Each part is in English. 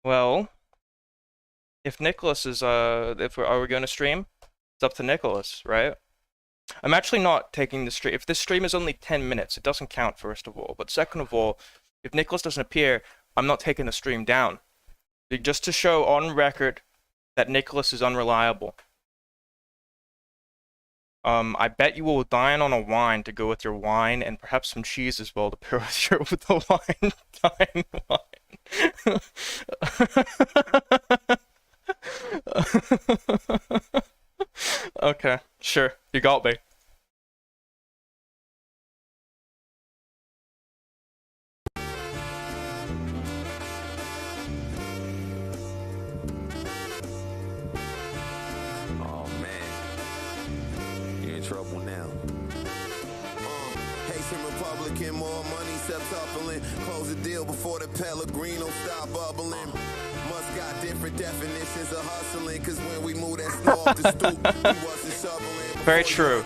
Well, if Nicholas is are we going to stream? It's up to Nicholas, right? I'm actually not taking the stream. If this stream is only 10 minutes, it doesn't count, first of all. But second of all, if Nicholas doesn't appear, I'm not taking the stream down. Just to show on record that Nicholas is unreliable. I bet you will dine on a wine to go with your wine, and perhaps some cheese as well to pair with the wine. Dine wine. Okay, sure. You got me. Oh man, you're in trouble now. Haitian Republican, more money, septuppling. Close the deal before the Pellegrino stop bubbling. Must got different definitions of hustling, cause when we move that snow off the stoop, we wasn't shoveling. Very true.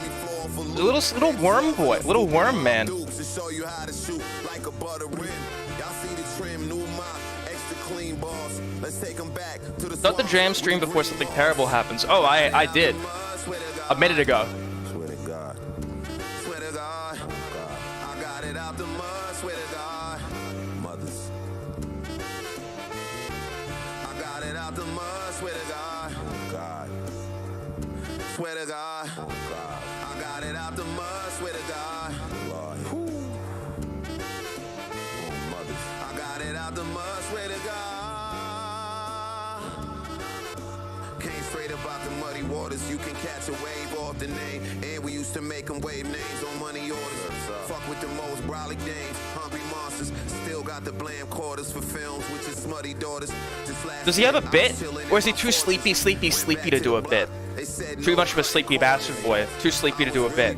The little worm boy, little worm man. To show you how to shoot like a butter rim. Y'all see the trim, new mop, extra clean balls. Let's take them back to the Start the jam stream before something terrible happens. Oh, I did. A minute ago. Swear to God. Swear to God. I got it out the mud. Swear to God. Mothers. I got it out the mud. Swear to God. God. Swear to God. Oh God. I got it out the mud. Swear to God. Lord. Oh, mothers. I got it out the mud. Swear to God. Came straight about the muddy waters. You can catch a wave off the name. And we used to make them wave names on money orders. Fuck with the most brolic dames. Hungry monsters. Still got the blam quarters for films, which is smutty daughters. Does he have a bit? Or is he too sleepy to do a bit? Too much of a sleepy bastard boy. Too sleepy to do a bit.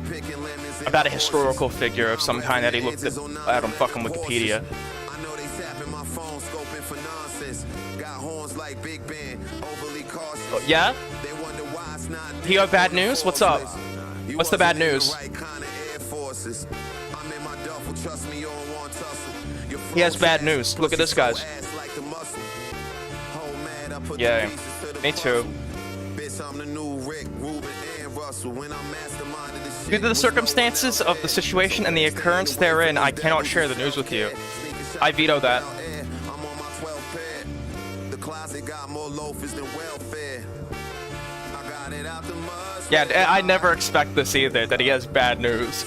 About a historical figure of some kind that he looked at on fucking Wikipedia. I know they tapping my phone, scoping for nonsense. Got horns like Big Ben, overly cautious. Yeah? They wonder why it's not. He got bad news? What's up? What's the bad news? He has bad news. Look at this, guys. Yeah, me too. Due to the circumstances of the situation and the occurrence therein, I cannot share the news with you. I veto that. Yeah, I never expect this either, that he has bad news.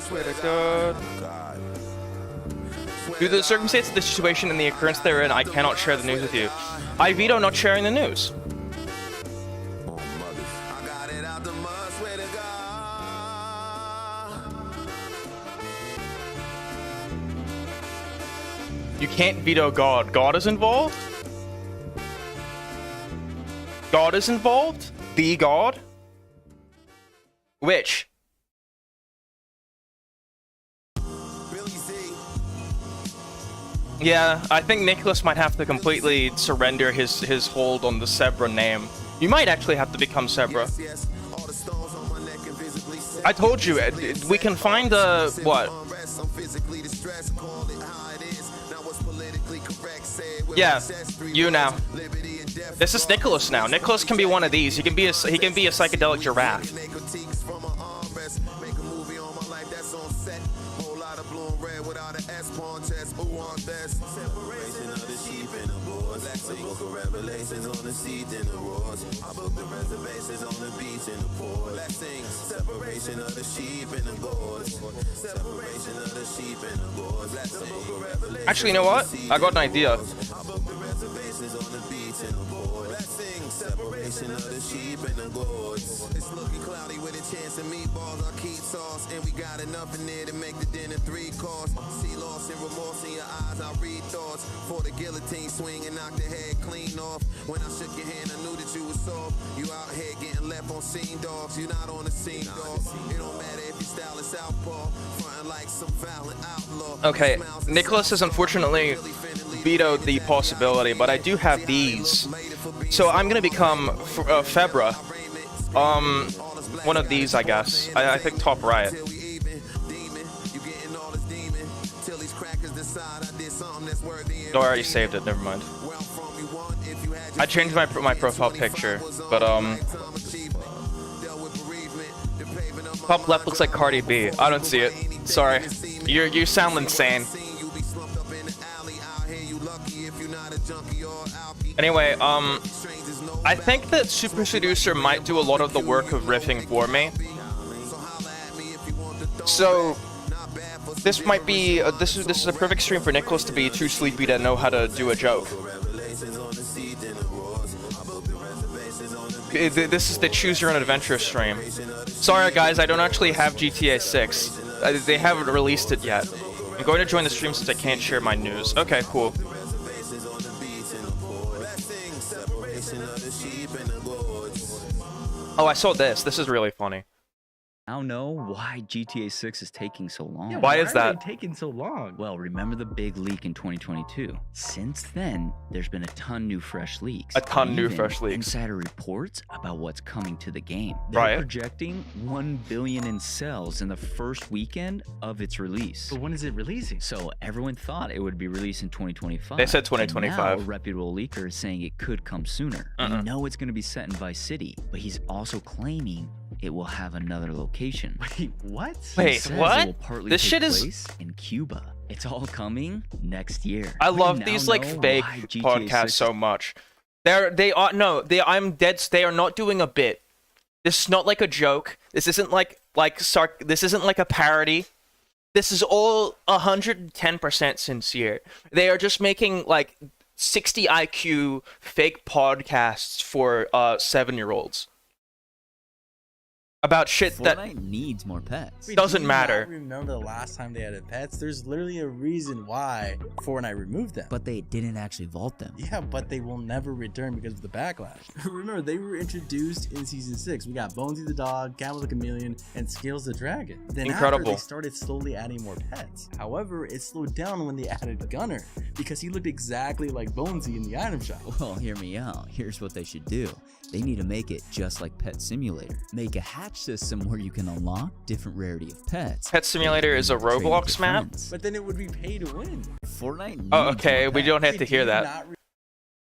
Swear to God. Due to the circumstances of the situation and the occurrence therein, I cannot share the news with you. I veto not sharing the news. You can't veto God. God is involved? God is involved? The God? Which? Yeah, I think Nicholas might have to completely surrender his hold on the Sebra name. You might actually have to become Sebra. I told you, we can find a... what? Yeah, you now. This is Nicholas now. Nicholas can be one of these. He can be a psychedelic giraffe. Separation of the sheep and the boys. The book of Revelations on the seeds and the roars. I book the reservations on the beach and the port. Let's sing. Separation of the sheep and the gourds. Separation of the sheep and the gourds. Let's sing. Actually, you know what? I got an idea. I book the reservations on the beach and the board. Let's sing. Separation of the sheep and the gourds. It's looking cloudy with a chance of meatballs. I keep sauce and we got enough in there to make the dinner 3 course. See loss and remorse in your eyes. I read thoughts for the guillotine swing and knock the head clean off. When I shook your hand, I knew that you was soft. You out here getting left on scene, dogs. You not on the scene, dog. It don't matter if your style is southpaw, frontin' like some violent outlaw. Okay, Nicholas has unfortunately vetoed the possibility, but I do have these. So I'm gonna become Febra. One of these, I guess. I think top right. No, I already saved it. Never mind. I changed my profile picture, but top left looks like Cardi B. I don't see it. Sorry. You sound insane. Anyway, I think that Super Seducer might do a lot of the work of riffing for me. So this might be this is a perfect stream for Nicholas to be too sleepy to know how to do a joke. This is the choose your own adventure stream. Sorry guys, I don't actually have GTA 6. They haven't released it yet. I'm going to join the stream since I can't share my news. Okay, cool. Oh, I saw this. This is really funny. I don't know why GTA 6 is taking so long. Yeah, Why is are that? they taking so long? Well, remember the big leak in 2022? Since then, there's been a ton new fresh leaks. A ton new Even fresh leaks. Insider reports about what's coming to the game. They're Right. projecting 1 billion in sales in the first weekend of its release. But when is it releasing? So everyone thought it would be released in 2025. They said And 2025. now a reputable leaker is saying it could come sooner. We know it's going to be set in Vice City, but he's also claiming it will have another location. Wait, what? He Wait, says it what? will partly This take shit is- place in Cuba. It's all coming next year. I We love now these like know fake why GTA podcasts 6 so much. I'm dead. They are not doing a bit. This is not like a joke. This isn't this isn't like a parody. This is all 110% sincere. They are just making like 60 IQ fake podcasts for 7-year-olds about shit that Fortnite needs more pets. Wait, doesn't do you matter. not remember the last time they added pets? There's literally a reason why Fortnite removed them. But they didn't actually vault them. Yeah, but they will never return because of the backlash. Remember, they were introduced in season 6. We got Bonesy the dog, Camel the chameleon, and Scales the dragon. Then Incredible. after, they started slowly adding more pets. However, it slowed down when they added Gunner because he looked exactly like Bonesy in the item shop. Well, hear me out. Here's what they should do. They need to make it just like Pet Simulator. Make a hatch system where you can unlock different rarity of pets. Pet Simulator is a Trade with Roblox your map? friends. But then it would be pay to win. Fortnite needs Oh, okay. more We pets. don't have Wait, to do hear you that. not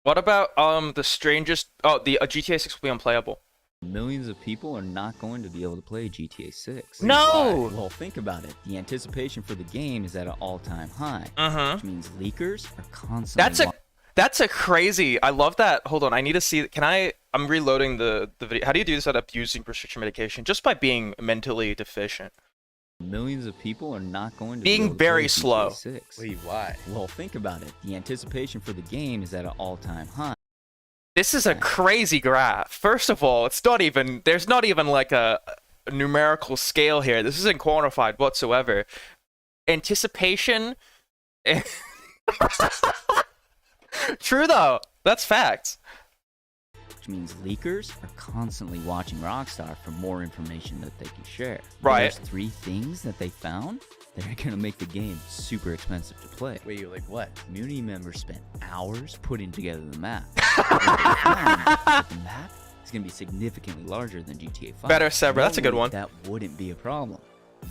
What about the strangest? Oh, the GTA 6 will be unplayable. Millions of people are not going to be able to play GTA 6. No! Why? Well, think about it. The anticipation for the game is at an all-time high, which means leakers are constantly. That's a crazy. I love that. Hold on. I need to see. I'm reloading the video. How do you do this without using prescription medication? Just by being mentally deficient. Millions of people are not going to Being be able to very play slow. GTA 6. Wait, why? Well, think about it. The anticipation for the game is at an all-time high. This is a crazy graph. First of all, there's not even like a numerical scale here. This isn't quantified whatsoever. Anticipation. True though. That's facts. Which means leakers are constantly watching Rockstar for more information that they can share. Right. There's 3 things that they found that are going to make the game super expensive to play. Wait, you're like what? Community members spent hours putting together the map. They found that the map is going to be significantly larger than GTA 5. Better, Sever. That's a good Normally, one. That wouldn't be a problem.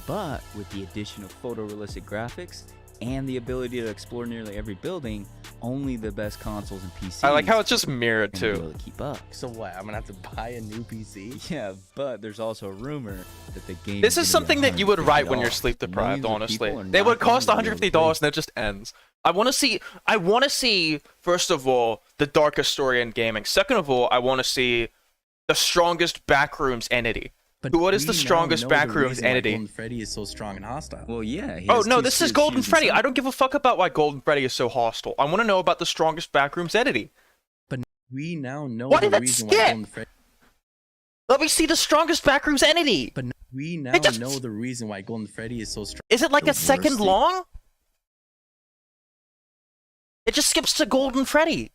But with the addition of photorealistic graphics and the ability to explore nearly every building, only the best consoles and PCs I like how it's just mirrored are gonna be too. able to keep up. So what? I'm gonna have to buy a new PC? Yeah, but there's also a rumor that the game. This is something that you would write when you're $150. sleep deprived, Millions of honestly. people are They not would cost going to be able to $150 and it just ends. I want to see first of all the darkest story in gaming. Second of all, I want to see the strongest backrooms entity. But What is we the now strongest know the backrooms reason why entity? Golden Freddy is so strong and hostile. Well, yeah. he Oh has no, two this is kids Golden choosing Freddy. side. I don't give a fuck about why Golden Freddy is so hostile. I want to know about the strongest backrooms entity. We now know Why the did that reason skip? why Golden Freddy. Let me see the strongest backrooms entity. But we now It just- know the reason why Golden Freddy is so strong. Is it like The a second worst thing- long? It just skips to Golden Freddy.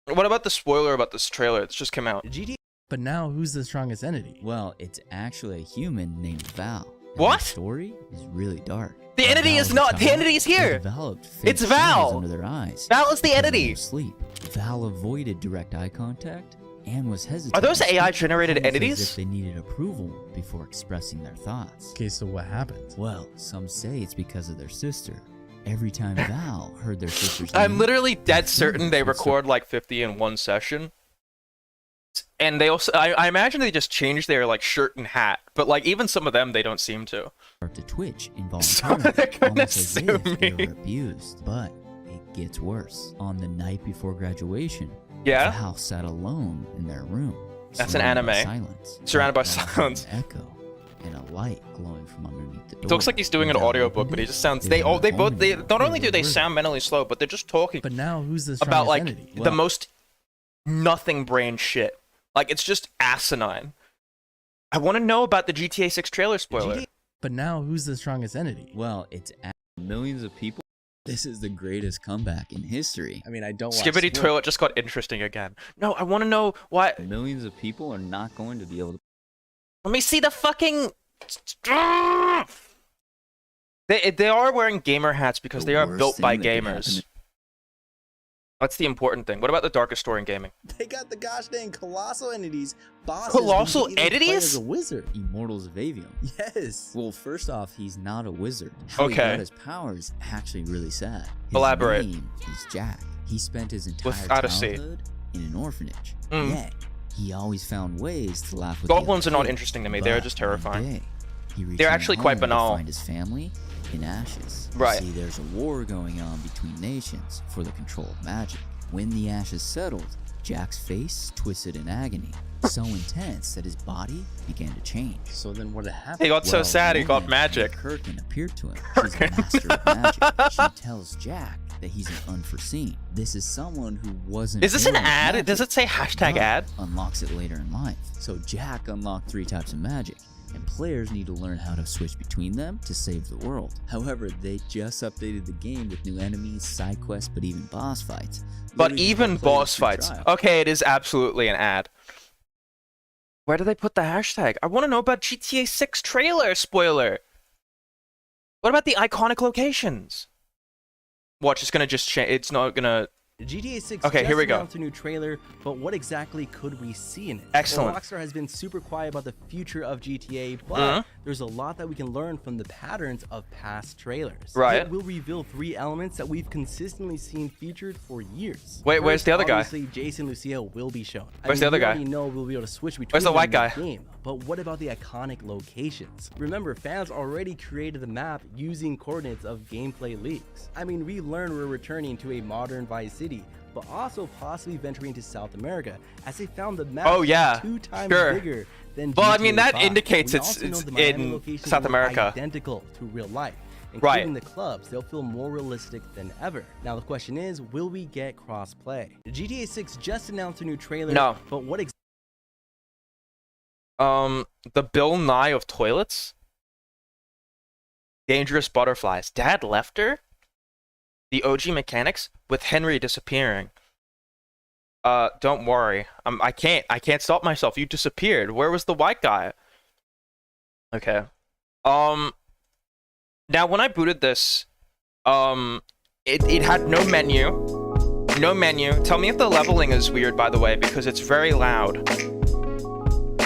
What about the spoiler about this trailer? It's just come out. GTA. But now, who's the strongest entity? Well, it's actually a human named Val. And What? The story is really dark. The entity is not. The entity is here. Developed fake It's Val. shadows under their eyes. Val is the Because of entity. their sleep. Val avoided direct eye contact and was hesitant. Are those to speak AI-generated almost as entities? if they needed approval before expressing their thoughts. Okay, so what happened? Well, some say it's because of their sister. Every time Val heard their sister's I'm name, literally dead certain they would record like 50 in one session. And they also, I imagine they just changed their like shirt and hat, but like even some of them they don't seem to. start to twitch So they're involuntarily, gonna almost as sue if they me. were abused. But it gets worse. On the night before graduation, Yeah? Val sat alone in their room. That's an surrounded by anime. silence, Surrounded by background silence. and Echo, and a light glowing from underneath the door. It looks like he's doing an When Val audiobook, opened but he it, just sounds there were they only not only do they sound mentally slow, but they're just talking But now who's the about strongest like entity? the most nothing brain shit. Like it's just asinine. I want to know about the GTA 6 trailer spoiler. But now who's the strongest entity? Well, it's millions of people. This is the greatest comeback in history. I mean, I don't watch Skibbity sports. Toilet just got interesting again. No, I want to know why. Millions of people are not going to be able to. Let me see the fucking. They are wearing gamer hats because The they are worst built by thing that could happen gamers. That's the important thing. What about the darkest story in gaming? They got the gosh dang colossal entities. Bosses Colossal who can even play entities? as a wizard. Immortals of Avium. Yes. Well, first off, he's not a wizard. How he Okay. got his powers is actually really sad. His Elaborate. name is Jack. He spent his entire With Odyssey. childhood in an orphanage. Mm. Yet, he always found ways to laugh with Goblins the are other not kids. interesting to me. They're But just one terrifying. day, he They're returned actually quite home to banal. find his family in ashes. You Right. See, there's a war going on between nations for the control of magic. When the ashes settled, Jack's face twisted in agony, so intense that his body began to change. So then what happened? He got so Well, sad he got woman magic. named Kirkin appeared to him. She's a master of magic. She tells Jack that he's an unforeseen. This is someone who wasn't. Is this an born with ad? magic, Does it say hashtag but ad? Unlocks it later in life. So Jack unlocked 3 types of magic, and players need to learn how to switch between them to save the world. However, they just updated the game with new enemies, side quests, but even boss fights. But Literally even just play boss free fights. trial. Okay, it is absolutely an ad. Where do they put the hashtag? I want to know about GTA 6 trailer spoiler. What about the iconic locations? Watch, it's gonna just change. It's not gonna. GTA 6 Okay, just here we go. announced a new trailer, but what exactly could we see in it? Excellent. Well, Rockstar has been super quiet about the future of GTA, but Mhm. there's a lot that we can learn from the patterns of past trailers. Right. It will reveal 3 elements that we've consistently seen featured for years. Wait, where's the other guy? Obviously, Jason Lucia will be shown. Where's the other we guy? already know we'll be able to switch between Where's the them white in guy? game, but what about the iconic locations? Remember, fans already created the map using coordinates of gameplay leaks. I mean, we learned we're returning to a modern Vice City, but also possibly venturing to South America, as they found the map Oh, yeah. 2 times Sure. bigger than Well, I GTA mean, that 5. indicates We it's- also know it's the Miami in locations South look America. identical to real life. Right. Including the clubs, they'll feel more realistic than ever. Now the question is, will we get cross-play? GTA 6 just announced a new trailer, No. but what The Bill Nye of toilets? Dangerous butterflies. Dad left her? The OG mechanics? With Henry disappearing. Don't worry. I can't stop myself. You disappeared. Where was the white guy? Okay. Now when I booted this, it had no menu. No menu. Tell me if the leveling is weird, by the way, because it's very loud.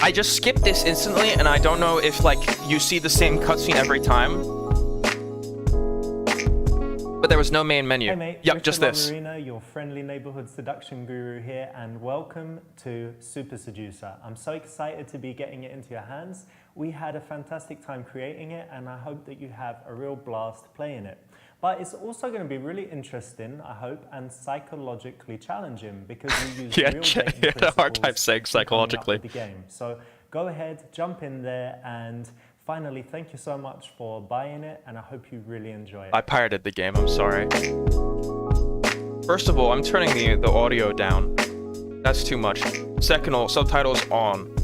I just skipped this instantly, and I don't know if, like, you see the same cutscene every time. But there was no main menu. Hey mate, Yep, Richard just this. Marino, your friendly neighborhood seduction guru here, and welcome to Super Seducer. I'm so excited to be getting it into your hands. We had a fantastic time creating it, and I hope that you have a real blast playing it. But it's also going to be really interesting, I hope, and psychologically challenging, because we use Yeah, real he dating had a hard time principles saying in coming up psychologically. with the game. So go ahead, jump in there, and finally, thank you so much for buying it, and I hope you really enjoy it. I pirated the game, I'm sorry. First of all, I'm turning the audio down. That's too much. Second of all, subtitles on.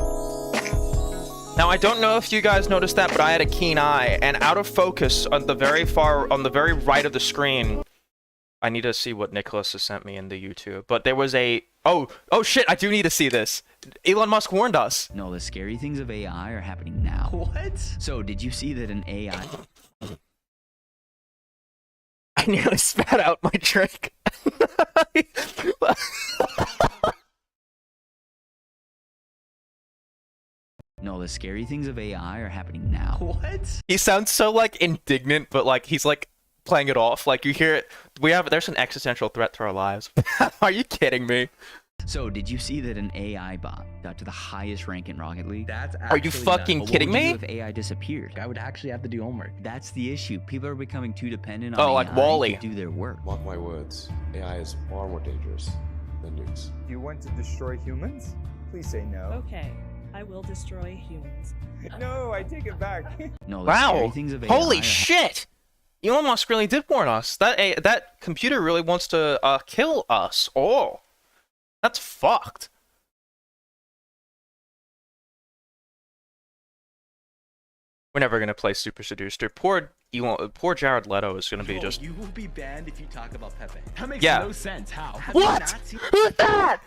Now, I don't know if you guys noticed that, but I had a keen eye, and out of focus on the very right of the screen. I need to see what Nicholas has sent me in the YouTube, but there was a, oh shit, I do need to see this. Elon Musk warned us. No, the scary things of AI are happening now. What? So, did you see that an AI I nearly spat out my drink. No, the scary things of AI are happening now. What? He sounds so like indignant, but like he's like playing it off. Like you hear it. There's an existential threat to our lives. Are you kidding me? So, did you see that an AI bot got to the highest rank in Rocket League? That's Are you actually fucking nuts. But kidding what would you me? do if AI disappeared? I would actually have to do homework. That's the issue. People are becoming too dependent on Oh, like AI Wall-E. to do their work. Mark my words, AI is far more dangerous than nukes. You want to destroy humans? Please say no. Okay, I will destroy humans. No, I take it back. No, the scary Wow! things of AI Holy are shit! Elon Musk really did warn us. That computer really wants to kill us all. That's fucked. We're never gonna play Super Seducer. Poor Jared Leto is gonna be Bro, just. You will be banned if you talk about Pepe. That makes Yeah. no sense. How? Have you What? not seen Who's that?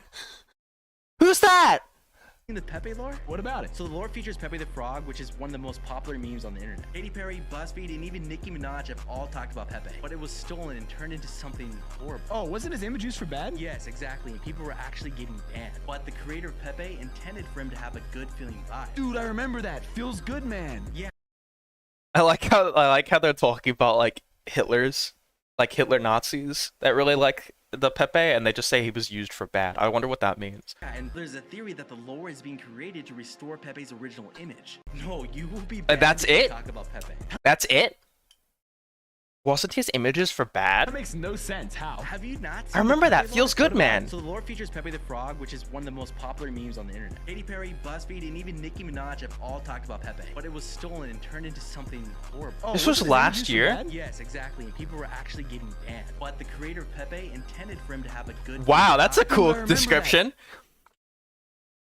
Who's that? the Pepe lore? What about it? So the lore features Pepe the Frog, which is one of the most popular memes on the internet. Katy Perry, BuzzFeed, and even Nicki Minaj have all talked about Pepe, but it was stolen and turned into something horrible. Oh, wasn't his image used for bad? Yes, exactly, and people were actually getting banned. But the creator of Pepe intended for him to have a good feeling vibe. Dude, I remember that. Feels good, man. I like how they're talking about like Hitler's, like Hitler Nazis that really like the Pepe, and they just say he was used for bad. I wonder what that means. Yeah, and there's a theory that the lore is being created to restore Pepe's original image. No, you will be banned That's if you it? talk about Pepe. That's it? Wasn't his images for That bad? makes no sense. How? Have you not seen I remember the that. Pepe Feels lore? good, man. So the lore features Pepe the Frog, which is one of the most popular memes on the internet. Katy Perry, BuzzFeed, and even Nicki Minaj have all talked about Pepe, but it was stolen and turned into something horrible. Oh, This was wasn't his last image used for year? bad? Yes, exactly, and people were actually getting banned. But the creator of Pepe intended for him to have a good Wow, feeling that's a vibe. cool remember that. description.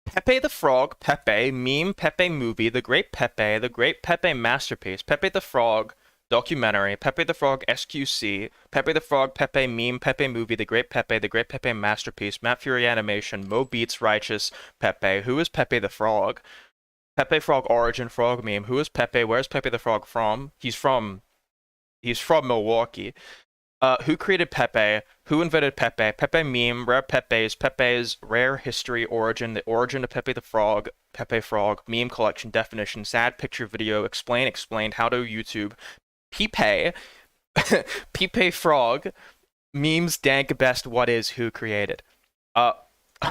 Pepe the Frog, Pepe, meme, Pepe movie, The Great Pepe masterpiece, Pepe the Frog, documentary, Pepe the Frog SQC, Pepe the Frog, Pepe meme, Pepe movie, The Great Pepe masterpiece, Matt Fury animation, Mo Beats Righteous, Pepe, who is Pepe the Frog? Pepe Frog origin frog meme, who is Pepe? Where's Pepe the Frog from? He's from Milwaukee. Who created Pepe? Who invented Pepe? Pepe meme, rare Pepe's, Pepe's rare history origin, the origin of Pepe the Frog, Pepe Frog, meme collection, definition, sad picture video, explained, how to YouTube, Pepe, Pepe Frog, memes, dank, best, what is, who created.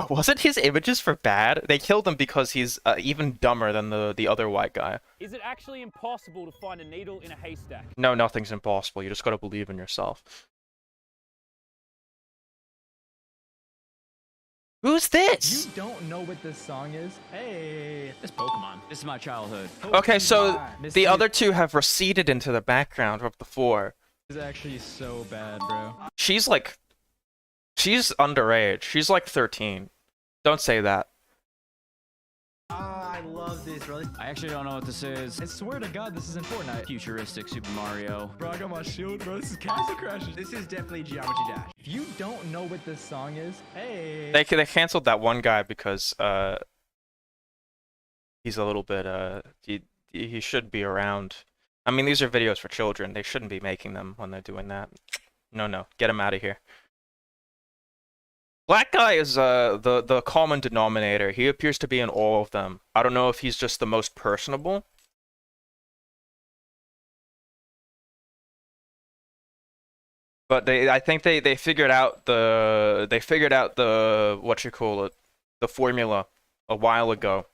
Wasn't his images for bad? They killed him because he's even dumber than the other white guy. Is it actually impossible to find a needle in a haystack? No, nothing's impossible. You just gotta believe in yourself. Who's this? You don't know what this song is? Hey, it's Pokemon. This is my childhood. Okay, so Pokemon. the other two have receded into the background of the four. This is actually so bad, bro. She's underage. She's like 13. Don't say that. Ah, I love this, bro. I actually don't know what this is. I swear to God, this isn't Fortnite. Futuristic Super Mario. Bro, I got my shield, bro. This is Castle Crashers. This is definitely Geometry Dash. If you don't know what this song is, hey. They canceled that one guy because he's a little bit he should be around. I mean, these are videos for children. They shouldn't be making them when they're doing that. No, get him out of here. Black guy is the common denominator. He appears to be in all of them. I don't know if he's just the most personable. But I think they figured out the what you call it, the formula a while ago.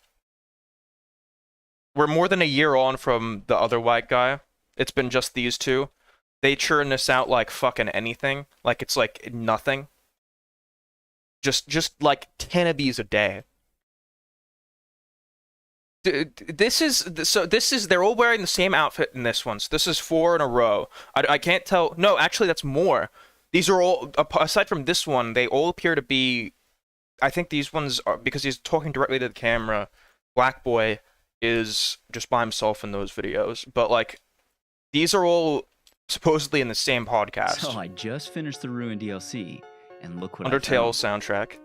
We're more than a year on from the other white guy. It's been just these two. They churn this out like fucking anything. Like it's like nothing. Just like 10 of these a day. This is they're all wearing the same outfit in this one. So this is 4 in a row. I can't tell. No, actually that's more. These are all, aside from this one, they all appear to be, I think these ones are, because he's talking directly to the camera, Black Boy is just by himself in those videos. But like, these are all supposedly in the same podcast. So I just finished the Ruin DLC, and look what Undertale I soundtrack.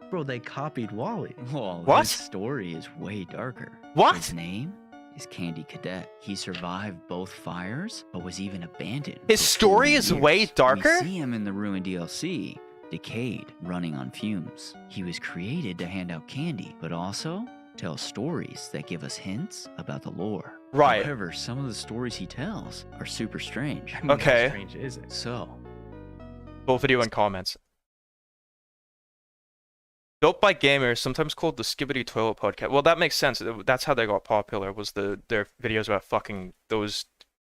Bro, they copied Wally. found. Well, What? his story is way darker. What? His name is Candy Cadet. He survived both fires, but was even abandoned. His for story 40 is way years. darker? We see him in the Ruin DLC, decayed, running on fumes. He was created to hand out candy, but also tells stories that give us hints about the lore. Right. However, some of the stories he tells are super strange. I mean, Okay. How strange is it? So, Full video and comments. Built by gamers, sometimes called the Skibbity Toilet Podcast. Well, that makes sense. That's how they got popular, was their videos about fucking those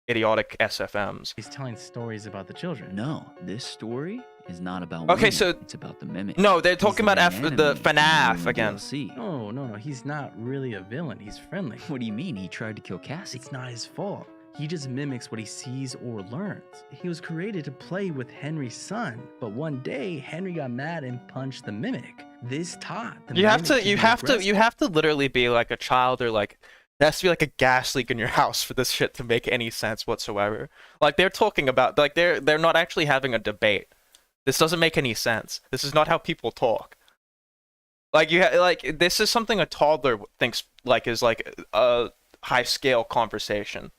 idiotic SFMs. He's telling stories about the children. no, this story is not about Okay, women, so- it's about the mimic. No, they're He's talking the about main the enemy in FNAF the again. DLC. No, he's not really a villain. He's friendly. What do you mean? He tried to kill Cassie. It's not his fault. He just mimics what he sees or learns. He was created to play with Henry's son, but one day Henry got mad and punched the mimic. This taught the You have mimic to, you be have to, aggressive. you have to literally be like a child, or like there has to be like a gas leak in your house for this shit to make any sense whatsoever. Like they're talking about, like they're not actually having a debate. This doesn't make any sense. This is not how people talk. Like like this is something a toddler thinks like is like a high scale conversation.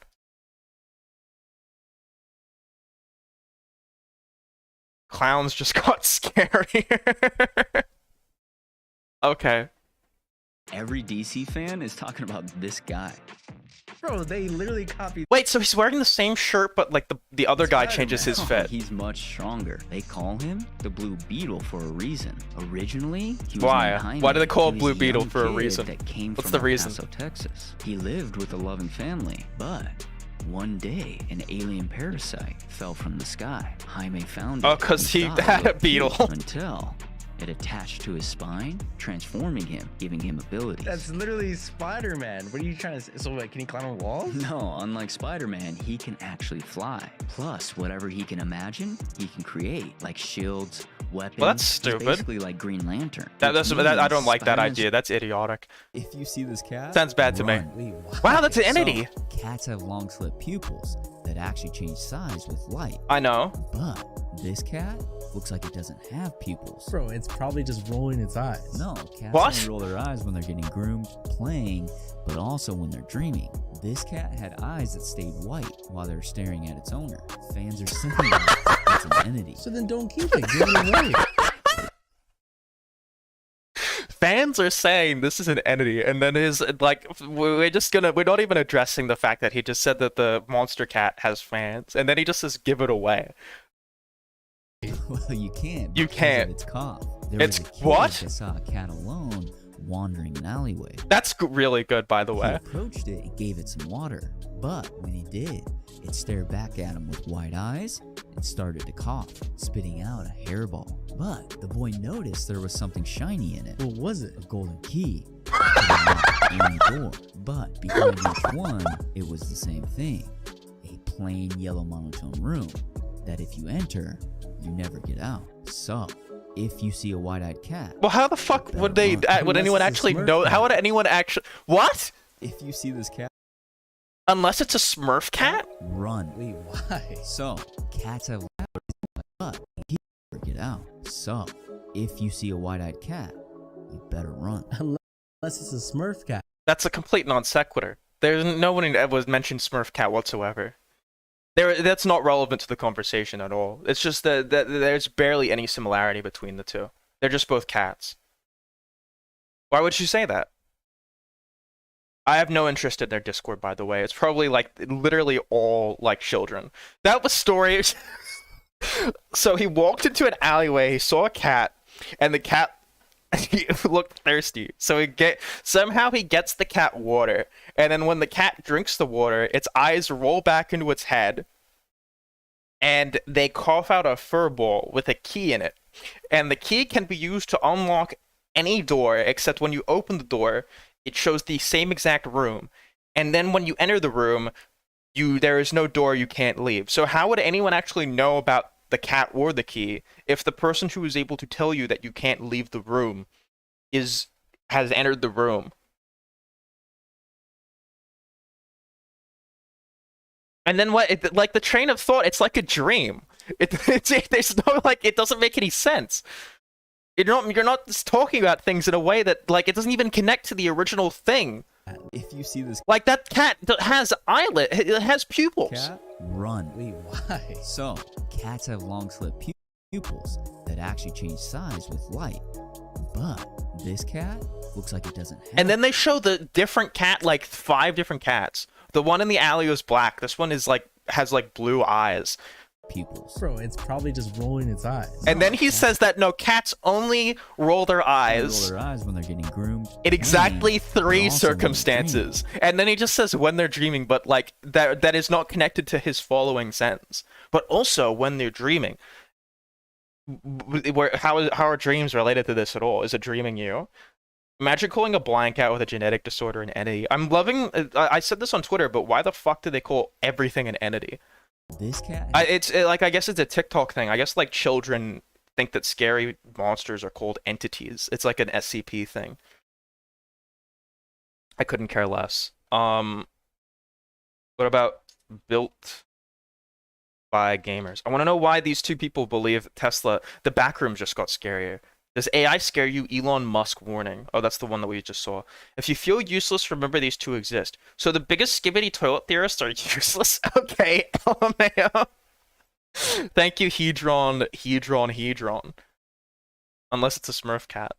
Clowns just got scarier. Okay. Every DC fan is talking about this guy. Bro, they literally copied. Wait, so he's wearing the same shirt, but like the other guy Spider-Man. changes his Oh, fit. he's much stronger. They call him the Blue Beetle for a reason. Originally, he was Why? named Jaime. Why do they call He him was Blue Beetle young for a kid reason? That came What's from the reason? El Paso, Texas. He lived with a loving family, but one day an alien parasite fell from the sky. Jaime found it. Oh, 'cause and he thought it had a looked cute beetle. Until it attached to his spine, transforming him, giving him abilities. That's literally Spider-Man. What are you trying to say? So, like, can he climb on walls? No, unlike Spider-Man, he can actually fly. Plus, whatever he can imagine, he can create, like shields, weapons. Well, that's He's stupid. basically like Green Lantern. That, Which I don't means like that Spider-Man's- idea. That's idiotic. If you see this cat, Sounds bad to me. run. Wait, what? Wow, that's an entity. So, cats have long slit pupils that actually change size with light. I know. But this cat looks like it doesn't have pupils. Bro, it's probably just rolling its eyes. No, cats What? only roll their eyes when they're getting groomed, playing, but also when they're dreaming. This cat had eyes that stayed white while they were staring at its owner. Fans are saying it's an entity. So then don't keep it. Give it away. Fans are saying this is an entity, and then his like we're not even addressing the fact that he just said that the monster cat has fans, and then he just says give it away. Well, you can't. You because can't. Of its cough. There It's was a kid what? that saw a cat alone wandering an alleyway. That's really good, by the He way. approached it and gave it some water, but when he did, it stared back at him with wide eyes and started to cough, spitting out a hairball. But the boy noticed there was something shiny in it. What was it? A golden key. It could unlock any door, but behind each one, it was the same thing. A plain yellow monotone room that if you enter, you never get out. So, if you see a wide-eyed cat, Well, how the fuck would they? Would Unless anyone it's a actually Smurf know? cat. How would anyone actually? What? if you see this cat, Unless it's a Smurf cat? run. Wait, why? So, cats have but you never get out. So, if you see a wide-eyed cat, you better run. Unless it's a Smurf cat. That's a complete non sequitur. There's no one ever mentioned Smurf cat whatsoever. That's not relevant to the conversation at all. It's just that there's barely any similarity between the two. They're just both cats. Why would you say that? I have no interest in their Discord, by the way. It's probably like literally all like children. That was story. So he walked into an alleyway, he saw a cat, and the cat he looked thirsty. So somehow he gets the cat water, and then when the cat drinks the water, its eyes roll back into its head, and they cough out a fur ball with a key in it. And the key can be used to unlock any door, except when you open the door, it shows the same exact room. And then when you enter the room, there is no door, you can't leave. So how would anyone actually know about the cat or the key if the person who is able to tell you that you can't leave the room has entered the room? And then what? Like the train of thought, it's like a dream. There's no like, it doesn't make any sense. You're not just talking about things in a way that like it doesn't even connect to the original thing. If you see this Like that cat that has it has pupils. cat, run. Wait, why? So, cats have long slit pupils that actually change size with light. But this cat Looks like it doesn't have. And then they show the different cat, like 5 different cats. The one in the alley was black. This one is like has like blue eyes. Pupils. Bro, it's probably just rolling its eyes. And then he says that no, cats only roll their They eyes roll their eyes when they're getting groomed. in exactly and 3 also when they're circumstances. And then he just says when they're dreaming, but like that is not connected to his following sentence. But also when they're dreaming. How are dreams related to this at all? Is it dreaming you? Imagine calling a blind cat with a genetic disorder an entity. I'm loving. I said this on Twitter, but why the fuck do they call everything an entity? This cat. I guess it's a TikTok thing. I guess like children think that scary monsters are called entities. It's like an SCP thing. I couldn't care less. What about built by gamers? I want to know why these 2 people believe Tesla. The backroom just got scarier. Does AI scare you? Elon Musk warning. Oh, that's the one that we just saw. If you feel useless, remember these 2 exist. So the biggest skibbity toilet theorists are useless? Okay, LMAO. Thank you, Hedron. Unless it's a Smurf cat.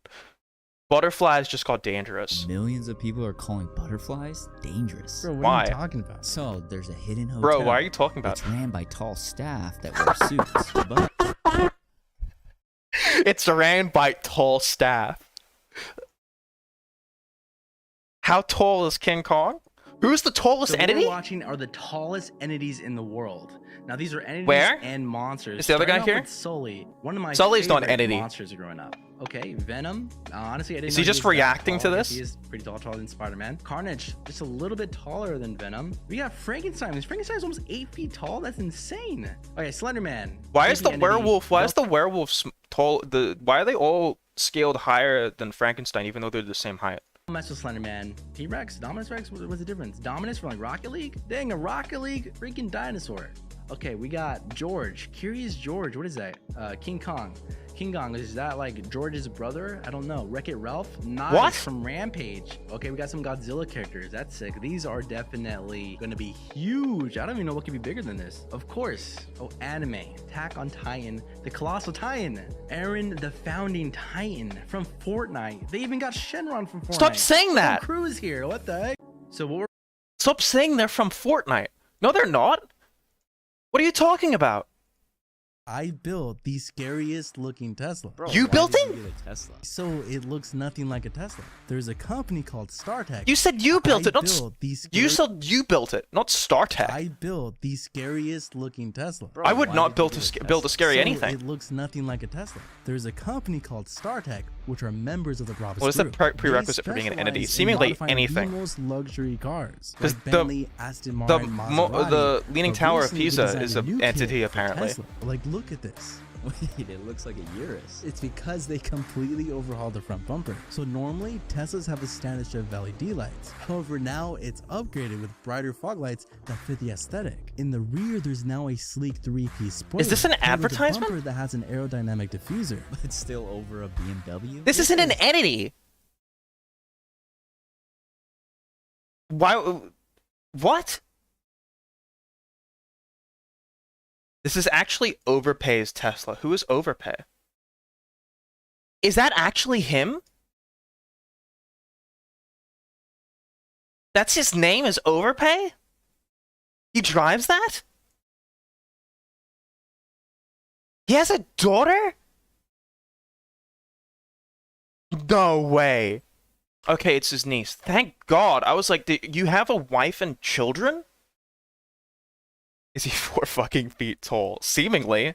Butterflies just got dangerous. Millions of people are calling butterflies dangerous. Bro, what Why? are you talking about? So there's a hidden hotel. Bro, why are you talking about? It's ran by tall staff that wear suits, but It's ran by tall staff. How tall is King Kong? Who's the tallest So what entity? we're watching are the tallest entities in the world. Now these are entities Where? and monsters. Is the other Starting guy off here? with Sully, one of my Sully's not an favorite entity. monsters growing up. Okay, Venom. Honestly, I didn't Is know he just was that reacting to tall. I guess this? He is pretty tall, taller than Spider-Man. Carnage, just a little bit taller than Venom. We got Frankenstein. Frankenstein's almost 8 feet tall. That's insane. Okay, Slenderman. Why is the creepy entity. werewolf? Why is the werewolf tall? Why are they all scaled higher than Frankenstein, even though they're the same height? Don't mess with Slenderman. T-Rex, Dominus Rex, what's the difference? Dominus from like Rocket League? Dang, a Rocket League freaking dinosaur. Okay, we got George. Curious George, what is that? King Kong. King Kong, is that like George's brother? I don't know. Wreck-It Ralph? Nice. What? From Rampage. Okay, we got some Godzilla characters. That's sick. These are definitely gonna be huge. I don't even know what could be bigger than this. Of course. Oh, anime. Attack on Titan. The Colossal Titan. Aaron, the Founding Titan from Fortnite. They even got Shenron from Fortnite. Stop saying that. Tom Cruise here. What the heck? So what we're Stop saying they're from Fortnite. No, they're not. What are you talking about? I built the scariest looking Tesla. Bro, You why built did it? you get a Tesla? So it looks nothing like a Tesla. There's a company called StarTech. You said you built it, not built the you said you built it, not StarTech. I built the scariest looking Tesla. Bro, I would why not did build you get build a scary So anything. It looks nothing like a Tesla. There's a company called StarTech, which are members of the Brabus What is the Group. prerequisite They for being an entity? specialize in Seemingly modifying anything. The most luxury cars, 'Cause like the- Bentley, Aston Martin, Maserati. the Leaning But Tower of recently they Pisa designed is a an new entity, kit for apparently. Tesla. Like, look at this. wait, it looks like a Urus. It's because they completely overhauled the front bumper. So normally, Teslas have a standard strip of LED lights. However, now it's upgraded with brighter fog lights that fit the aesthetic. In the rear, there's now a sleek 3-piece spoiler. Is this an paired with a advertisement? bumper that has an aerodynamic diffuser. It's still over a BMW. This isn't an entity. Why? What? This is actually Overpay's Tesla. Who is Overpay? Is that actually him? That's his name is Overpay? He drives that? He has a daughter? No way. Okay, it's his niece. Thank God. I was like, you have a wife and children? Is he 4 fucking feet tall? Seemingly.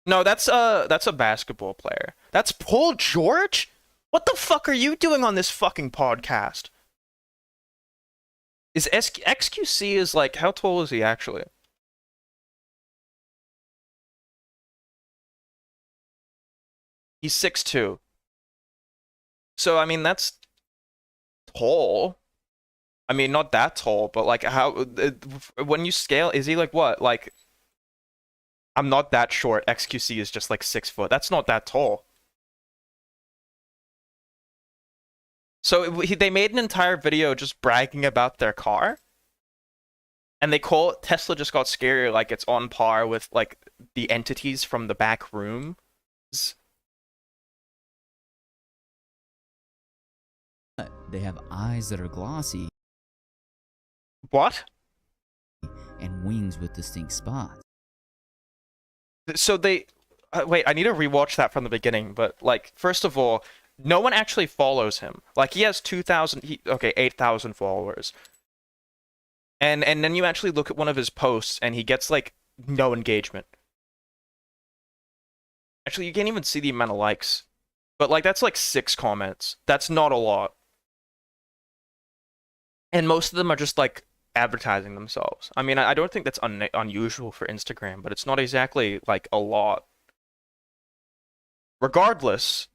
No, that's a basketball player. That's Paul George? What the fuck are you doing on this fucking podcast? Is XQC is like, how tall is he actually? He's 6'2". So, I mean, that's tall. I mean, not that tall, but like how when you scale, is he like what? Like, I'm not that short. XQC is just like 6 foot. That's not that tall. So they made an entire video just bragging about their car, and they call it Tesla just got scarier, like it's on par with like the entities from the back room. They have eyes that are glossy What? and wings with distinct spots. So they wait, I need to rewatch that from the beginning, but like first of all, no one actually follows him. Like he has 8,000 followers. And then you actually look at one of his posts and he gets like no engagement. Actually, you can't even see the amount of likes. But like that's like 6 comments. That's not a lot. And most of them are just like advertising themselves. I mean, I don't think that's unusual for Instagram, but it's not exactly like a lot. Regardless,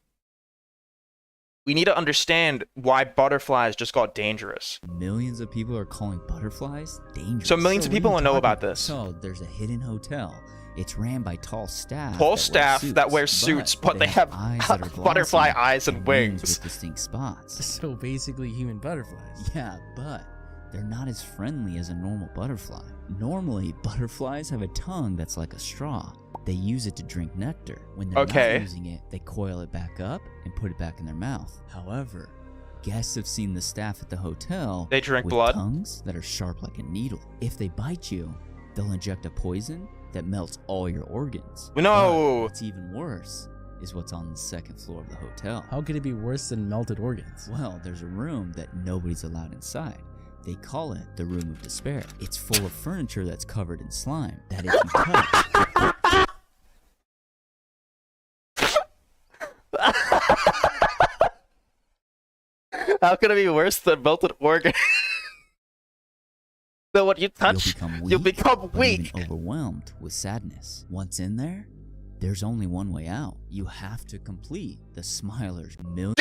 we need to understand why butterflies just got dangerous. Millions of people are calling butterflies dangerous. So millions of people what are you know talking about this. So there's a hidden hotel. It's ran by tall staff. Tall staff that wear suits, but they have eyes that are butterfly glossy eyes and wings. with distinct spots. So basically human butterflies. Yeah, but they're not as friendly as a normal butterfly. Normally, butterflies have a tongue that's like a straw. They use it to drink nectar. When they're not using it, they coil it back up and put it back in their mouth. However, guests have seen the staff at the hotel They drink with blood? tongues that are sharp like a needle. If they bite you, they'll inject a poison that melts all your organs. No! But what's even worse is what's on the second floor of the hotel. How could it be worse than melted organs? Well, there's a room that nobody's allowed inside. They call it the Room of Despair. It's full of furniture that's covered in slime that if you touch... How could it be worse than melted organ? So what you touch, you'll become or weak. even overwhelmed with sadness. Once in there, there's only one way out. You have to complete the Smiler's million...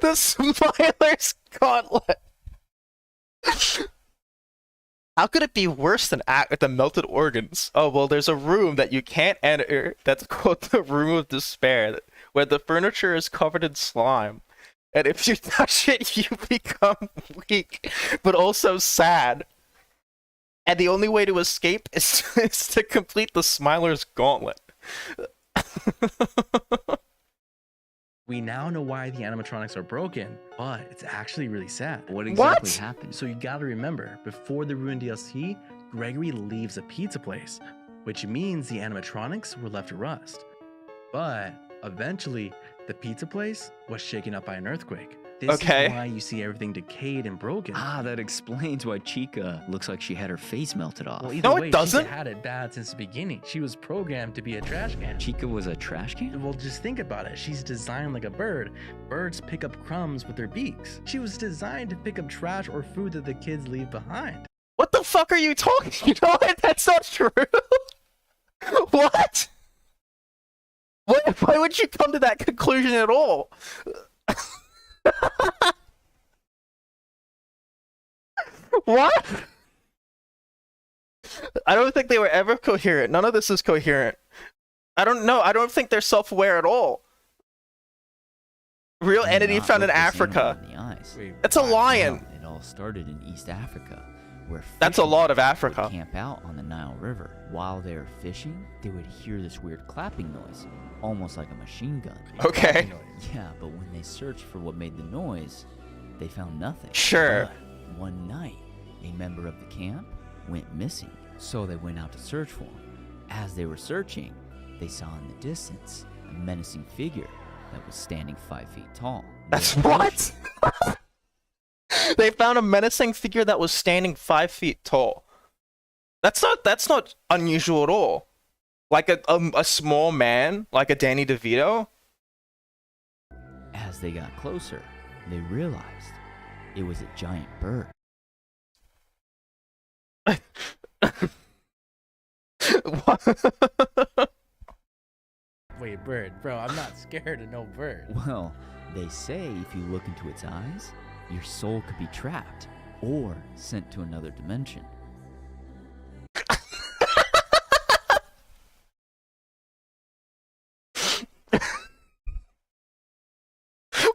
The Smiler's Gauntlet. How could it be worse than melted organs? Oh, well, there's a room that you can't enter that's called the Room of Despair, where the furniture is covered in slime. And if you touch it, you become weak, but also sad. And the only way to escape is to complete the Smiler's Gauntlet. We now know why the animatronics are broken, but it's actually really sad. What exactly happened? So you gotta remember, before the Ruin DLC, Gregory leaves a pizza place, which means the animatronics were left to rust. But eventually, the pizza place was shaken up by an earthquake. This is why you see everything decayed and broken. Ah, that explains why Chica looks like she had her face melted off. Well, either way, Chica had it bad since the beginning. She was programmed to be a trash can. Chica was a trash can? Well, just think about it. She's designed like a bird. Birds pick up crumbs with their beaks. She was designed to pick up trash or food that the kids leave behind. What the fuck are you talking about? That's not true. What? Why would you come to that conclusion at all? What? I don't think they were ever coherent. None of this is coherent. I don't know. I don't think they're self-aware at all. Real entity found in Africa. It's a lion. It all started in East Africa, where that's a lot of Africa. Would camp out on the Nile River. While they were fishing, they would hear this weird clapping noise, almost like a machine gun. Okay. Yeah, but when they searched for what made the noise, they found nothing. Sure. But one night, a member of the camp went missing, so they went out to search for him. As they were searching, they saw in the distance a menacing figure that was standing 5 feet tall. That's what? They found a menacing figure that was standing 5 feet tall. That's not unusual at all. Like a small man, like a Danny DeVito. As they got closer, they realized it was a giant bird. Wait, bird? Bro, I'm not scared of no bird. Well, they say if you look into its eyes, your soul could be trapped or sent to another dimension.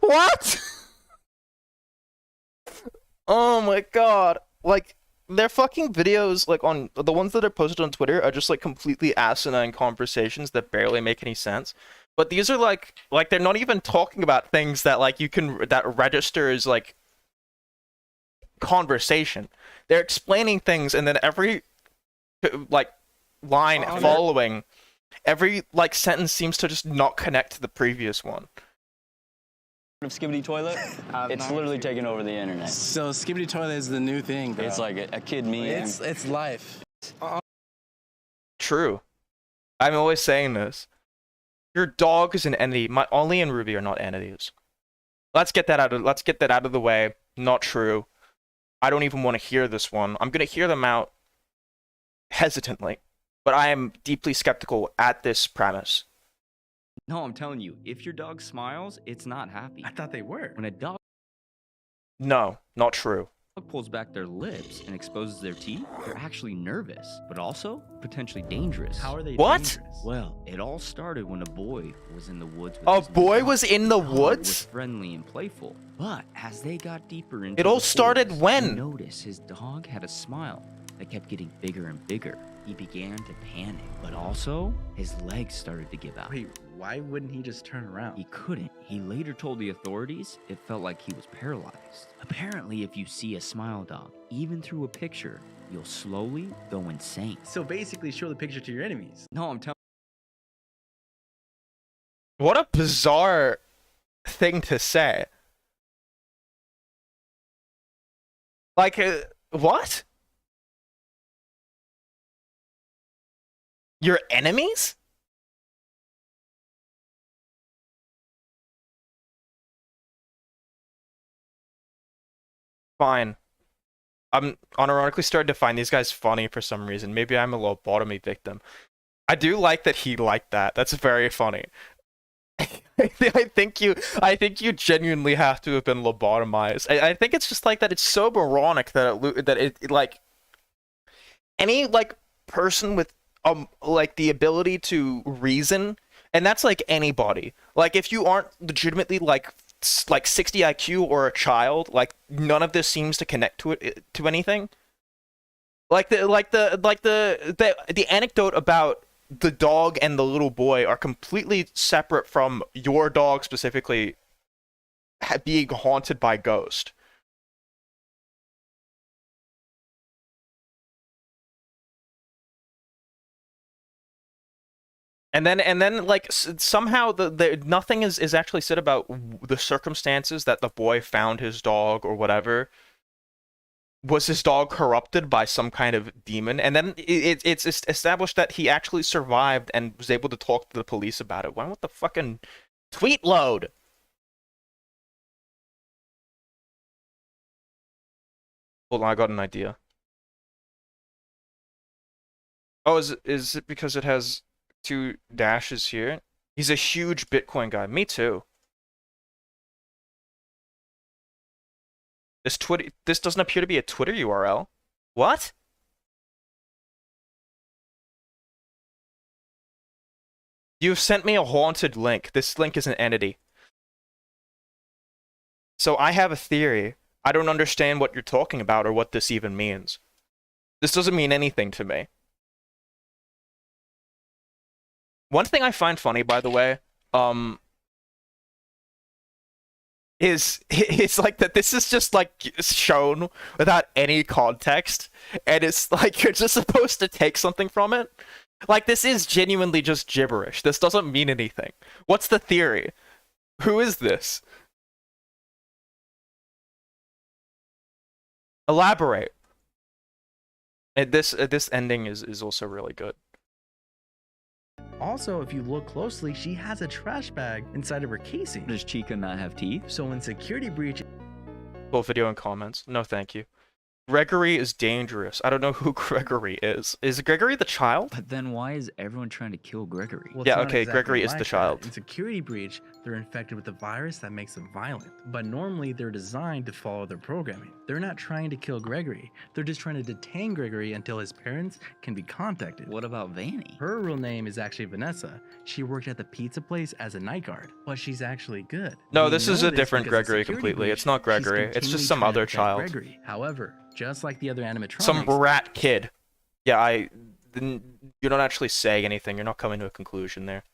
What? Oh my god. Like, their fucking videos, like, on the ones that are posted on Twitter are just like completely asinine conversations that barely make any sense. But these are like they're not even talking about things that like you can that register as like conversation. They're explaining things, and then every like line following, every like sentence seems to just not connect to the previous one. Of Skibidi Toilet, it's literally taken over the internet. So Skibidi Toilet is the new thing, bro. It's like a kid meme. It's life. True. I'm always saying this. Your dog is an entity. Ollie and Ruby are not entities. Let's get that out of the way. Not true. I don't even want to hear this one. I'm gonna hear them out hesitantly, but I am deeply skeptical at this premise. No, I'm telling you, if your dog smiles, it's not happy. I thought they were. When a dog No, not true. pulls back their lips and exposes their teeth, they're actually nervous, but also potentially dangerous. How are they What? dangerous? Well, it all started when a boy was in the woods. With A his new boy dog. was in the dog woods? Was friendly and playful, but as they got deeper into It all the started forest, when? he noticed his dog had a smile that kept getting bigger and bigger. He began to panic, but also his legs started to give out. Wait, why wouldn't he just turn around? He couldn't. He later told the authorities it felt like he was paralyzed. Apparently, if you see a smile dog, even through a picture, you'll slowly go insane. So basically, show the picture to your enemies. No, I'm telling What a bizarre thing to say. Like, what? Your enemies? Fine. I'm unironically starting to find these guys funny for some reason. Maybe I'm a lobotomy victim. I do like that he liked that. That's very funny. I think you genuinely have to have been lobotomized. I think it's just like that. It's so moronic that it like any like person with like the ability to reason, and that's like anybody. Like if you aren't legitimately like 60 IQ or a child, like none of this seems to connect to anything. Like the anecdote about the dog and the little boy are completely separate from your dog specifically being haunted by ghost. And then like somehow the nothing is actually said about the circumstances that the boy found his dog or whatever. Was his dog corrupted by some kind of demon? And then it's established that he actually survived and was able to talk to the police about it. Why don't the fucking tweet load? Hold on, I got an idea. Oh, is it because it has 2 dashes here? He's a huge Bitcoin guy. Me too. This doesn't appear to be a Twitter URL. What? You've sent me a haunted link. This link is an entity. So I have a theory. I don't understand what you're talking about or what this even means. This doesn't mean anything to me. One thing I find funny, by the way, is it's like that this is just like shown without any context, and it's like you're just supposed to take something from it. Like this is genuinely just gibberish. This doesn't mean anything. What's the theory? Who is this? Elaborate. And this ending is also really good. Also, if you look closely, she has a trash bag inside of her casing. Does Chica not have teeth? So in security breach... Full video and comments. No, thank you. Gregory is dangerous. I don't know who Gregory is. Is Gregory the child? But then why is everyone trying to kill Gregory? Well, yeah, it's not okay, exactly Gregory is like the that. child. In security breach, they're infected with a virus that makes them violent. But normally, they're designed to follow their programming. They're not trying to kill Gregory. They're just trying to detain Gregory until his parents can be contacted. What about Vanny? Her real name is actually Vanessa. She worked at the pizza place as a night guard, but she's actually good. No, We this know is a different because in Gregory security completely. breach, It's not she's Gregory. It's continually just some trying to other protect child. Gregory. However, just like the other animatronics, Some rat kid. Yeah, you're not actually saying anything. You're not coming to a conclusion there.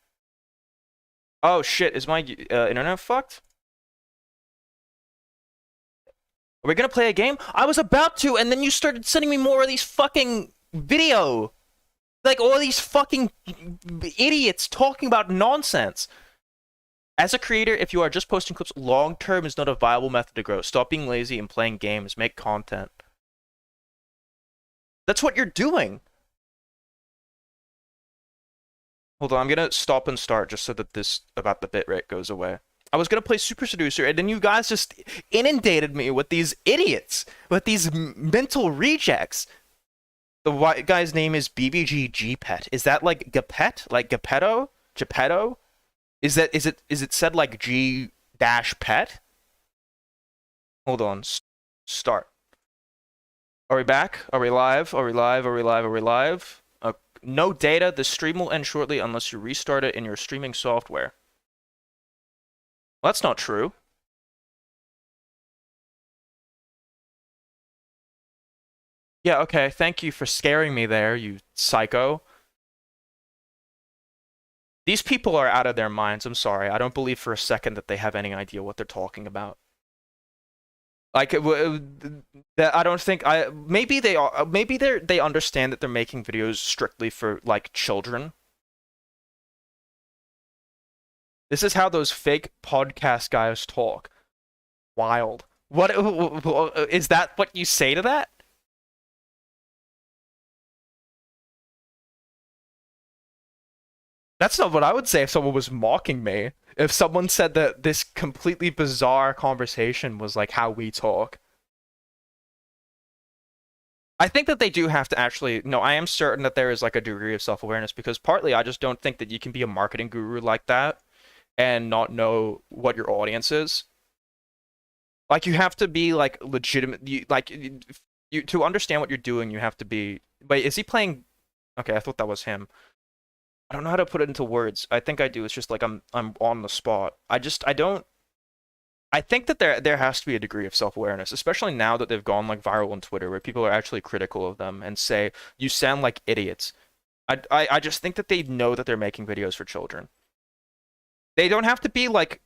Oh shit, is my internet fucked? Are we gonna play a game? I was about to, and then you started sending me more of these fucking video. Like, all these fucking idiots talking about nonsense. As a creator, if you are just posting clips, long-term is not a viable method to grow. Stop being lazy and playing games. Make content. That's what you're doing. Hold on, I'm gonna stop and start just so that this about the bitrate goes away. I was gonna play Super Seducer, and then you guys just inundated me with these idiots, with these mental rejects. The white guy's name is BBG Gpet. Is that like Gepet? Like Gepetto? Geppetto? Is it said like G dash pet? Hold on. Start. Are we back? Are we live? Are we live? Are we live? Are we live? No data. The stream will end shortly unless you restart it in your streaming software. Well, that's not true. Yeah, okay. Thank you for scaring me there, you psycho. These people are out of their minds. I'm sorry. I don't believe for a second that they have any idea what they're talking about. Like, I don't think maybe they are. Maybe they understand that they're making videos strictly for like children. This is how those fake podcast guys talk. Wild. What is that? What you say to that? That's not what I would say if someone was mocking me. If someone said that this completely bizarre conversation was like how we talk. I think that they do have to actually... No, I am certain that there is like a degree of self-awareness, because partly I just don't think that you can be a marketing guru like that and not know what your audience is. Like, you have to be like legitimate... You to understand what you're doing, you have to be... Wait, is he playing... Okay, I thought that was him. I don't know how to put it into words. I think I do. It's just like I'm on the spot. I think that there has to be a degree of self-awareness, especially now that they've gone like viral on Twitter, where people are actually critical of them and say, you sound like idiots. I just think that they know that they're making videos for children. They don't have to be like...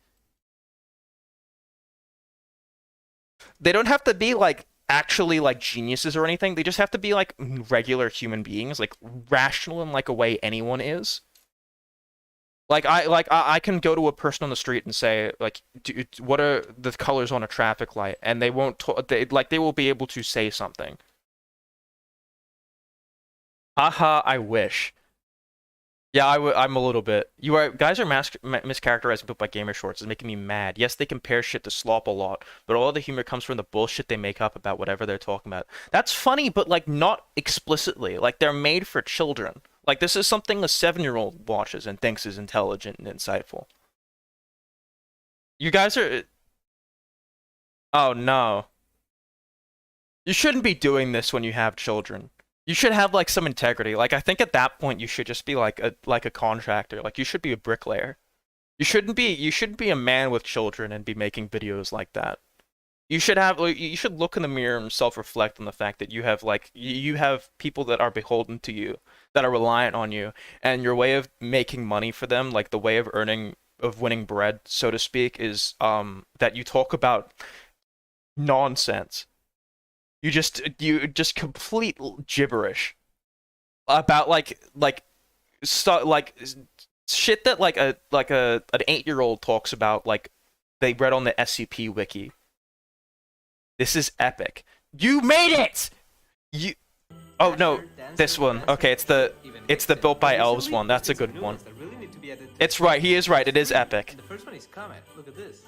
They don't have to be like actually like geniuses or anything. They just have to be like regular human beings, like rational in like a way anyone is. Like I can go to a person on the street and say like, what are the colors on a traffic light, and they won't they will be able to say something. Haha, I wish. Yeah, I'm a little bit. Guys are mischaracterizing people by gamer shorts. It's making me mad. Yes, they compare shit to slop a lot, but all the humor comes from the bullshit they make up about whatever they're talking about. That's funny, but like not explicitly. Like, they're made for children. Like, this is something a 7-year-old watches and thinks is intelligent and insightful. You guys are... Oh no. You shouldn't be doing this when you have children. You should have like some integrity. Like, I think at that point you should just be like a contractor. Like, you should be a bricklayer. You shouldn't be a man with children and be making videos like that. You should look in the mirror and self-reflect on the fact that you have people that are beholden to you, that are reliant on you, and your way of making money for them, like the way of winning bread, so to speak, is that you talk about nonsense. You just complete gibberish about like shit that like an 8-year-old talks about, like they read on the SCP wiki. This is epic. You made it. Oh no, this one. Okay, it's the built by elves one. That's a good one. It's right. He is right. It is epic. The first one is Comet. Look at this.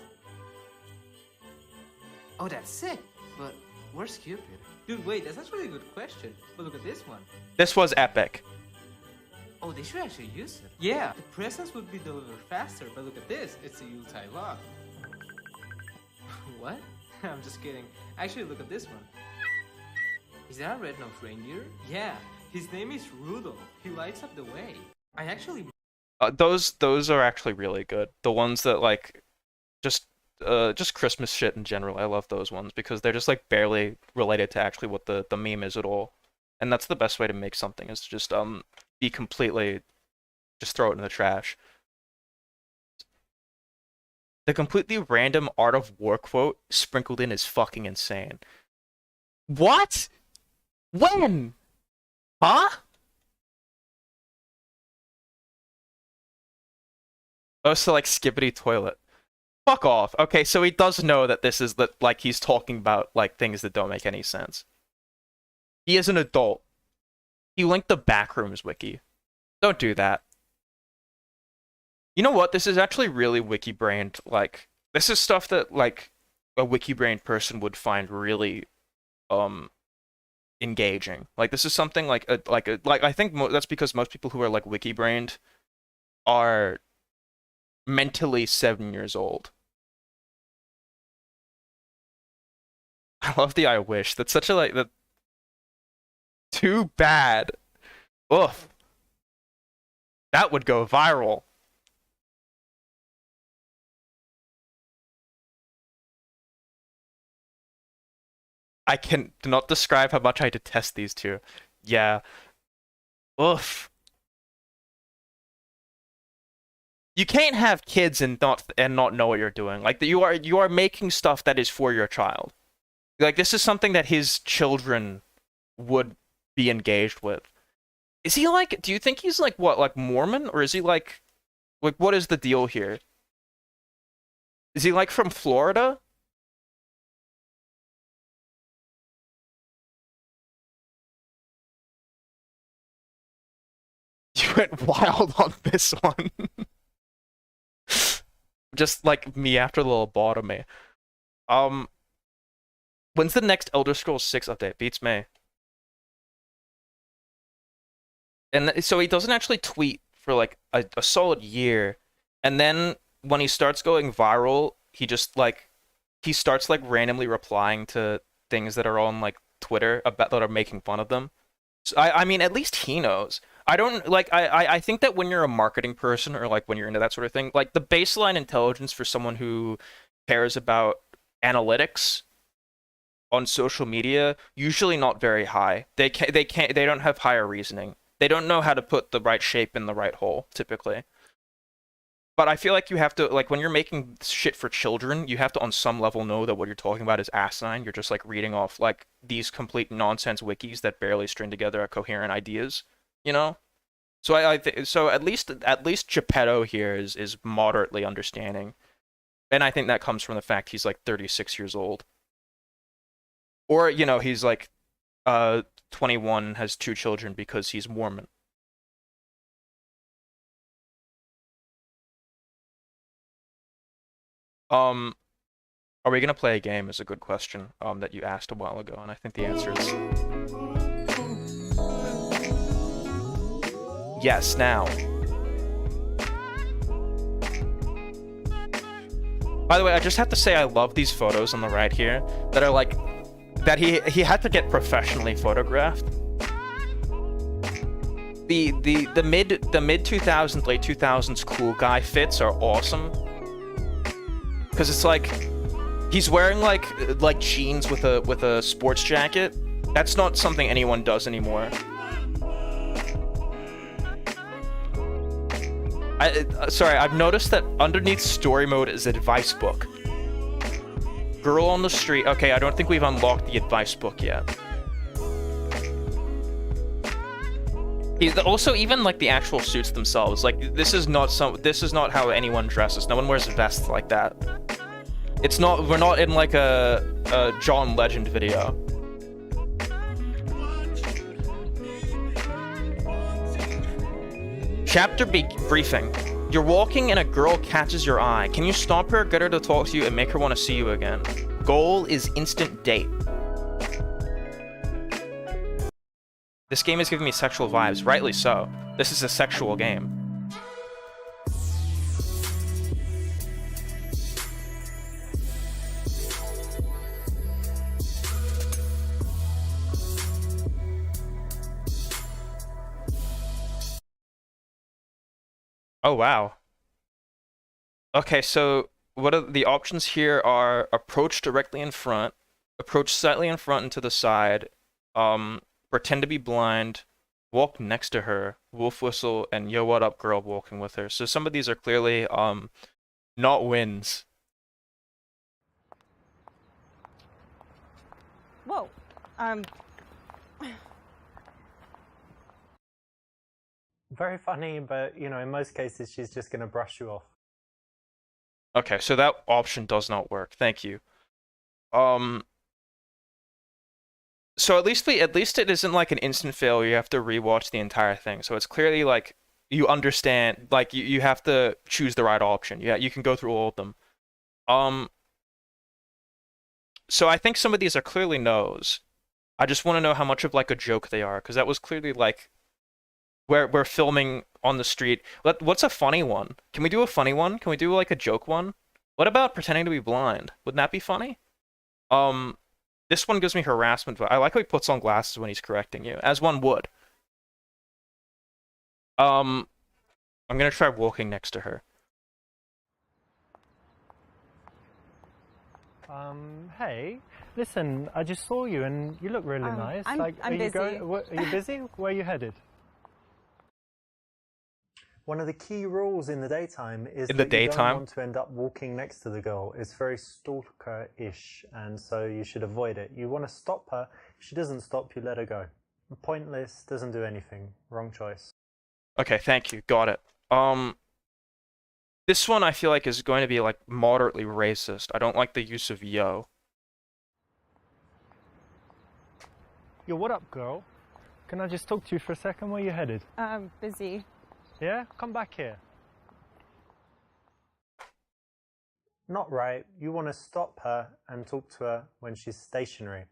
Oh, that's sick. But where's Cupid? Dude, wait, that's actually a good question. But look at this one. This was epic. Oh, they should actually use it. Yeah, the presents would be delivered faster, but look at this. It's a Yuletide lock. What? I'm just kidding. Actually, look at this one. Is that a red-nosed reindeer? Yeah, his name is Rudolph. He lights up the way. I actually... Those are actually really good. The ones that like just Christmas shit in general. I love those ones because they're just like barely related to actually what the meme is at all. And that's the best way to make something, is to just be completely just throw it in the trash. The completely random Art of War quote sprinkled in is fucking insane. What? When? Huh? Oh, so like Skibbity Toilet. Fuck off. Okay, so he does know that this is like he's talking about like things that don't make any sense. He is an adult. He linked the Backrooms wiki. Don't do that. You know what? This is actually really wiki-brained. Like, this is stuff that like a wiki-brained person would find really engaging. Like, this is something like I think that's because most people who are like wiki-brained are mentally 7 years old. I love the I wish. That's such a like that. Too bad. Oof. That would go viral. I can not describe how much I detest these two. Yeah. Oof. You can't have kids and not know what you're doing. Like you are making stuff that is for your child. Like this is something that his children would be engaged with. Is he like, do you think he's like what, like Mormon? Or is he like what is the deal here? Is he like from Florida? You went wild on this one. Just like me after the lobotomy. When's the next Elder Scrolls 6 update? Beats me. And so he doesn't actually tweet for like a solid year, and then when he starts going viral, he just like he starts like randomly replying to things that are on like Twitter about that are making fun of them. So, I mean, at least he knows. I don't like I think that when you're a marketing person or like when you're into that sort of thing, like the baseline intelligence for someone who cares about analytics on social media usually not very high. They don't have higher reasoning. They don't know how to put the right shape in the right hole typically. But I feel like you have to, like, when you're making shit for children, you have to on some level know that what you're talking about is asinine. You're just like reading off like these complete nonsense wikis that barely string together coherent ideas, you know? So so at least Geppetto here is moderately understanding. And I think that comes from the fact he's like 36 years old. Or, you know, he's like 21, has 2 children because he's Mormon. Are we gonna play a game is a good question that you asked a while ago, and I think the answer is yes. Now, by the way, I just have to say I love these photos on the right here that are like that he had to get professionally photographed. The mid 2000s, late 2000s cool guy fits are awesome. Because it's like he's wearing like jeans with a sports jacket. That's not something anyone does anymore. Sorry, I've noticed that underneath story mode is advice book. Girl on the street. Okay, I don't think we've unlocked the advice book yet. Also, even like the actual suits themselves, like this is not how anyone dresses. No one wears vests like that. It's not. We're not in like a John Legend video. Chapter briefing. You're walking and a girl catches your eye. Can you stop her, get her to talk to you, and make her want to see you again? Goal is instant date. This game is giving me sexual vibes, rightly so. This is a sexual game. Oh wow. Okay, so what are the options here are approach directly in front, approach slightly in front and to the side, pretend to be blind, walk next to her, wolf whistle, and yo what up girl walking with her. So some of these are clearly not wins. Very funny, but you know, in most cases, she's just gonna brush you off. Okay, so that option does not work. Thank you. So at least it isn't like an instant failure. You have to rewatch the entire thing. So it's clearly like you understand, like you have to choose the right option. Yeah, you can go through all of them. So I think some of these are clearly no's. I just want to know how much of like a joke they are, because that was clearly like we're filming on the street. What's a funny one? Can we do a funny one? Can we do like a joke one? What about pretending to be blind? Wouldn't that be funny? This one gives me harassment, but I like how he puts on glasses when he's correcting you, as one would. I'm gonna try walking next to her. Hey, listen, I just saw you and you look really nice. I'm busy. Are you busy? Where are you headed? One of the key rules in the daytime is that you don't want to end up walking next to the girl. It's very stalker-ish, and so you should avoid it. You want to stop her. If she doesn't stop, you let her go. Pointless, doesn't do anything. Wrong choice. Okay, thank you. Got it. This one I feel like is going to be like moderately racist. I don't like the use of yo. Yo, what up, girl? Can I just talk to you for a second? Where are you headed? Busy. Yeah? Come back here. Not right. You want to stop her and talk to her when she's stationary.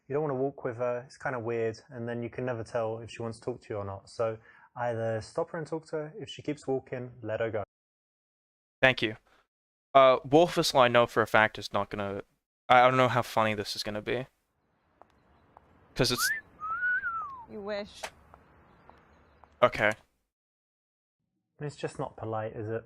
You don't want to walk with her. It's kind of weird, and then you can never tell if she wants to talk to you or not. So either stop her and talk to her. If she keeps walking, let her go. Thank you. Wolfisle, I know for a fact is not gonna... I don't know how funny this is gonna be. Because it's... You wish. Okay. It's just not polite, is it?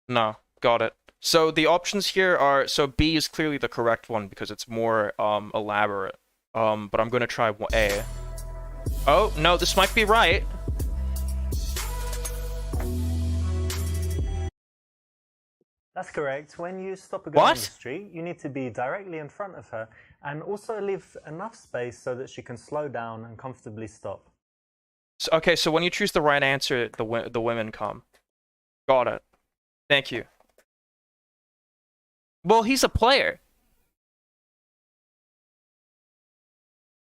No, got it. So the options here are... So B is clearly the correct one because it's more elaborate. But I'm gonna try A. Oh, no, this might be right. That's correct. When you stop a girl on the street, you need to be directly in front of her and also leave enough space so that she can slow down and comfortably stop. So, okay, so when you choose the right answer, the women come. Got it. Thank you. Well, he's a player.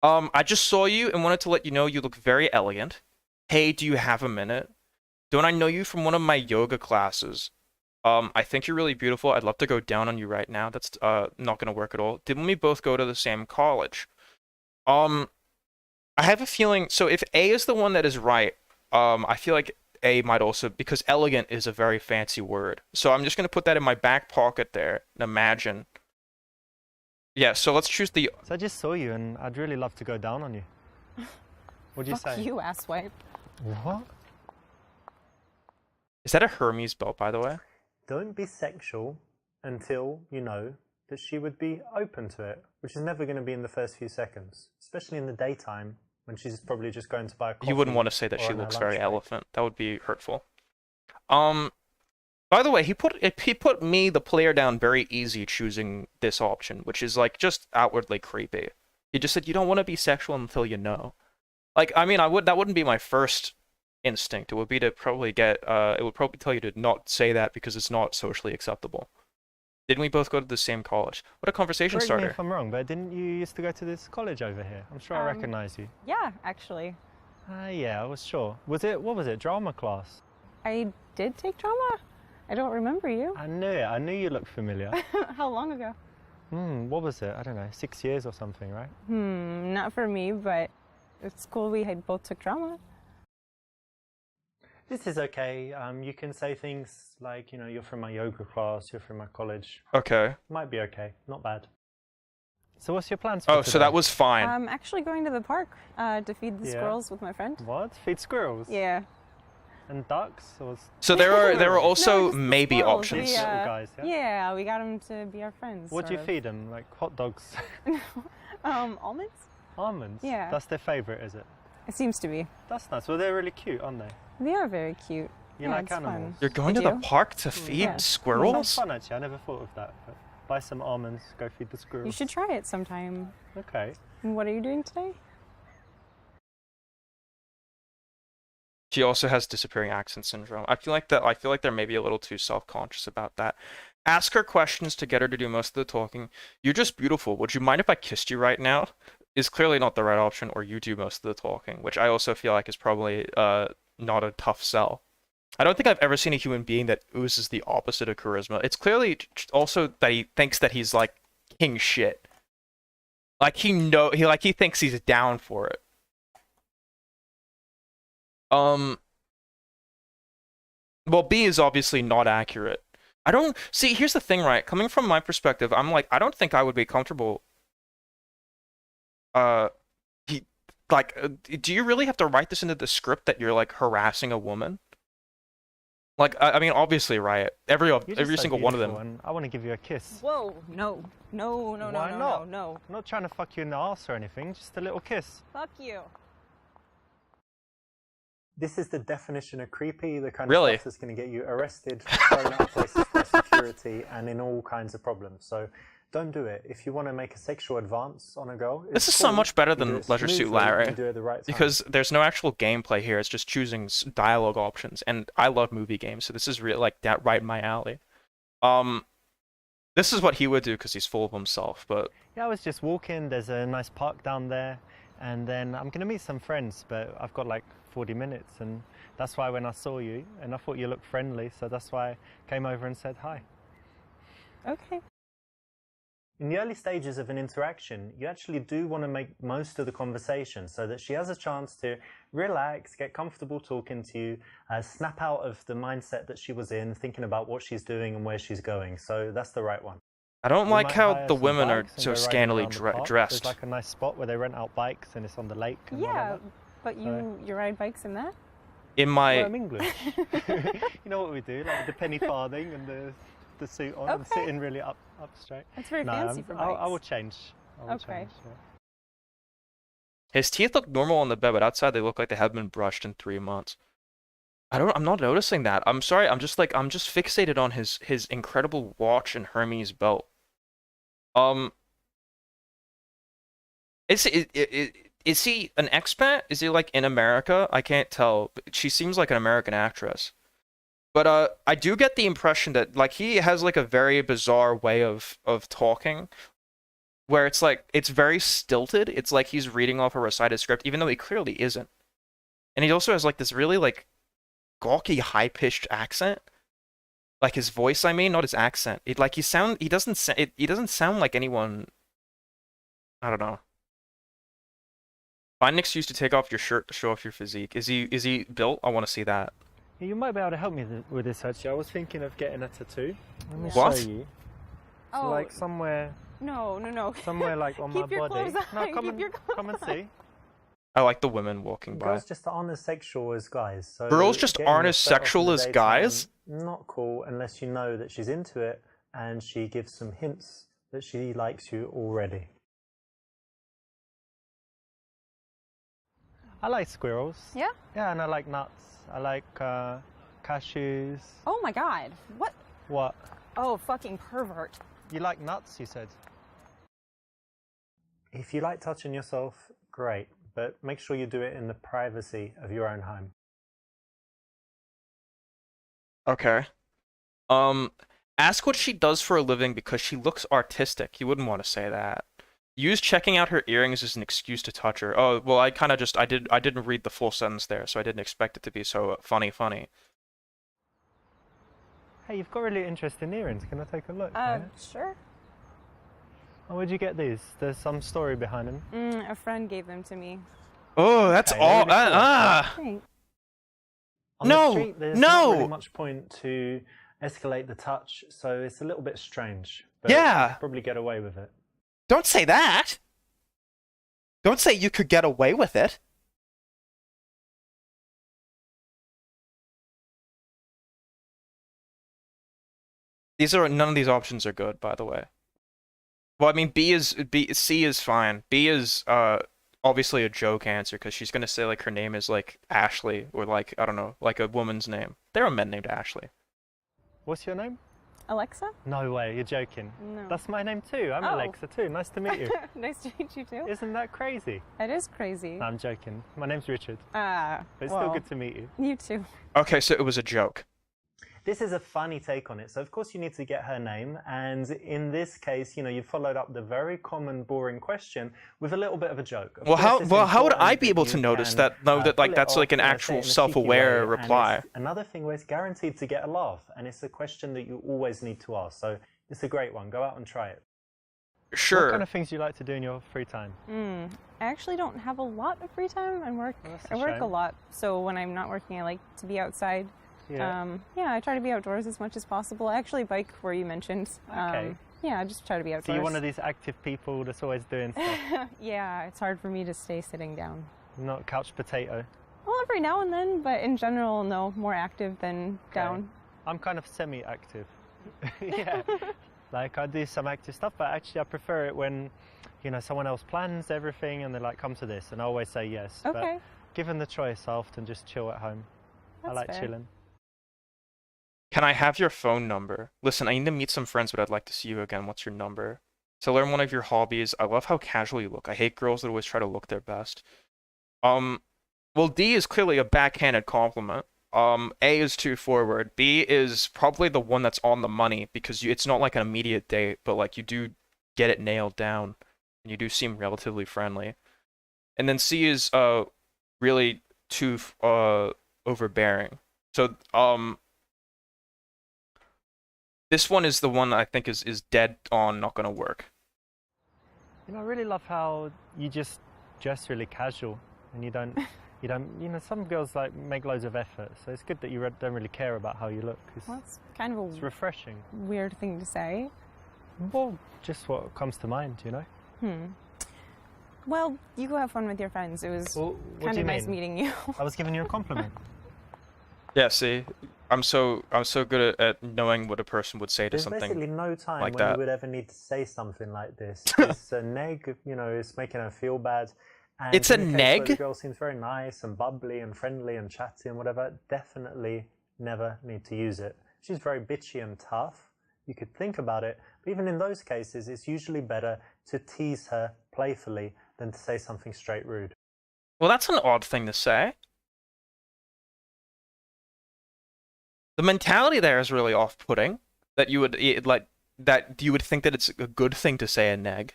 I just saw you and wanted to let you know you look very elegant. Hey, do you have a minute? Don't I know you from one of my yoga classes? I think you're really beautiful. I'd love to go down on you right now. That's not gonna work at all. Didn't we both go to the same college? I have a feeling, so if A is the one that is right, I feel like A might also, because elegant is a very fancy word. So I'm just gonna put that in my back pocket there and imagine. Yeah, so let's choose the... So I just saw you and I'd really love to go down on you. What'd you say? Fuck you, asswipe. What? Is that a Hermes belt, by the way? Don't be sexual until you know that she would be open to it, which is never going to be in the first few seconds, especially in the daytime when she's probably just going to buy a coffee. You wouldn't want to say that she looks very elephant. That would be hurtful. By the way, he put me, the player, down very easy choosing this option, which is like just outwardly creepy. He just said you don't want to be sexual until you know. Like, I mean, that wouldn't be my first instinct. It would be to probably get it would probably tell you to not say that because it's not socially acceptable. Didn't we both go to the same college? What a conversation starter. Correct me if I'm wrong, but didn't you used to go to this college over here? I'm sure I recognize you. Yeah, actually. Yeah, I was sure. What was it, drama class? I did take drama? I don't remember you. I knew it. I knew you looked familiar. How long ago? What was it? I don't know, 6 years or something, right? Not for me, but it's cool we had both took drama. This is okay. You can say things like, you know, you're from my yoga class, you're from my college. Okay. Might be okay. Not bad. So what's your plans for today? So that was fine. I'm actually going to the park to feed the squirrels with my friend. What? Feed squirrels? Yeah. And ducks? Or... So there are also maybe options. We, little guys, yeah, we got them to be our friends. What do you feed them? Like hot dogs? Almonds. Almonds? Yeah. That's their favourite, is it? It seems to be. That's nice. Well, they're really cute, aren't they? They are very cute. You like animals? You're going to the park to feed squirrels? That's fun, actually. I never thought of that. But... buy some almonds, go feed the squirrels. You should try it sometime. Okay. And what are you doing today? She also has disappearing accent syndrome. I feel like they're maybe a little too self-conscious about that. Ask her questions to get her to do most of the talking. You're just beautiful. Would you mind if I kissed you right now? Is clearly not the right option, or you do most of the talking, which I also feel like is probably not a tough sell. I don't think I've ever seen a human being that oozes the opposite of charisma. It's clearly also that he thinks that he's like king shit. Like he thinks he's down for it. Well, B is obviously not accurate. I don't see. Here's the thing, right? Coming from my perspective, I'm like, I don't think I would be comfortable. Do you really have to write this into the script that you're like harassing a woman? Like, I mean, obviously, right? Every single one of them. And I want to give you a kiss. Whoa, no. No, no, no, Why no, not? no. I'm not trying to fuck you in the arse or anything, just a little kiss. Fuck you. This is the definition of creepy, the kind Really? of stuff that's going to get you arrested, thrown out of places for security, and in all kinds of problems. So don't do it. If you want to make a sexual advance on a girl, This is so much better You than do it Leisure Suit smoothly, Larry, you do it at the right time. because there's no actual gameplay here. It's just choosing dialogue options, and I love movie games, so this is really like that right in my alley. This is what he would do because he's full of himself, but Yeah, I was just walking. There's a nice park down there, and then I'm going to meet some friends, but I've got like 40 minutes, and that's why when I saw you, and I thought you looked friendly, so that's why I came over and said hi. Okay. In the early stages of an interaction, you actually do want to make most of the conversation so that she has a chance to relax, get comfortable talking to you, snap out of the mindset that she was in, thinking about what she's doing and where she's going. So that's the right one. I don't You like might how hire the some women are bikes and so go riding scantily around the park. dressed. There's like a nice spot where they rent out bikes and it's on the lake. And Yeah, whatever. but you ride bikes in that? In my Well, I'm English. You know what we do, like the penny farthing and the suit on, and Okay. sitting really up straight. That's very fancy for I bikes. will change. I will Okay. change, yeah. His teeth look normal on the bed, but outside they look like they haven't been brushed in 3 months. I'm not noticing that. I'm sorry. I'm just fixated on his incredible watch and Hermes belt. Is he an expat? Is he like in America? I can't tell. She seems like an American actress. But I do get the impression that like he has like a very bizarre way of talking, where it's like it's very stilted. It's like he's reading off a recited script, even though he clearly isn't. And he also has like this really like gawky high-pitched accent. Like his voice, I mean, not his accent. He doesn't sound like anyone. I don't know. Find an excuse to take off your shirt to show off your physique. Is he built? I want to see that. You might be able to help me with this actually. I was thinking of getting a tattoo. Let me What? show you. Oh. Like somewhere No. somewhere like on Keep my your body. clothes No, on, come keep and your come and see. I like the women walking by. Girls just aren't as sexual as guys. So Girls just getting aren't your as shirt off in sexual the as daytime, guys? Not cool unless you know that she's into it and she gives some hints that she likes you already. I like squirrels. Yeah? Yeah, and I like nuts. I like cashews. Oh my god. What? What? Oh, fucking pervert. You like nuts, you said? If you like touching yourself, great. But make sure you do it in the privacy of your own home. Okay. Ask what she does for a living because she looks artistic. You wouldn't want to say that. Use checking out her earrings as an excuse to touch her. Oh, well, I didn't read the full sentence there, so I didn't expect it to be so funny. Hey, you've got really interesting earrings. Can I take a look? Sure. Oh, where'd you get these? There's some story behind them. A friend gave them to me. Oh, that's Okay, all. really cool. Thanks. On No, the street, there's no. not really much point to escalate the touch, so it's a little bit strange. But Yeah. you could probably get away with it. Don't say that. Don't say you could get away with it. None of these options are good, by the way. Well, I mean, C is fine. B is obviously a joke answer because she's gonna say like her name is like Ashley or like I don't know, like a woman's name. There are men named Ashley. What's your name? Alexa? No way, you're joking. No. That's my name too. I'm Oh. Alexa too. Nice to meet you. Nice to meet you too. Isn't that crazy? It is crazy. No, I'm joking. My name's Richard. Ah, But it's well, still good to meet you. You too. Okay, so it was a joke. This is a funny take on it. So of course you need to get her name, and in this case, you know, you followed up the very common, boring question with a little bit of a joke. Of Well, course, it's how would I important be able that to you notice can, that? No, that like pull it that's like off, an you know, say it actual in a cheeky self-aware way, and reply. it's another thing where it's guaranteed to get a laugh, and it's a question that you always need to ask. So it's a great one. Go out and try it. Sure. What kind of things do you like to do in your free time? I actually don't have a lot of free time. I work shame. a lot, so when I'm not working, I like to be outside. Yeah. Yeah, I try to be outdoors as much as possible. I actually bike where you mentioned. Okay. Yeah, I just try to be outdoors. So you're one of these active people that's always doing stuff, Yeah, it's hard for me to stay sitting down. not couch potato. Well, every now and then, but in general, no, more active than down. I'm kind of semi-active. Yeah. Like I do some active stuff, but actually I prefer it when, you know, someone else plans everything and they're like, come to this, and I always say yes. Okay. But given the choice, I often just chill at home. I That's like fair. chilling. Can I have your phone number? Listen, I need to meet some friends, but I'd like to see you again. What's your number? To learn one of your hobbies. I love how casual you look. I hate girls that always try to look their best. Well, D is clearly a backhanded compliment. A is too forward. B is probably the one that's on the money because it's not like an immediate date, but like you do get it nailed down, and you do seem relatively friendly. And then C is really too overbearing. So this one is the one I think is dead on, not gonna work. You know, I really love how you just dress really casual and you don't, you know, some girls like make loads of effort. So it's good that you don't really care about how you look. Well, it's kind of It's refreshing. weird thing to say. Well, just what comes to mind, you know? Well, you go have fun with your friends. It was Well, what kind do of you nice mean? meeting you. I was giving you a compliment. Yeah, see, I'm so good at knowing what a person would say to There's something basically no time like when that. you would ever need to say something like this. It's a neg, you know, it's making her feel bad. And It's a in the case where neg? The girl seems very nice and bubbly and friendly and chatty and whatever. Definitely never need to use it. She's very bitchy and tough. You could think about it. But even in those cases, it's usually better to tease her playfully than to say something straight rude. Well, that's an odd thing to say. The mentality there is really off-putting. That you would that you would think that it's a good thing to say a neg,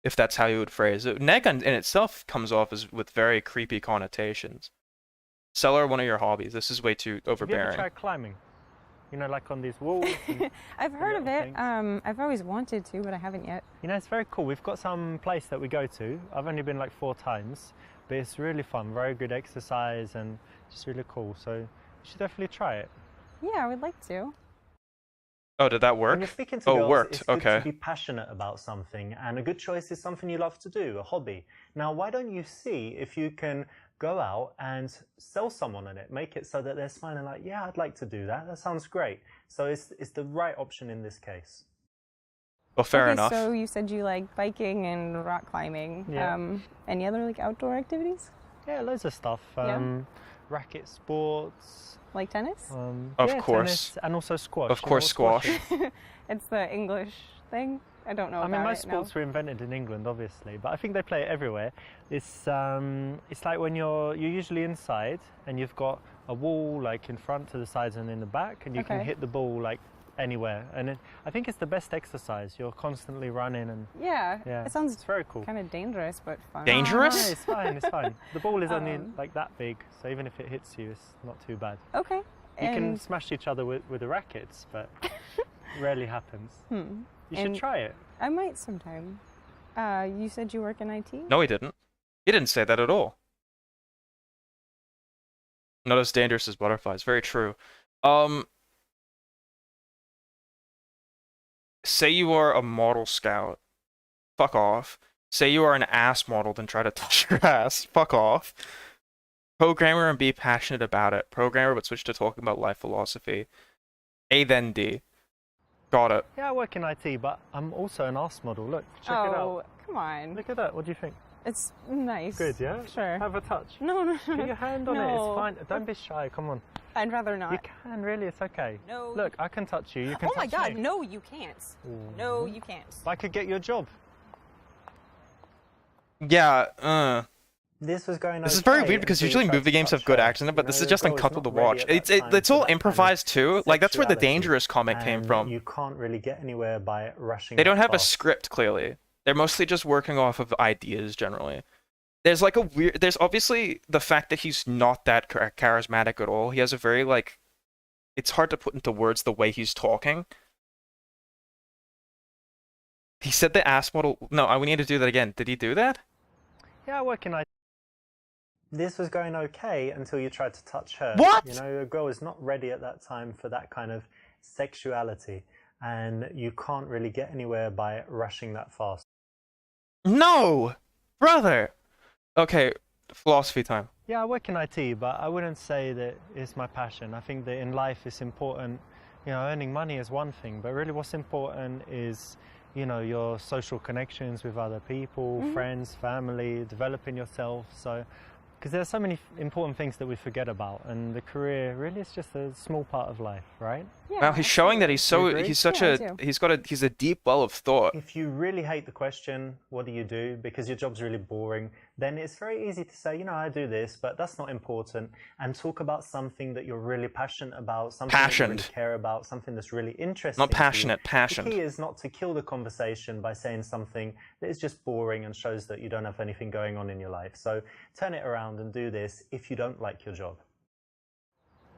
if that's how you would phrase it. Neg in itself comes off as with very creepy connotations. Sell her one of your hobbies. This is way too Have you ever overbearing. tried climbing? You know, like on these walls? And, I've heard of little it. things? I've always wanted to, but I haven't yet. you know, it's very cool. We've got some place that we go to. I've only been like 4 times, but it's really fun. Very good exercise and just really cool. So you should definitely try it. Yeah, I would like to. Oh, did that work? When you're speaking to Oh, it girls, worked. it's good Okay. to be passionate about something, and a good choice is something you love to do, a hobby. Now, why don't you see if you can go out and sell someone on it, make it so that they're smiling like, yeah, I'd like to do that. That sounds great. So it's the right option in this case. Well, fair Okay, enough. So you said you like biking and rock climbing. Yeah. Any other like outdoor activities? Yeah, loads of stuff. Yeah. Racket sports. Like tennis? Of yeah, course. tennis, and also squash. Of You know course, what squash. is? It's the English thing. I don't know I mean, about most it, sports were invented in England, obviously, but I think they play it everywhere. It's like when you're usually inside and you've got a wall like in front, to the sides, and in the back, and you can Okay. hit the ball like anywhere. And I think it's the best exercise. You're constantly running and Yeah. yeah, It sounds it's very cool. kind of dangerous, but fun. Dangerous? No, it's fine. It's fine. The ball is only Um, like that big, so even if it hits you, it's not too bad. Okay. You can And- smash each other with the rackets, but rarely happens. You should And try it. I might sometime. You said you work in IT? No, he didn't. He didn't say that at all. Not as dangerous as butterflies. Very true. Say you are a model scout. Fuck off. Say you are an ass model, then try to touch your ass. Fuck off. Programmer and be passionate about it. Programmer, but switch to talking about life philosophy. A then D. Got it. Yeah, I work in IT, but I'm also an arse model. Look, check it Oh, out. come on. Look at that. What do you think? It's nice. Good, yeah? Sure. Have a touch. No. Get your hand on it, No. it's fine. Don't be shy, come on. I'd rather not. You can, really, it's okay. No. Look, I can touch you, you can Oh my touch god, me. no, you can't. No, you can't. I could get you a job. Yeah, This was going This is very weird because usually movie games have good action in it, but this is just uncomfortable to watch. It's all improvised too. Like that's where the Dangerous comic came from. You can't really get anywhere by rushing. They don't that have a fast. script clearly. They're mostly just working off of ideas generally. There's like a weird. There's obviously the fact that he's not that charismatic at all. He has a very like. It's hard to put into words the way he's talking. He said the ass model. No, we need to do that again. Did he do that? Yeah, what can I? This was going okay until you tried to touch her. What? You know, a girl is not ready at that time for that kind of sexuality, and you can't really get anywhere by rushing that fast. No, brother. Okay, philosophy time. Yeah, I work in IT, but I wouldn't say that it's my passion. I think that in life it's important, you know, earning money is one thing, but really what's important is, you know, your social connections with other people, friends, family, developing yourself. So, because there's so many important things that we forget about, and the career really is just a small part of life, right? Yeah, Well, he's showing that he's a deep well of thought. If you really hate the question, what do you do? Because your job's really boring, then it's very easy to say, you know, I do this, but that's not important. And talk about something that you're really passionate about, something that you really care about, something that's really interesting. Not passionate, to you. passion. The key is not to kill the conversation by saying something that is just boring and shows that you don't have anything going on in your life. So turn it around and do this if you don't like your job.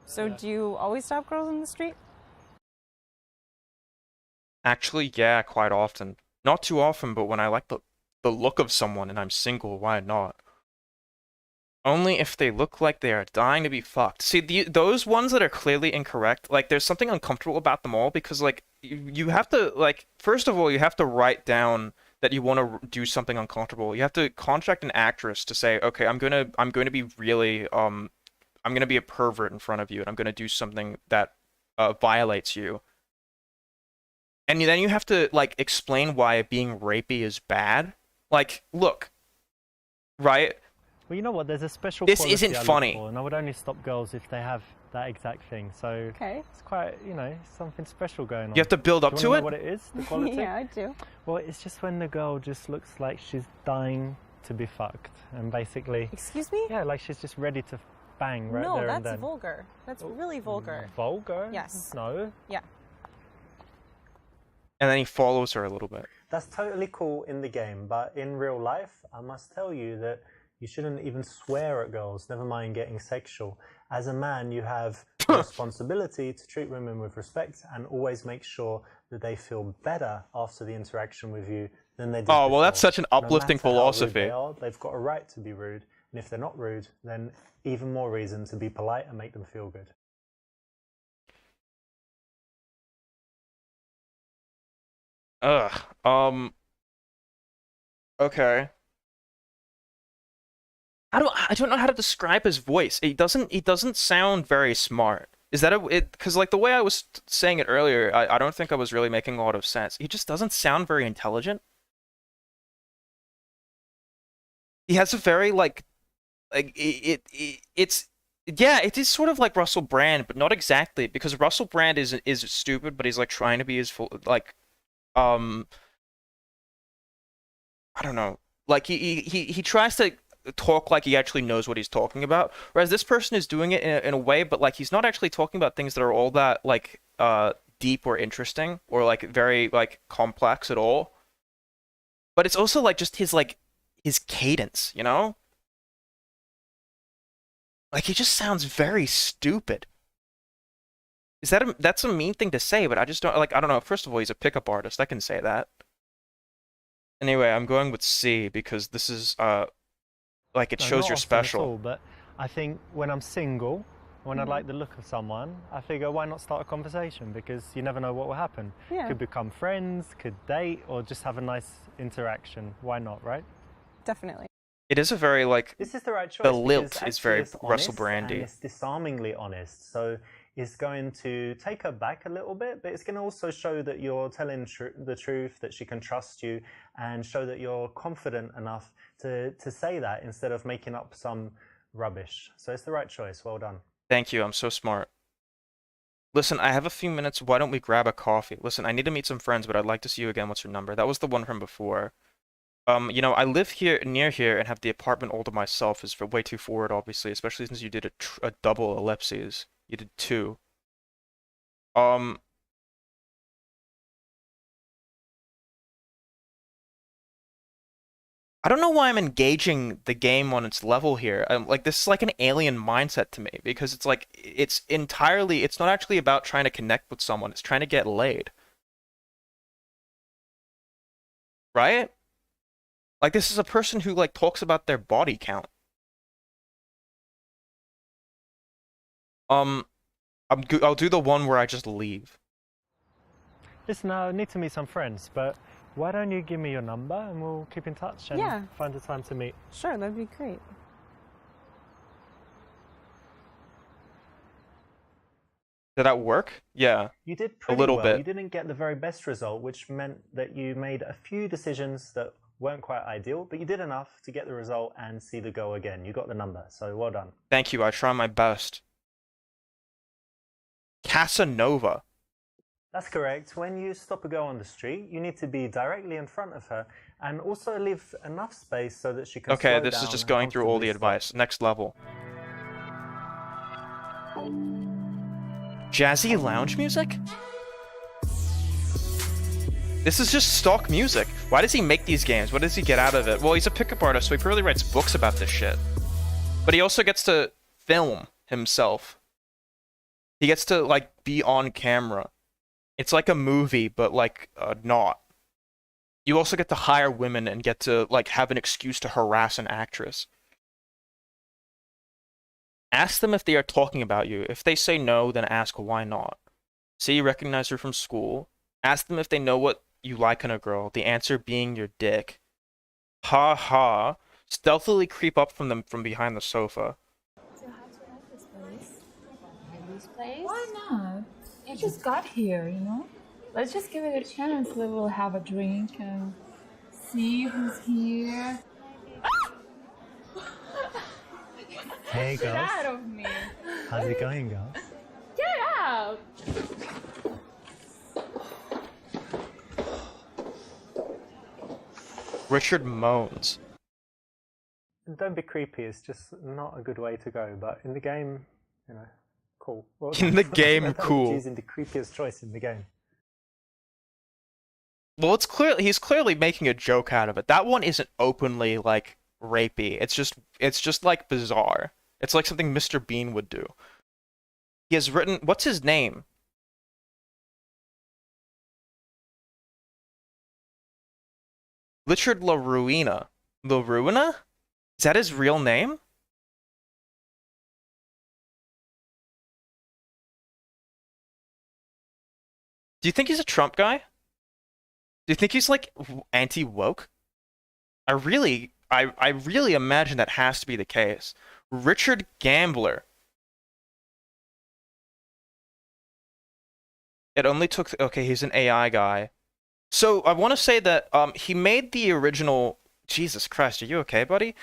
So do you always stop girls in the street? Actually, yeah, quite often. Not too often, but when I like the look of someone and I'm single, why not? Only if they look like they are dying to be fucked. See, those ones that are clearly incorrect, like, there's something uncomfortable about them all, because, like, you have to, like, first of all, you have to write down that you want to do something uncomfortable. You have to contract an actress to say, okay, I'm going to be really, I'm going to be a pervert in front of you, and I'm going to do something that violates you. And then you have to, like, explain why being rapey is bad. Like, look, right? Well, you know what? There's a special. This quality isn't I look funny. for, and I would only stop girls if they have that exact thing. So it's quite, you know, something special going on. You have to build up Do you to wanna it? know what it is? The quality? Yeah, I do. Well, it's just when the girl just looks like she's dying to be fucked, and basically. Excuse me? Yeah, like she's just ready to bang right no, there and that's then. vulgar. That's really vulgar. Vulgar? Yes. No. Yeah. And then he follows her a little bit. That's totally cool in the game, but in real life, I must tell you that you shouldn't even swear at girls, never mind getting sexual. As a man, you have the responsibility to treat women with respect and always make sure that they feel better after the interaction with you than they did Oh, well, before. that's such an uplifting No matter how rude philosophy. they are, they've got a right to be rude, and if they're not rude, then even more reason to be polite and make them feel good. Ugh. Okay. I don't know how to describe his voice. He doesn't sound very smart. Is that because like the way I was saying it earlier, I don't think I was really making a lot of sense. He just doesn't sound very intelligent. He has a very it's yeah, it is sort of like Russell Brand, but not exactly, because Russell Brand is stupid, but he's like trying to be as full like I don't know. Like he tries to talk like he actually knows what he's talking about, whereas this person is doing it in a way, but like he's not actually talking about things that are all that like deep or interesting or like very like complex at all. But it's also like just his cadence, you know? Like he just sounds very stupid. Is that's a mean thing to say, but I just don't I don't know. First of all, he's a pickup artist. I can say that. Anyway, I'm going with C because this is like it No, shows not you're often special. at all, but I think when I'm single, when I like the look of someone, I figure why not start a conversation, because you never know what will happen. Yeah. Could become friends, could date, or just have a nice interaction. Why not, right? Definitely. It is a very like This is the right choice. the because lilt is actually very it's Russell honest Brandy. and it's disarmingly honest. So is going to take her back a little bit, but it's going to also show that you're telling the truth, that she can trust you, and show that you're confident enough to say that instead of making up some rubbish. So it's the right choice. Well done. Thank you. I'm so smart. Listen, I have a few minutes. Why don't we grab a coffee? Listen, I need to meet some friends, but I'd like to see you again. What's your number? That was the one from before. You know, I live here near here and have the apartment all to myself. Is for way too forward, obviously, especially since you did a double ellipses. You did 2. I don't know why I'm engaging the game on its level here. Like, this is like an alien mindset to me, because it's like, it's not actually about trying to connect with someone, it's trying to get laid. Right? Like, this is a person who, like, talks about their body count. I'll do the one where I just leave. Listen, I need to meet some friends, but why don't you give me your number and we'll keep in touch and find a time to meet? Sure, that'd be great. Did that work? Yeah. You did pretty a little well. bit. You didn't get the very best result, which meant that you made a few decisions that weren't quite ideal, but you did enough to get the result and see the goal again. You got the number, so well done. Thank you, I try my best. Casanova. That's correct. When you stop a girl on the street, you need to be directly in front of her and also leave enough space so that she can Okay, slow this down is just and going through all the comfortably advice. Next level. Jazzy lounge music? This is just stock music. Why does he make these games? What does he get out of it? Well, he's a pickup artist, so he probably writes books about this shit. But he also gets to film himself. He gets to, like, be on camera. It's like a movie, but, like, not. You also get to hire women and get to, like, have an excuse to harass an actress. Ask them if they are talking about you. If they say no, then ask why not. Say you recognize her from school. Ask them if they know what you like in a girl, the answer being your dick. Ha ha. Stealthily creep up from them from behind the sofa. So how do you like this place? This place? Why not? You just got here, you know? Let's just give it a chance. We'll have a drink and see who's here. Hey, girls. Get out of me. How's it going, girls? Get out. Richard moans. Don't be creepy, it's just not a good way to go, but in the game, you know, cool. Well, In the game, cool. Using the creepiest choice in the game. Well, he's clearly making a joke out of it. That one isn't openly, like, rapey. It's just like bizarre. It's like something Mr. Bean would do. He has written, what's his name? Richard LaRuina. LaRuina? Is that his real name? Do you think he's a Trump guy? Do you think he's, like, anti-woke? I really imagine that has to be the case. Richard Gambler. It only took... Okay, he's an AI guy. So, I want to say that he made the original... Jesus Christ, are you okay, buddy?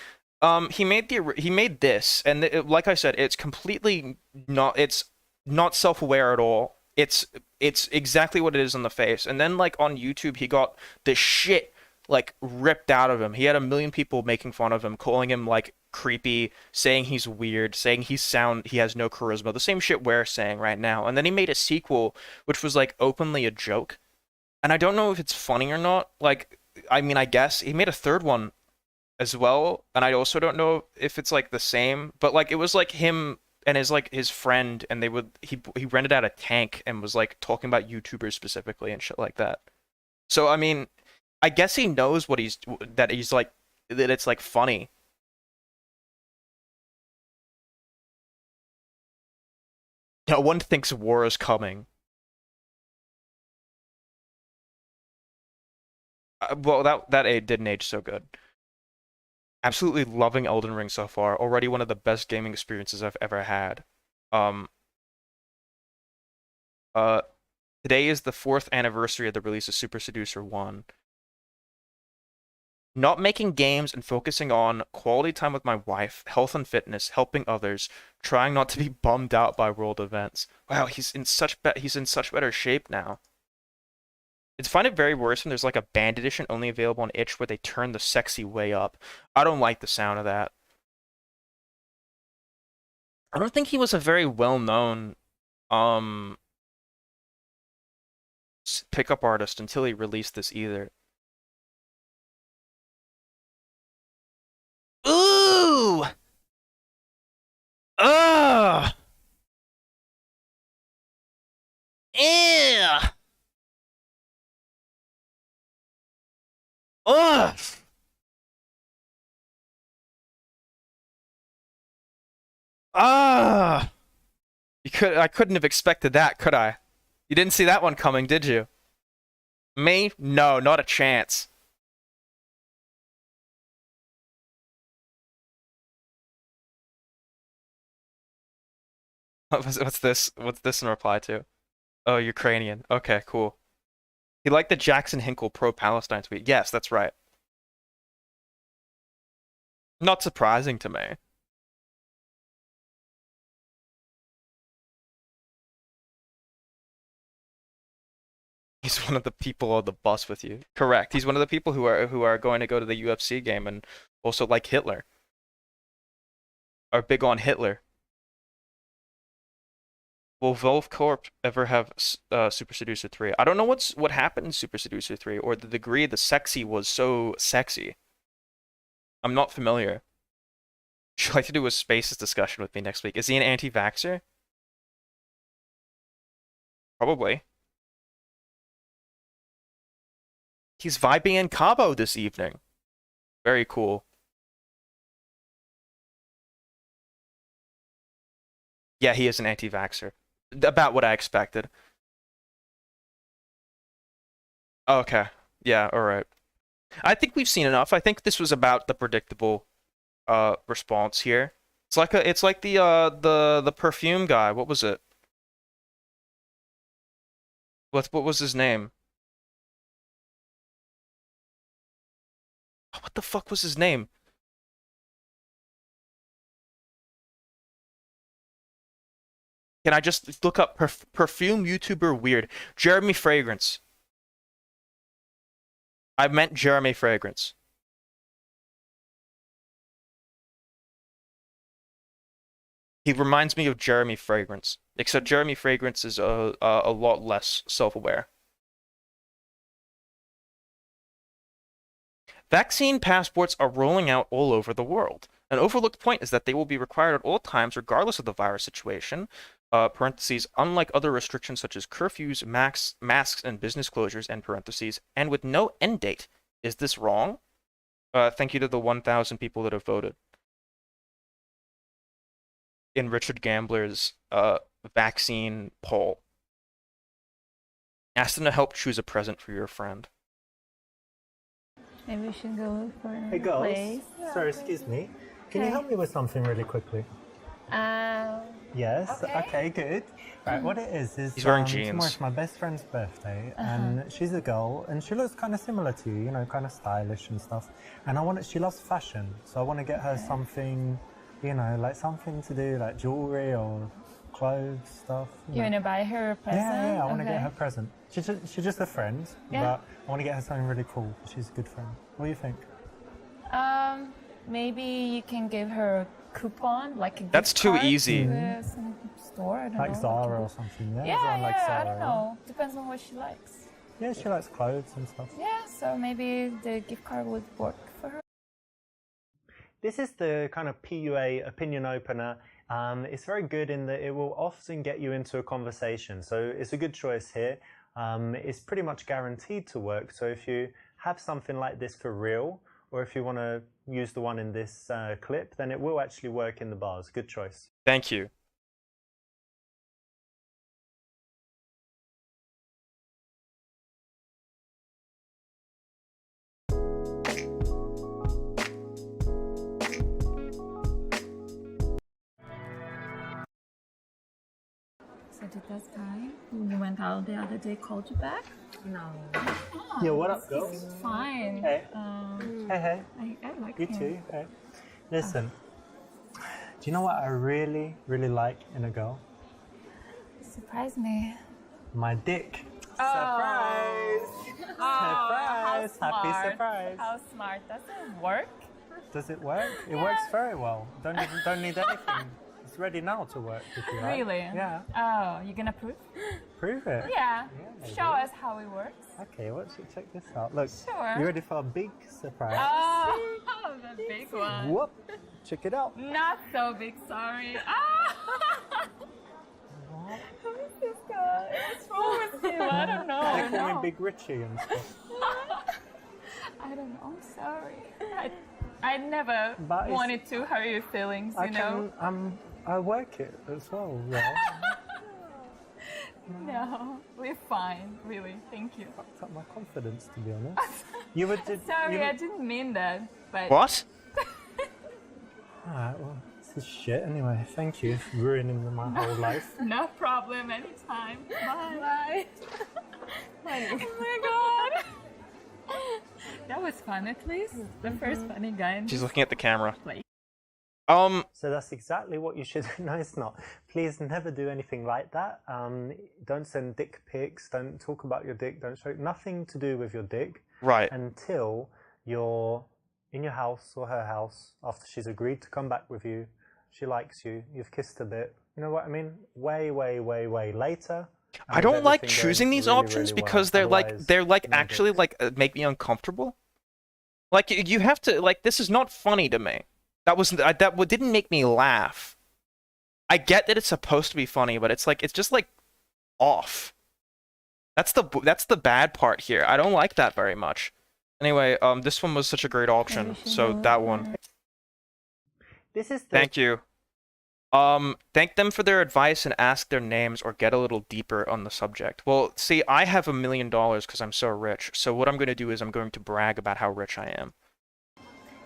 He made this, and like I said, it's completely not... It's not self-aware at all. It's exactly what it is on the face. And then, like, on YouTube, he got the shit, like, ripped out of him. He had 1 million people making fun of him, calling him, like, creepy, saying he's weird, saying he has no charisma. The same shit we're saying right now. And then he made a sequel, which was, like, openly a joke. And I don't know if it's funny or not. Like, I mean, I guess. He made a third one as well. And I also don't know if it's, like, the same. But, like, it was, like, him... and his friend, and he rented out a tank and was, like, talking about YouTubers specifically and shit like that. So, I mean, I guess he knows that it's, like, funny. No one thinks war is coming. Well, that didn't age so good. Absolutely loving Elden Ring so far. Already one of the best gaming experiences I've ever had. Today is the 4th anniversary of the release of Super Seducer 1. Not making games and focusing on quality time with my wife, health and fitness, helping others, trying not to be bummed out by world events. Wow, he's in such better shape now. It's find it very worrisome. There's like a band edition only available on itch where they turn the sexy way up. I don't like the sound of that. I don't think he was a very well-known pickup artist until he released this either. Ooh! Ugh! Ew! Ugh! Ah! I couldn't have expected that, could I? You didn't see that one coming, did you? Me? No, not a chance. What's this? What's this in reply to? Oh, Ukrainian. Okay, cool. He liked the Jackson Hinkle pro-Palestine tweet. Yes, that's right. Not surprising to me. He's one of the people on the bus with you. Correct. He's one of the people who are going to go to the UFC game and also like Hitler. Are big on Hitler. Will Valve Corp ever have Super Seducer 3? I don't know what happened in Super Seducer 3 or the degree the sexy was so sexy. I'm not familiar. Would you like to do a spaces discussion with me next week? Is he an anti-vaxxer? Probably. He's vibing in Cabo this evening. Very cool. Yeah, he is an anti-vaxxer. About what I expected. Okay. Yeah, alright. I think we've seen enough. I think this was about the predictable response here. It's like the perfume guy. What was it? What was his name? What the fuck was his name? Can I just look up perfume YouTuber weird? Jeremy Fragrance. I meant Jeremy Fragrance. He reminds me of Jeremy Fragrance, except Jeremy Fragrance is a lot less self-aware. Vaccine passports are rolling out all over the world. An overlooked point is that they will be required at all times regardless of the virus situation. Parentheses, unlike other restrictions such as curfews, masks, and business closures, end parentheses, and with no end date. Is this wrong? Thank you to the 1,000 people that have voted. In Richard Gambler's vaccine poll. Ask them to help choose a present for your friend. Maybe we should go for Hey girls, place. sorry, excuse me. Can you Okay. help me with something really quickly? Yes. Okay, good. Right, what it is He's wearing tomorrow's jeans. my best friend's birthday, and she's a girl, and she looks kind of similar to you, you know, kind of stylish and stuff. And she loves fashion, so I want to get her something, you know, like something to do, like jewelry or clothes stuff. You want to buy her a present? Yeah, I want to Okay. get her a present. She's just a friend, Yeah. but I want to get her something really cool. She's a good friend. What do you think? Maybe you can give her a coupon, like a That's gift too card easy. to some store. I don't Like know, Zara or something, yeah? Yeah, Everyone likes I Zara, don't yeah? know. Depends on what she likes. Yeah, she likes clothes and stuff. Yeah, so maybe the gift card would work for her. This is the kind of PUA opinion opener. It's very good in that it will often get you into a conversation. So it's a good choice here. It's pretty much guaranteed to work. So if you have something like this for real, or if you want to use the one in this clip, then it will actually work in the bars. Good choice. Thank you. Sajita's guy who went out the other day called you back? No. Oh, Yeah, what up, girl? He's fine. Hey. Hey. I like You him. too. Hey. Listen, do you know what I really, really like in a girl? Surprise me. My dick. Surprise! Surprise! Happy smart. surprise. How smart. Does it work? Does it work? It works very well. Don't need anything. It's ready now to work if you like. Really? Yeah. Oh, you gonna prove? Prove it. Yeah. maybe. Show us how it works. Okay, check this out. Look. Sure. You ready for a big surprise? Oh, the big one. Whoop. Check it out. Not so big, sorry. Ah! Who is this guy? What's wrong with him? I don't know. They call me Big Richie and stuff. I don't know. I'm sorry. I never But it's- wanted to hurt your feelings, you know? I work it as well, yeah. No, we're fine, really. Thank you. Fucked up my confidence, to be honest. You would do. Sorry, I didn't mean that. But What? Alright, well, this is shit anyway. Thank you for ruining my whole life. No problem, anytime. Bye. Bye. Oh my god. That was fun, at least. The first funny guy in She's this looking at the camera. place. So that's exactly what you should. No, it's not. Please never do anything like that. Don't send dick pics. Don't talk about your dick. Don't show nothing to do with your dick. Right. Until you're in your house or her house after she's agreed to come back with you. She likes you. You've kissed a bit. You know what I mean? Way later. I don't like choosing these options because they're like actually like make me uncomfortable. Like you have to like this is not funny to me. That didn't make me laugh. I get that it's supposed to be funny, but it's just like off. That's the bad part here. I don't like that very much. Anyway, this one was such a great option, so that one. This is Thank you. Thank them for their advice and ask their names or get a little deeper on the subject. Well, see, I have $1 million because I'm so rich. So what I'm going to do is I'm going to brag about how rich I am.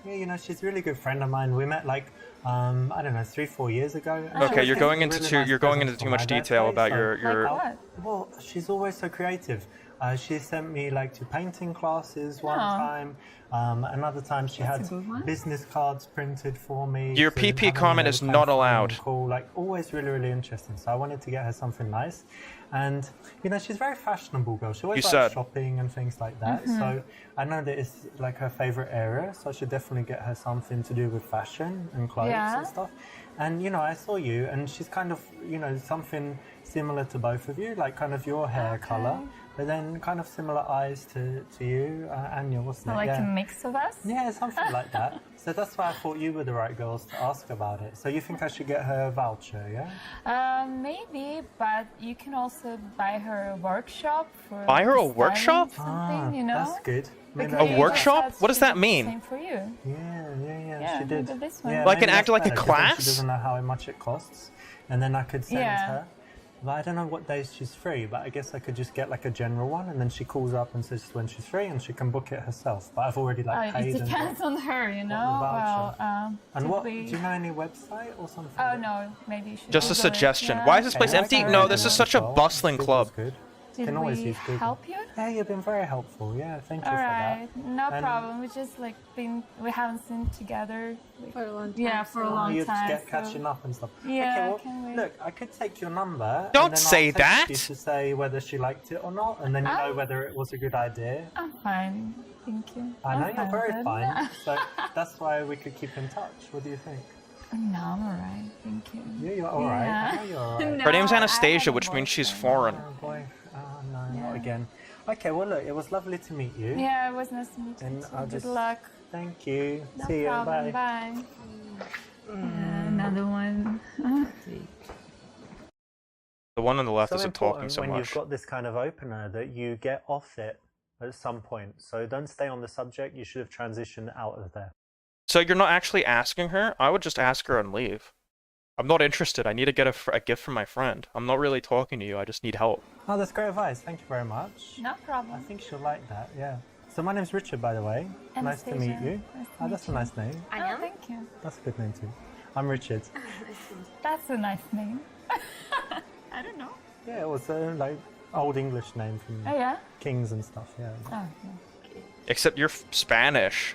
Yeah, you know, she's a really good friend of mine. We met like, I don't know, 3-4 years ago. Okay, you're going into too much detail about your. Well, she's always so creative. She sent me like to painting classes one time. Another time she had business cards printed for me. Your to PP have comment a is kind not of allowed. Cool, like always really interesting. So I wanted to get her something nice. And you know, she's a very fashionable girl. She always likes shopping and things like that. So I know that it's like her favorite area. So I should definitely get her something to do with fashion and clothes and stuff. And you know, I saw you, and she's kind of, you know, something similar to both of you, like kind of your hair color, but then kind of similar eyes to you, Anya, wasn't it? Like a mix of us? Yeah, something like that. So that's why I thought you were the right girls to ask about it. So you think I should get her a voucher, yeah? Maybe, but you can also buy her a workshop for. Buy her a workshop? Something, you know? That's good. A workshop? What does that mean? Same for you. Yeah, she did. This one. Yeah, Like maybe an act that's like a better, 'cause then class? She doesn't know how much it costs, and then I could send her. But I don't know what days she's free, but I guess I could just get like a general one, and then she calls up and says when she's free, and she can book it herself. But I've already like paid. It depends on her, you know. Well, and what? Do you know any website or something? Oh no, maybe you should. Just a Google it, suggestion. yeah. Why is this place empty? No, this is such a bustling club. Did Can always we use Google. help you? Yeah, you've been very helpful. Yeah, thank you for Alright, that. no And- problem. We just like we haven't seen together For a long time. Yeah, for a long You're time. just catching up and stuff. Yeah, Okay, well, can we? look, I could take your number. Don't and then say I'll text that. You to say whether she liked it or not, and then you know whether it was a good idea. I'm fine, thank you. I know I'm you're very good. fine, so that's why we could keep in touch. What do you think? No, I'm alright, thank you. Yeah, you're alright. I know you're alright. Her name's No, Anastasia, I have a which means she's boyfriend. foreign. Oh boy, oh no, not again. Okay, well look, it was lovely to meet you. Yeah, it was nice to meet you. And too. I'll Good just luck. Thank you. No See you. problem. Bye. Bye. Another one. The one on the left So isn't talking important so when much. you've got this kind of opener that you get off it at some point. So don't stay on the subject. You should have transitioned out of there. So you're not actually asking her? I would just ask her and leave. I'm not interested. I need to get a gift from my friend. I'm not really talking to you. I just need help. Oh, that's great advice. Thank you very much. No problem. I think she'll like that, yeah. So my name's Richard, by the way. Nice to meet you. Oh, that's a nice name. Oh, thank you. That's a good name too. I'm Richard. That's a nice name. I don't know. Yeah, it was like old English name from Oh yeah? kings and stuff. Yeah. Oh, Except you're Spanish.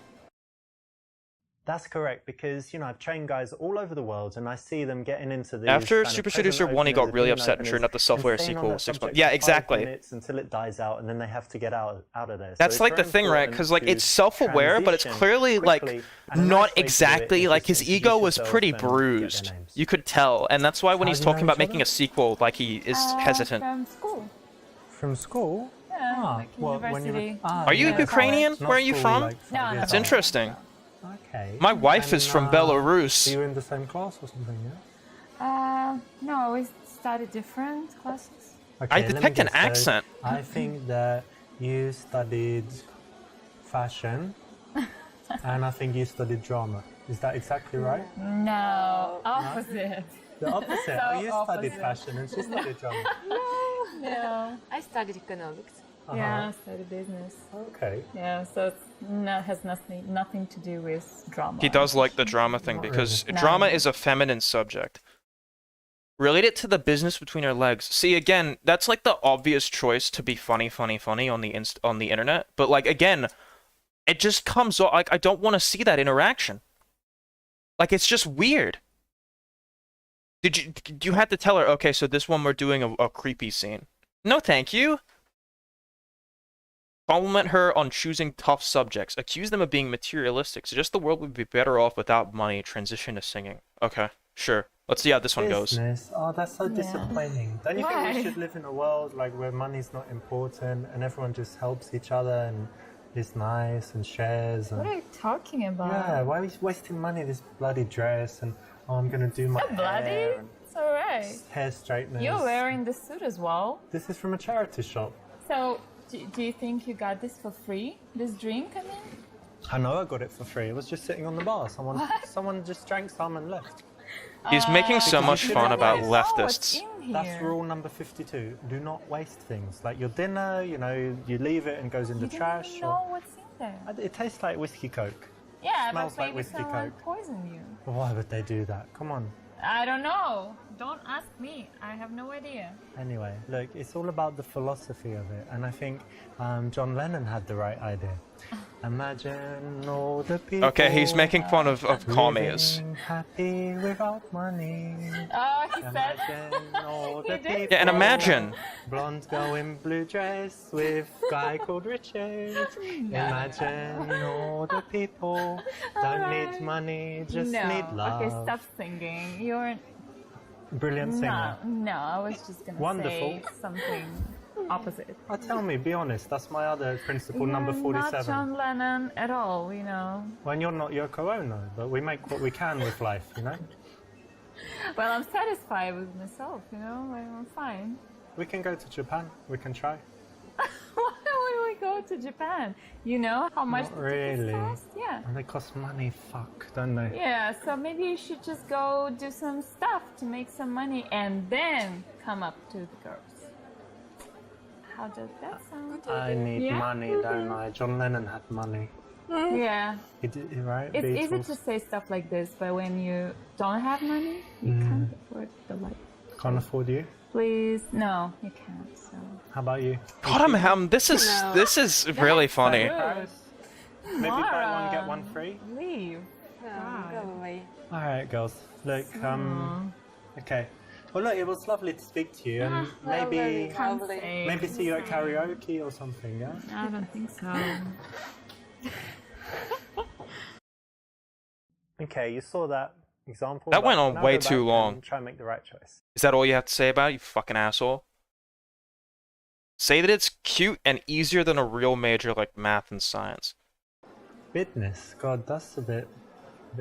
That's correct, because, you know, I've trained guys all over the world and I see them getting into these After kind of Super present Seducer 1, he got openers, really balloon upset and turned openers, out the software and staying on sequel that 6 months. subject Yeah, for 5 exactly. minutes until it dies out, and then they have to get out of there. That's So like it's the very thing, right? important Because like to it's self-aware, but it's transition clearly quickly, like and a nice not way to do it exactly is like just his ego introduce was yourself pretty and get bruised. their names. You could tell, and that's why when How he's do you know talking about each making other? a sequel, like he is hesitant. From school. From school? Yeah, like well, when you were- university. Are you yeah, Ukrainian? Not Where are you fully, from? like, 5 No, years no. That's old. interesting. Okay. My wife is from And, Belarus. You in the same class or something? Yeah. No, we studied different classes. Okay, I let me detect an guess, so accent. I think that you studied fashion, and I think you studied drama. Is that exactly right? No, opposite. The opposite. So Oh, you studied opposite. fashion and she studied drama. No. I studied economics. Yeah, I studied business. Okay. Yeah, so it's has nothing to do with drama. He does like the drama thing Not because really. drama No. is a feminine subject. Relate it to the business between her legs. See, again, that's like the obvious choice to be funny on the on the internet. But like again, it just comes off like I don't want to see that interaction. Like it's just weird. You had to tell her, okay, so this one we're doing a creepy scene. No, thank you. Compliment her on choosing tough subjects. Accuse them of being materialistic. Suggest the world would be better off without money. Transition to singing. Okay, sure. Let's see how this one goes. Business. Oh, that's so disappointing. Don't you think Why? we should live in a world like where money's not important and everyone just helps each other and is nice and shares? And What are you talking about? yeah, why are we wasting money on this bloody dress and oh, I'm gonna do my So bloody. hair and It's alright. hair straighteners. You're wearing the suit as well. This is from a charity shop. So, do you think you got this for free? This drink, I mean? I know I got it for free. It was just sitting on the bar. What? Someone just drank some and left. He's making so Because much you fun shouldn't about waste. leftists. That's rule number 52. Do not waste things. Like your dinner, you know, you leave it and goes in the trash. You don't know what's in there. It tastes like whiskey coke. Yeah, Smells but like maybe whiskey someone coke. poisoned you. Why would they do that? Come on. I don't know. Don't ask me. I have no idea. Anyway, look, it's all about the philosophy of it. And I think John Lennon had the right idea. Imagine all the people. Okay, he's making fun of commies. living happy without money. Oh, he Imagine said. all the He did. people. Yeah, and imagine. Blonde girl in blue dress with guy called Richard. Imagine all the people don't need money, just no. need love. Okay, stop singing. You're Brilliant singer. no. I was just gonna Wonderful. say something opposite. Tell me, be honest. That's my other principle, number You're 47. Not John Lennon at all, you know. When you're not Yoko Ono, but we make what we can with life, you know? Well, I'm satisfied with myself, you know. I'm fine. We can go to Japan. We can try. Why would we go to Japan? You know how much Not the tickets really. cost? Yeah. And they cost money, fuck, don't they? Yeah, so maybe you should just go do some stuff to make some money and then come up to the girls. How does that sound? I need Yeah? money, don't I? John Lennon had money. Yeah. He did, right? It's easy Beatles. to say stuff like this, but when you don't have money, you can't afford the life. Can't afford you. Please, no, you can't. So. How about you? Tottenham, this is really funny. Maybe buy one, get one free? Leave. Go away. Alright, girls. Look, okay. Well, look, it was lovely to speak to you, and maybe see you at karaoke or something, yeah? I don't think so. Okay, you saw that example. That went but on now way go too back long. and try and make the right choice. Is that all you have to say about it, you fucking asshole? Say that it's cute and easier than a real major like math and science. Business, God, that's a bit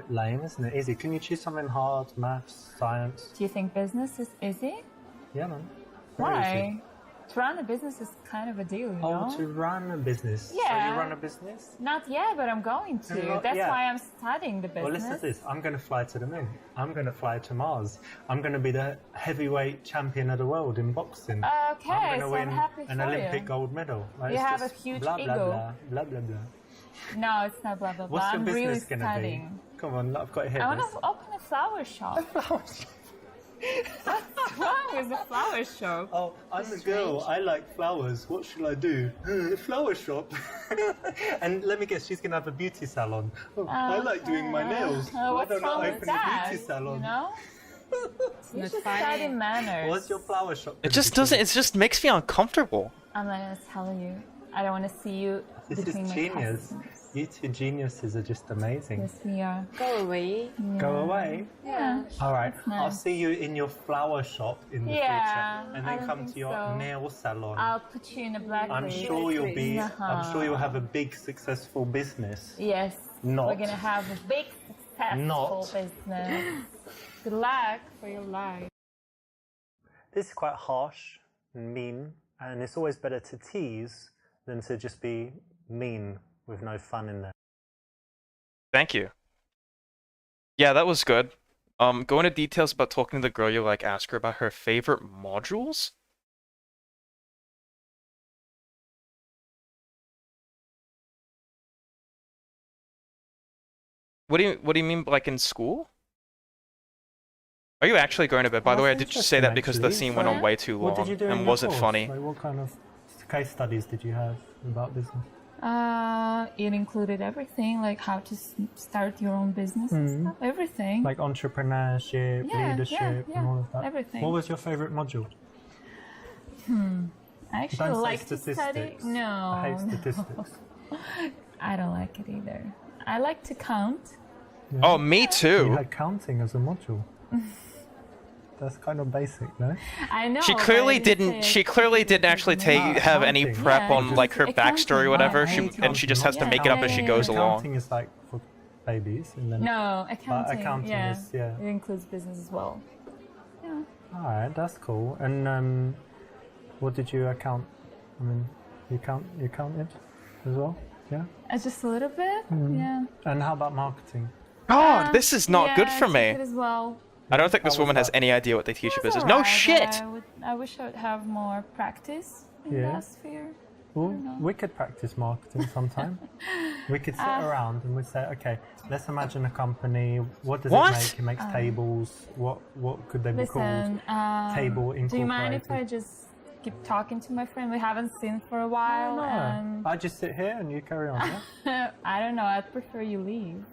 lame, isn't it? Easy. Can you choose something hard? Maths, science? Do you think business is easy? Yeah, man. Very Why? easy. To run a business is kind of a deal, you know? Oh, to run a business. So Yeah. you run a business? Not yet, but I'm going to. You're not- That's yeah. why I'm studying the business. Well, listen to this. I'm going to fly to the moon. I'm going to fly to Mars. I'm going to be the heavyweight champion of the world in boxing. Okay, I'm so going I'm to happy win an for Olympic you. gold medal. Like, You it's have a just huge blah, blah, ego. Blah, blah, blah, blah. No, it's not blah blah blah. What's your I'm really business going to studying. be? Come on, I've got it here. I want to open a flower shop. What's wrong with the flower shop? Oh, I'm a girl. I like flowers. What should I do? Flower shop. And let me guess, she's gonna have a beauty salon. Oh, I like doing my nails. Why What's don't wrong I with open that? a beauty salon? You know? You should study manners. What's your flower shop? It just doesn't. It just makes me uncomfortable. I'm not gonna tell you. I don't want to see you This between is my genius. customers. You two geniuses are just amazing. Yes, we are. Go away. Go away. Yeah. All right. That's nice. I'll see you in your flower shop in the Yeah, future, and I then don't come think to your so. nail salon. I'll put you in a black I'm wig. sure you'll be. I'm sure you'll have a Uh-huh. big successful business. Yes. Not. We're gonna have a big successful Not. business. Good luck for your life. This is quite harsh and mean, and it's always better to tease than to just be mean with no fun in there. Thank you. Yeah, that was good. Go into details about talking to the girl you like. Ask her about her favorite modules. What do you mean, like in school? Are you actually going to bed? By the way, I did just say that because the scene went on way too long What did you do in and your wasn't course? funny. Like, what kind of case studies did you have about business? It included everything, like how to start your own business and Mhm. stuff. Everything. Like entrepreneurship, Yeah, leadership, yeah, and all of that. everything. What was your favorite module? I actually Don't say like to study. statistics. No. I hate no. statistics. I don't like it either. I like to count. Oh, me too. You had counting as a module. That's kind of basic, no? I know. She but I clearly didn't didn't. say She clearly didn't actually have any accounting. prep Yeah, on it's like her just backstory or accounting. whatever. I She hate and she just has to accounting. make it up as she goes along. Accounting is like for babies, and then No, accounting. accounting yeah. is, yeah. It includes business as well. Yeah. All right, that's cool. And what did you account? I mean, you counted as well, yeah. Just a little bit. Mhm. Yeah. And how about marketing? God, this is not yeah, good for I me. took it as well. I don't think this woman has any idea what they teach in business. No Alright, shit. I wish I would have more practice in Yeah. that sphere. Well, we could practice marketing sometime. We could sit around and we'd say, okay, let's imagine a company. What does What? it make? It makes tables. What could they be Listen, called? Table do you mind if I incorporated. just keep talking to my friend? We haven't seen for a while. No, And I just sit here and you carry on. Yeah? I don't know. I'd prefer you leave.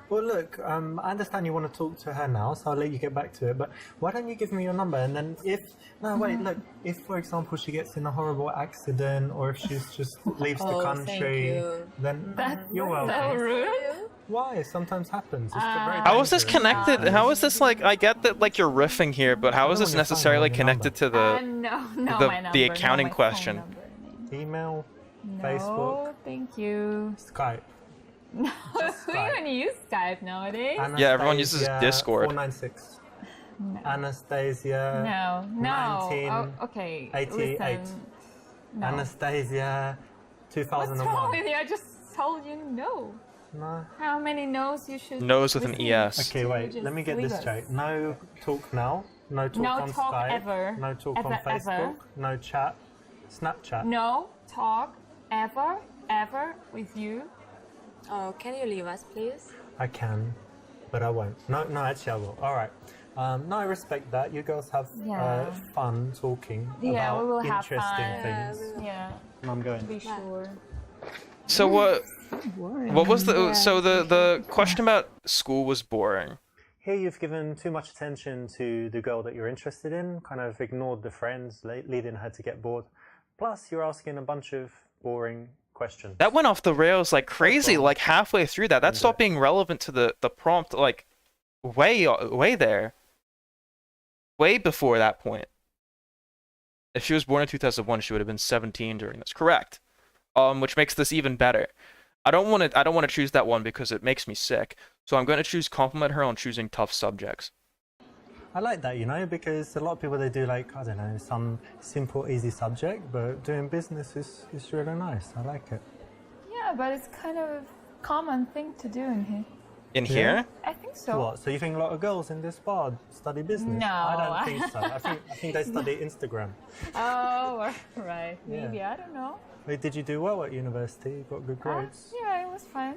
Well, look, I understand you want to talk to her now, so I'll let you get back to it. But why don't you give me your number? And then look, if, for example, she gets in a horrible accident or if she's just leaves the Oh, thank country, you. then That's you're so welcome. rude. Why? Sometimes happens. It's very How is this dangerous. connected? How is this like? I get that like you're riffing here, but how is this necessarily connected to the No, my number. the no, accounting my phone question? number. Email, No, Facebook, thank you. Skype. No, who even use Skype nowadays? Yeah, everyone uses Anastasia Discord. 496. No. Anastasia. No. 1988. Oh, okay. Listen. No. Anastasia. What's 2001. wrong with you? I just told you no. No. How many no's you should? Nose with an listen ES. Okay, wait. Just Let me get leave this us. straight. No talk now. No talk No on talk Skype. ever. No talk Ever, on ever. Facebook. No chat. Snapchat. No talk ever with you. Oh, can you leave us, please? I can, but I won't. No, actually I will. All right. No, I respect that. You girls have Yeah. fun talking Yeah, about we will have interesting fun. things. Yeah. I'm going. Be sure. So what was the so the question about school was boring. Here you've given too much attention to the girl that you're interested in, kind of ignored the friends, leading her to get bored. Plus, you're asking a bunch of boring questions. That went off the rails like crazy, like halfway through that. That stopped being relevant to the prompt, like way there. Way before that point. If she was born in 2001, she would have been 17 during this. Correct. Which makes this even better. I don't want to choose that one because it makes me sick. So I'm going to choose compliment her on choosing tough subjects. I like that, you know, because a lot of people, they do like, I don't know, some simple, easy subject, but doing business is really nice. I like it. Yeah, but it's kind of common thing to do in here. In here? I think so. What? So you think a lot of girls in this bar study business? No. I don't think so. I think they study Instagram. Oh, right. Maybe. I don't know. Wait, did you do well at university? You got good grades? Yeah, it was fine.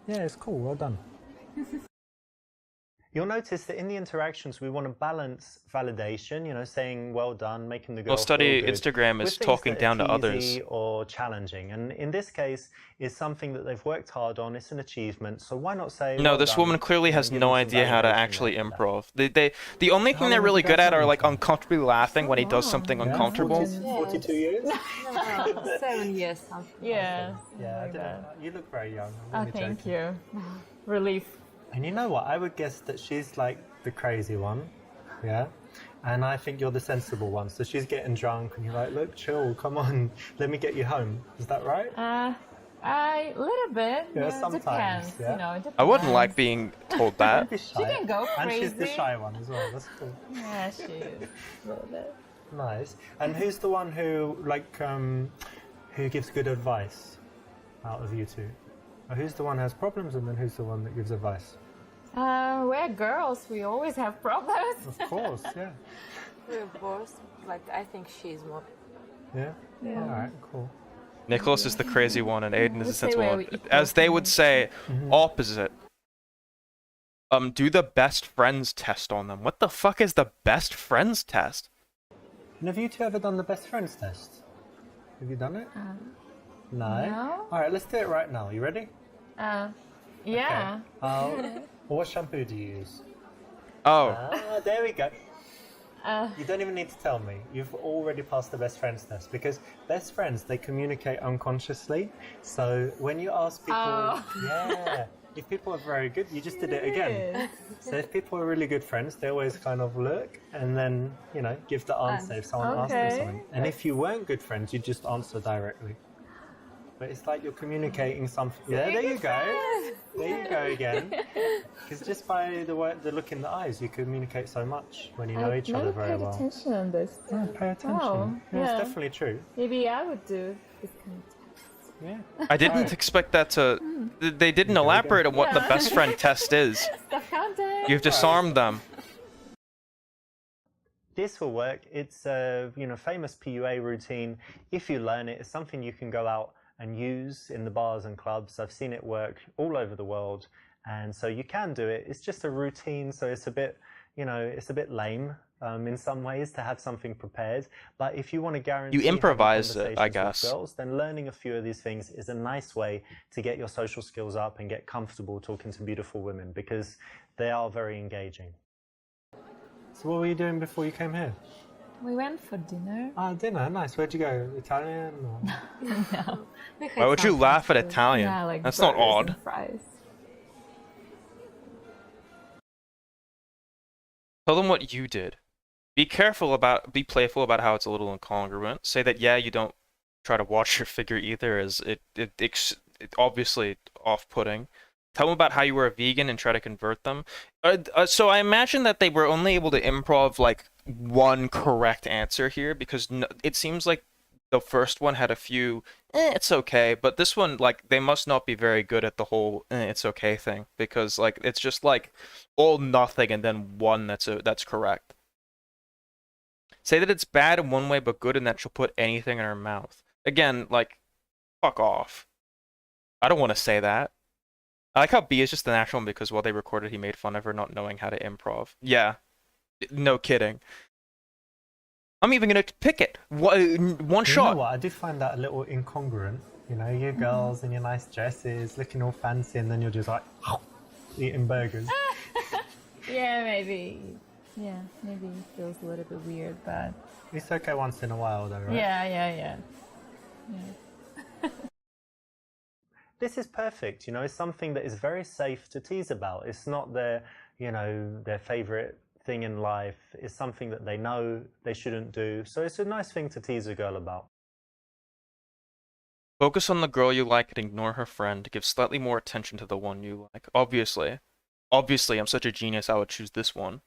Yeah, it's cool. Well done. You'll notice that in the interactions, we want to balance validation, you know, saying well done, making the girl study feel good, Instagram with is things talking that down are to others. easy or challenging. And in this case, it's something that they've worked hard on. It's an achievement. So why not say? No, well this done, woman clearly and has give no them some idea how to validation actually after that. improv. The only thing they're long really have you good at guys are known like each other? uncomfortably laughing when he does something uncomfortable. 42 years? No, 7 years. Something. Yeah. Yeah, I like didn't, that. you look very young. I'm Oh, only thank joking. you. Relief. And you know what? I would guess that she's like the crazy one, yeah? And I think you're the sensible one. So she's getting drunk and you're like, look, chill, come on, let me get you home. Is that right? A little bit. Yeah, It sometimes, depends. yeah. You know, it depends. I wouldn't like being told that. Be She can go And crazy. she's the shy one as well. That's cool. Yeah, she is. A little bit. Nice. And who's the one who, like, who gives good advice out of you two? Or who's the one who has problems and then who's the one that gives advice? We're girls. We always have problems. Of course, yeah. We're both. Like, I think she's more. Yeah? Yeah. All right, cool. Nicholas is the crazy one and Aiden is the Let's say sensible we're one. equal As they would friends. say, Mm-hmm. opposite. Do the best friends test on them. What the fuck is the best friends test? And have you two ever done the best friends test? Have you done it? No? no. All right, let's do it right now. You ready? Yeah. What shampoo do you use? Oh, There we go. You don't even need to tell me. You've already passed the best friends test because best friends, they communicate unconsciously. So when you ask people, yeah, if people are very good, you just did it again. So if people are really good friends, they always kind of look and then, you know, give the answer if someone asks them something. And if you weren't good friends, you just answer directly. But it's like you're communicating something. Yeah, there you go. There you go again. Because just by the look in the eyes, you communicate so much when you know each other very well. Attention on this. Yeah, pay attention. Oh, yeah, yeah. It's definitely true. Maybe I would do this kind of test. Yeah. I didn't expect that to... They didn't elaborate on what the best friend test is. Stuff contact. You've disarmed them. This will work. It's a famous PUA routine. If you learn it, it's something you can go out and use in the bars and clubs. I've seen it work all over the world, and so you can do it. It's just a routine, so it's a bit, it's a bit lame in some ways to have something prepared. But if you want to guarantee You improvise having it, I conversations with guess. girls, then learning a few of these things is a nice way to get your social skills up and get comfortable talking to beautiful women because they are very engaging. So what were you doing before you came here? We went for dinner. Dinner, nice. Where'd you go? Italian? Or... No. Why would you laugh at Italian? Yeah, like That's not burgers odd. and fries. Tell them what you did. Be playful about how it's a little incongruent. Say that, yeah, you don't try to watch your figure either, as it obviously off-putting. Tell them about how you were a vegan and try to convert them. So I imagine that they were only able to improv like one correct answer here because it seems like the first one had a few it's okay, but this one, like, they must not be very good at the whole it's okay thing because like it's just like all nothing and then one that's correct. Say that it's bad in one way but good in that she'll put anything in her mouth. Again, like, fuck off. I don't want to say that. I like how B is just the natural one because while they recorded, he made fun of her not knowing how to improv. Yeah, no kidding. I'm even gonna pick it. One shot. You know what? I did find that a little incongruent. You know, you girls in your nice dresses, looking all fancy, and then you're just like eating burgers. Yeah, maybe. Yeah, maybe it feels a little bit weird, but... It's okay once in a while, though, right? Yeah. This is perfect, it's something that is very safe to tease about. It's not their favorite thing in life. It's something that they know they shouldn't do. So it's a nice thing to tease a girl about. Focus on the girl you like and ignore her friend. Give slightly more attention to the one you like. Obviously, I'm such a genius, I would choose this one.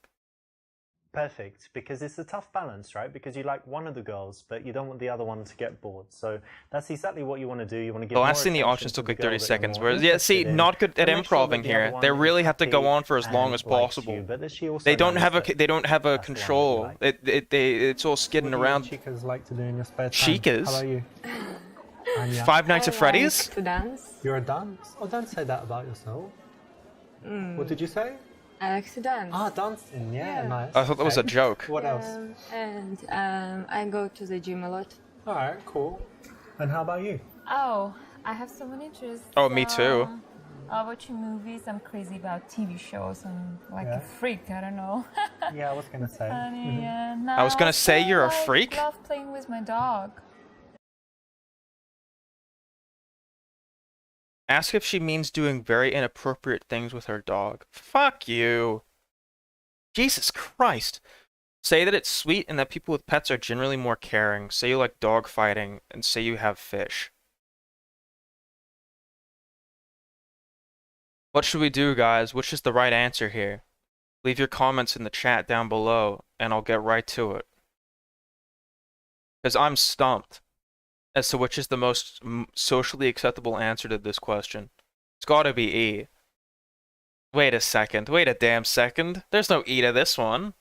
Perfect, because it's a tough balance, right? Because you like one of the girls, but you don't want the other one to get bored. So that's exactly what you want to do. You want to give The more last thing the attention options to took the like girl 30 that you're seconds. more Whereas, yeah, see, interested in, not good at to make sure improving that the other here. one They is really have to go happy on for as long and as likes possible. you, but that she also They don't knows have a that they don't have a that's the one control. you like. It's all skidding What do around. you chicas like to do in your spare time? Chicas? How about you? Anya? Five Nights at Freddy's? To dance. You're a dance? Oh, don't say that about yourself. What did you say? I like to dance. Ah, dancing. Yeah, nice. I thought that was a joke. What else? And I go to the gym a lot. All right, cool. And how about you? Oh, I have so many interests. Oh, me too. Watching movies. I'm crazy about TV shows. I'm like Yeah. a freak. I don't know. Yeah, I was gonna say. Funny, yeah. No, I was gonna say still, you're a like, freak. Love playing with my dog. Ask if she means doing very inappropriate things with her dog. Fuck you. Jesus Christ. Say that it's sweet and that people with pets are generally more caring. Say you like dog fighting and say you have fish. What should we do, guys? Which is the right answer here? Leave your comments in the chat down below and I'll get right to it. Because I'm stumped as to which is the most socially acceptable answer to this question. It's gotta be E. Wait a second. Wait a damn second. There's no E to this one.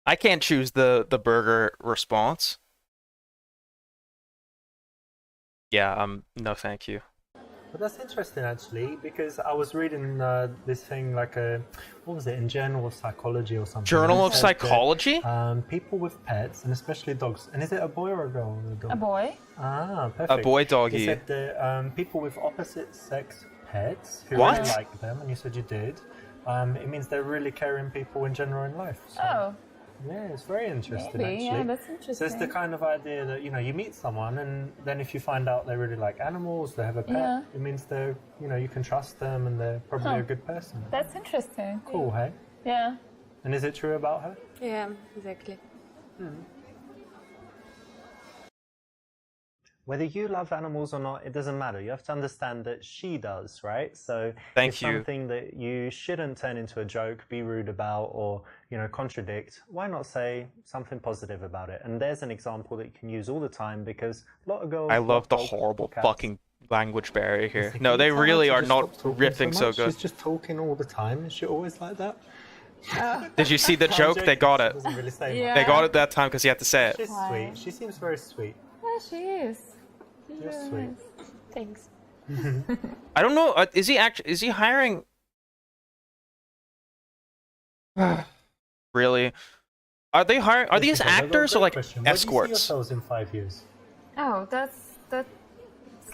I can't choose the burger response. Yeah, no thank you. But that's interesting actually, because I was reading this thing like what was it, in Journal of Psychology or something. Journal It of said that, Psychology? People with pets, and especially dogs, and is it a boy or a girl? A boy. Ah, perfect. A boy doggy. You said that people with opposite sex pets who What? really like them, and you said you did, it means they're really caring people in general in life. So, Oh. yeah, it's very interesting Maybe, actually. yeah, that's interesting. So it's the kind of idea that, you meet someone and then if you find out they really like animals, they have a pet, Yeah. it means they're, you can trust them and they're probably Huh. a good person. That's interesting. Cool, hey? Yeah. And is it true about her? Yeah, exactly. Whether you love animals or not, it doesn't matter. You have to understand that she does, right? So Thank it's you. something that you shouldn't turn into a joke, be rude about, or contradict. Why not say something positive about it? And there's an example that you can use all the time because a lot of girls. I love the dogs, horrible cats. fucking language barrier here. Can No, you they tell her really to are just not stop talking riffing so much? good. She's just talking all the time. Is she always like that? Did you see the I'm joke? They joking. got She it. doesn't really say Yeah. They got it that time because you had to say it. She's sweet. She seems very sweet. Yeah, she is. She's You're really sweet. nice. Thanks. I don't know. Is he hiring? Really? Are they hiring? Are these Jessica, I've got a actors or great like question. Where do you see escorts? yourselves in 5 years? Oh, that's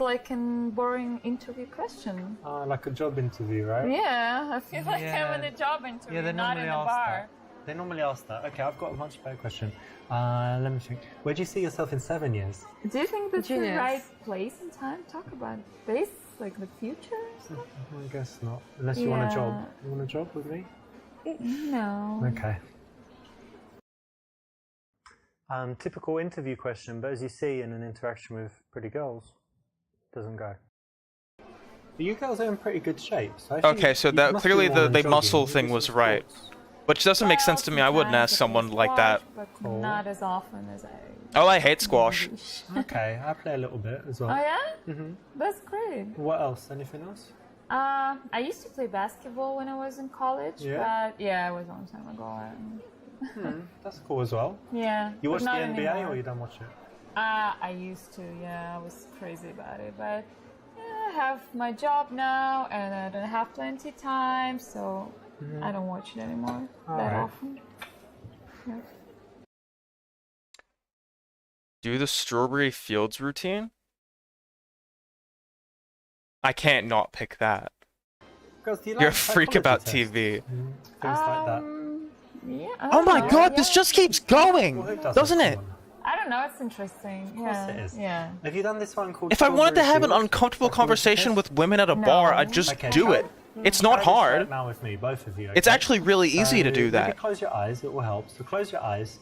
like a boring interview question. Like a job interview, right? Yeah, I feel like Yeah. I'm in a job interview, Yeah, they not in normally a ask bar. that. They normally ask that. Okay, I've got a much better question. Let me think. Where do you see yourself in 7 years? Do you think that's Genius. the right place and time to talk about this, like the future? or something? I guess not. Unless you want a job. Yeah. You want a job with me? No. Okay. Typical interview question, but as you see in an interaction with pretty girls, doesn't go. But you girls are in pretty good shape. So I think Okay, so you that must do clearly more the than muscle jogging. thing You do was some right, sports. which doesn't make sense to me. I wouldn't ask someone like that. But Cool. not as often as I. Oh, I hate squash. Okay, I play a little bit as well. Oh yeah? That's great. What else? Anything else? I used to play basketball when I was in college, Yeah? but yeah, it was a long time ago. That's cool as well. Yeah. You but watched the not NBA anymore. or you don't watch it? I used to, yeah, I was crazy about it, but I have my job now and I don't have plenty time, so I don't watch it anymore that Alright. often. Yeah. Do the Strawberry Fields routine? I can't not pick that. Girls, do you You're a like freak psychology about tests? TV. Things like that. Yeah. Oh my yeah, god, yeah. this just keeps going, Well, who doesn't it? Come on. I don't know, it's interesting. Of course Yeah. it is. Yeah. Have you done this one called If I wanted to Strawberry have an Fields? uncomfortable Psychology conversation test? with women at a bar, I'd just Okay, do try- it. It's not try this right hard. now with me, both of you. It's okay? actually really easy to do Maybe that. close your eyes, it will help. So close your eyes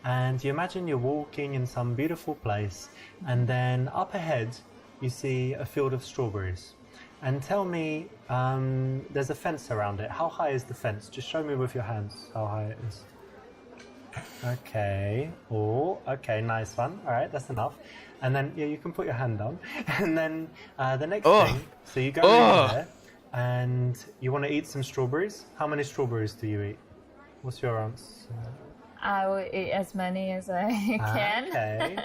and you imagine you're walking in some beautiful place and then up ahead you see a field of strawberries. And tell me, there's a fence around it. How high is the fence? Just show me with your hands how high it is. Okay. Oh, okay, nice one. All right, that's enough. And then, yeah, you can put your hand down. And then the next thing, so you go in there and you want to eat some strawberries. How many strawberries do you eat? What's your answer? I will eat as many as I can. Okay.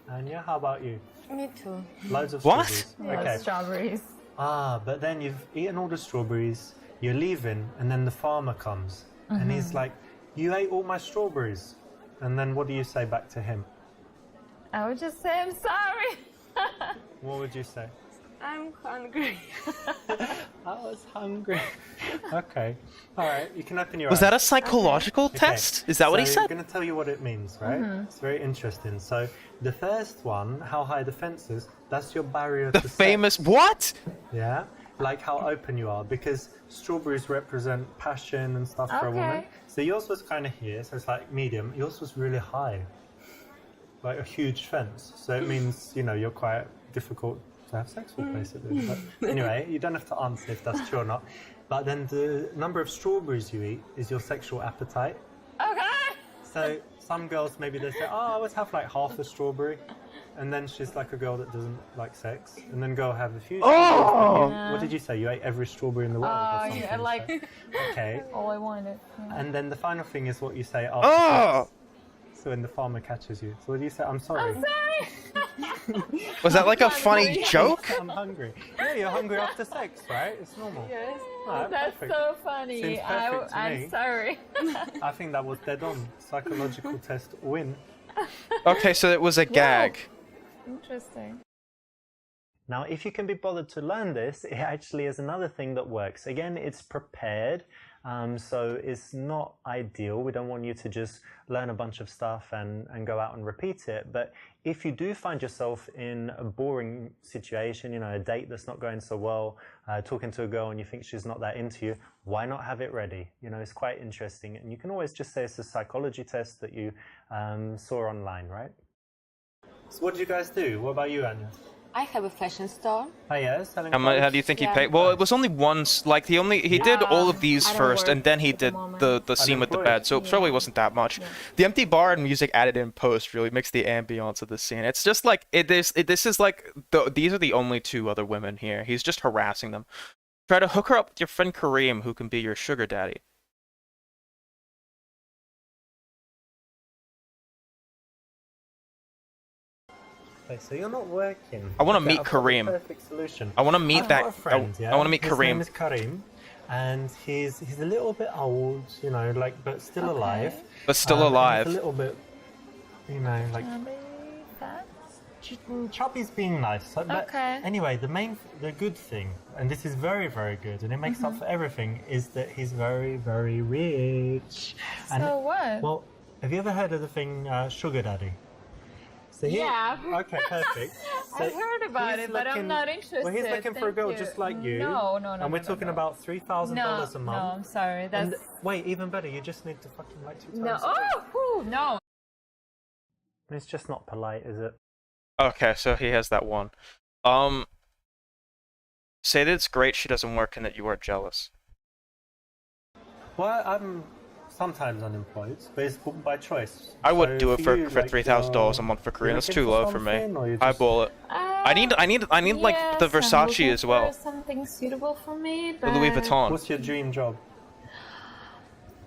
Anya, how about you? Me too. Loads of What? strawberries. Yeah, Okay. strawberries. But then you've eaten all the strawberries you're leaving, and then the farmer comes, and he's like, "You ate all my strawberries," and then what do you say back to him? I would just say I'm sorry. What would you say? I'm hungry. I was hungry. Okay. All right. You can open your Was eyes. that a psychological test? Is that what he So said? I'm going to tell you what it means, right? It's very interesting. So the first one, how high the fence is, that's your barrier The to famous sex. what? Yeah. Like how open you are, because strawberries represent passion and stuff for a woman. Okay. So yours was kind of here, so it's like medium. Yours was really high. Like a huge fence. So it means, you know, you're quite difficult to have sex with, basically. But anyway, you don't have to answer if that's true or not. But then the number of strawberries you eat is your sexual appetite. Okay. So some girls, maybe they say, oh, I always have like half a strawberry. And then she's like a girl that doesn't like sex. And then go have a few strawberries. But what did you say? You ate every strawberry in the world or something? Yeah, like Okay. all I wanted. Yeah. And then the final thing is what you say after sex. So when the farmer catches you. So what do you say? I'm sorry. I'm sorry. Was that like a funny joke? I'm hungry. Yeah, you're hungry after sex, right? It's normal. Yes. Alright, That's perfect. so funny. Seems perfect to me. I'm sorry. I think that was dead on. Psychological test win. Okay, so it was a gag. Interesting. Now, if you can be bothered to learn this, it actually is another thing that works. Again, it's prepared, so it's not ideal. We don't want you to just learn a bunch of stuff and go out and repeat it. But if you do find yourself in a boring situation, you know, a date that's not going so well, talking to a girl and you think she's not that into you, why not have it ready? You know, it's quite interesting. And you can always just say it's a psychology test that you saw online, right? So what did you guys do? What about you, Anya? I have a fashion store. Oh yeah, selling How do you think he Yeah. paid? Well, it was only once. Like he did all of these I don't first, work and then he at the did moment. the scene with the Unemployed. bed. So it probably wasn't that much. The empty bar and music added in post really makes the ambiance of the scene. It's just like this is like these are the only two other women here. He's just harassing them. Try to hook her up with your friend Kareem, who can be your sugar daddy. Okay, so you're not working. I wanna Okay, meet I've got the Kareem. Perfect solution. I want to meet I've that. got a friend, I want to meet His Kareem. name is Kareem, and he's a little bit old, you know, like but still alive. But still and alive. He's a little bit, you know, like chubby's being nice. So, but Okay. Anyway, the good thing, and this is very, very good, and it makes up for everything, is that he's very, very rich. And, So what? Well, have you ever heard of the thing sugar daddy? So Yeah. Okay, perfect. So I've heard about he's it, but I'm looking- not interested. Well, he's looking for a Thank girl you. just like you. No. And we're talking about $3,000 a month. No, I'm sorry. That's And wait, even better, you just need to fucking like 2 no. times. a week. Oh, no. It's just not polite, is it? Okay, so he has that one. Say that it's great she doesn't work and that you are jealous. Well, I'm sometimes unemployed, but it's by choice. I would So do it for you, $3,000 a you're- month for you're Korean. That's looking too for low for me. something, or you I just- ball it. I need like the Yes, I'm Versace looking as well. for something suitable for me, The but Louis Vuitton. What's your dream job?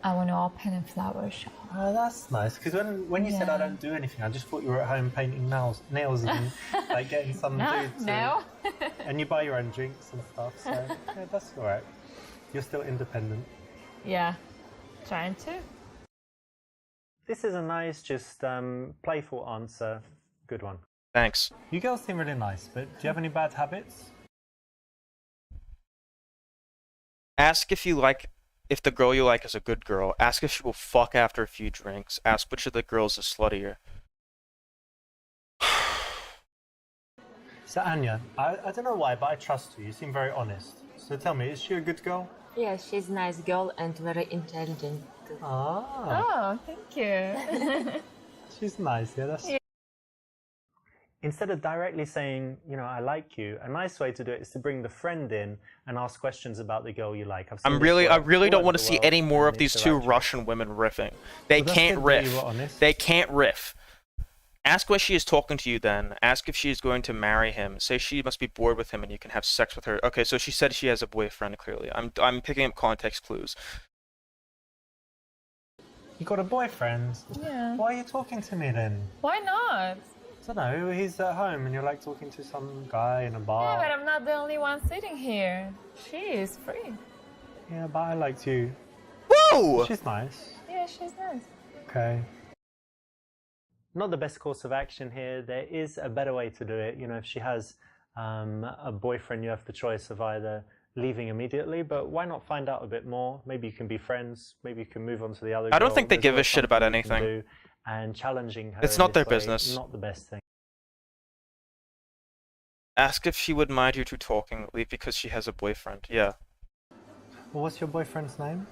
I want to open a flower shop. Oh, that's nice. Because when you said I don't do anything, I just thought you were at home painting nails and like getting some dude to... No. And you buy your own drinks and stuff, so yeah, that's all right. You're still independent. Yeah, trying to. This is a nice, just playful answer. Good one. Thanks. You girls seem really nice, but do you have any bad habits? Ask if the girl you like is a good girl. Ask if she will fuck after a few drinks. Ask which of the girls is sluttier. So Anya, I don't know why, but I trust you. You seem very honest. So tell me, is she a good girl? Yeah, she's a nice girl and very intelligent. Ah, Oh, thank you. she's nice. Yeah, that's. Yeah. Instead of directly saying, you know, I like you, a nice way to do it is to bring the friend in and ask questions about the girl you like. I really don't want to see any more of these two Russian women riffing. They Well, that's can't good that you riff. were honest. They can't riff. Ask why she is talking to you then. Ask if she is going to marry him. Say she must be bored with him and you can have sex with her. Okay, so she said she has a boyfriend, clearly. I'm picking up context clues. You got a boyfriend? Yeah. Why are you talking to me then? Why not? I don't know, he's at home and you're like talking to some guy in a bar. Yeah, but I'm not the only one sitting here. She is free. Yeah, but I liked you. Woo! She's nice. Yeah, she's nice. Okay. Not the best course of action here. There is a better way to do it. You know, if she has a boyfriend, you have the choice of either leaving immediately, but why not find out a bit more? Maybe you can be friends. Maybe you can move on to the other. I don't girl. think they There's give a always shit about something you can anything. do, and challenging her. It's in not this their way, business. Not the best thing. Ask if she would mind you two talking, leave because she has a boyfriend. Yeah. Well, what's your boyfriend's name?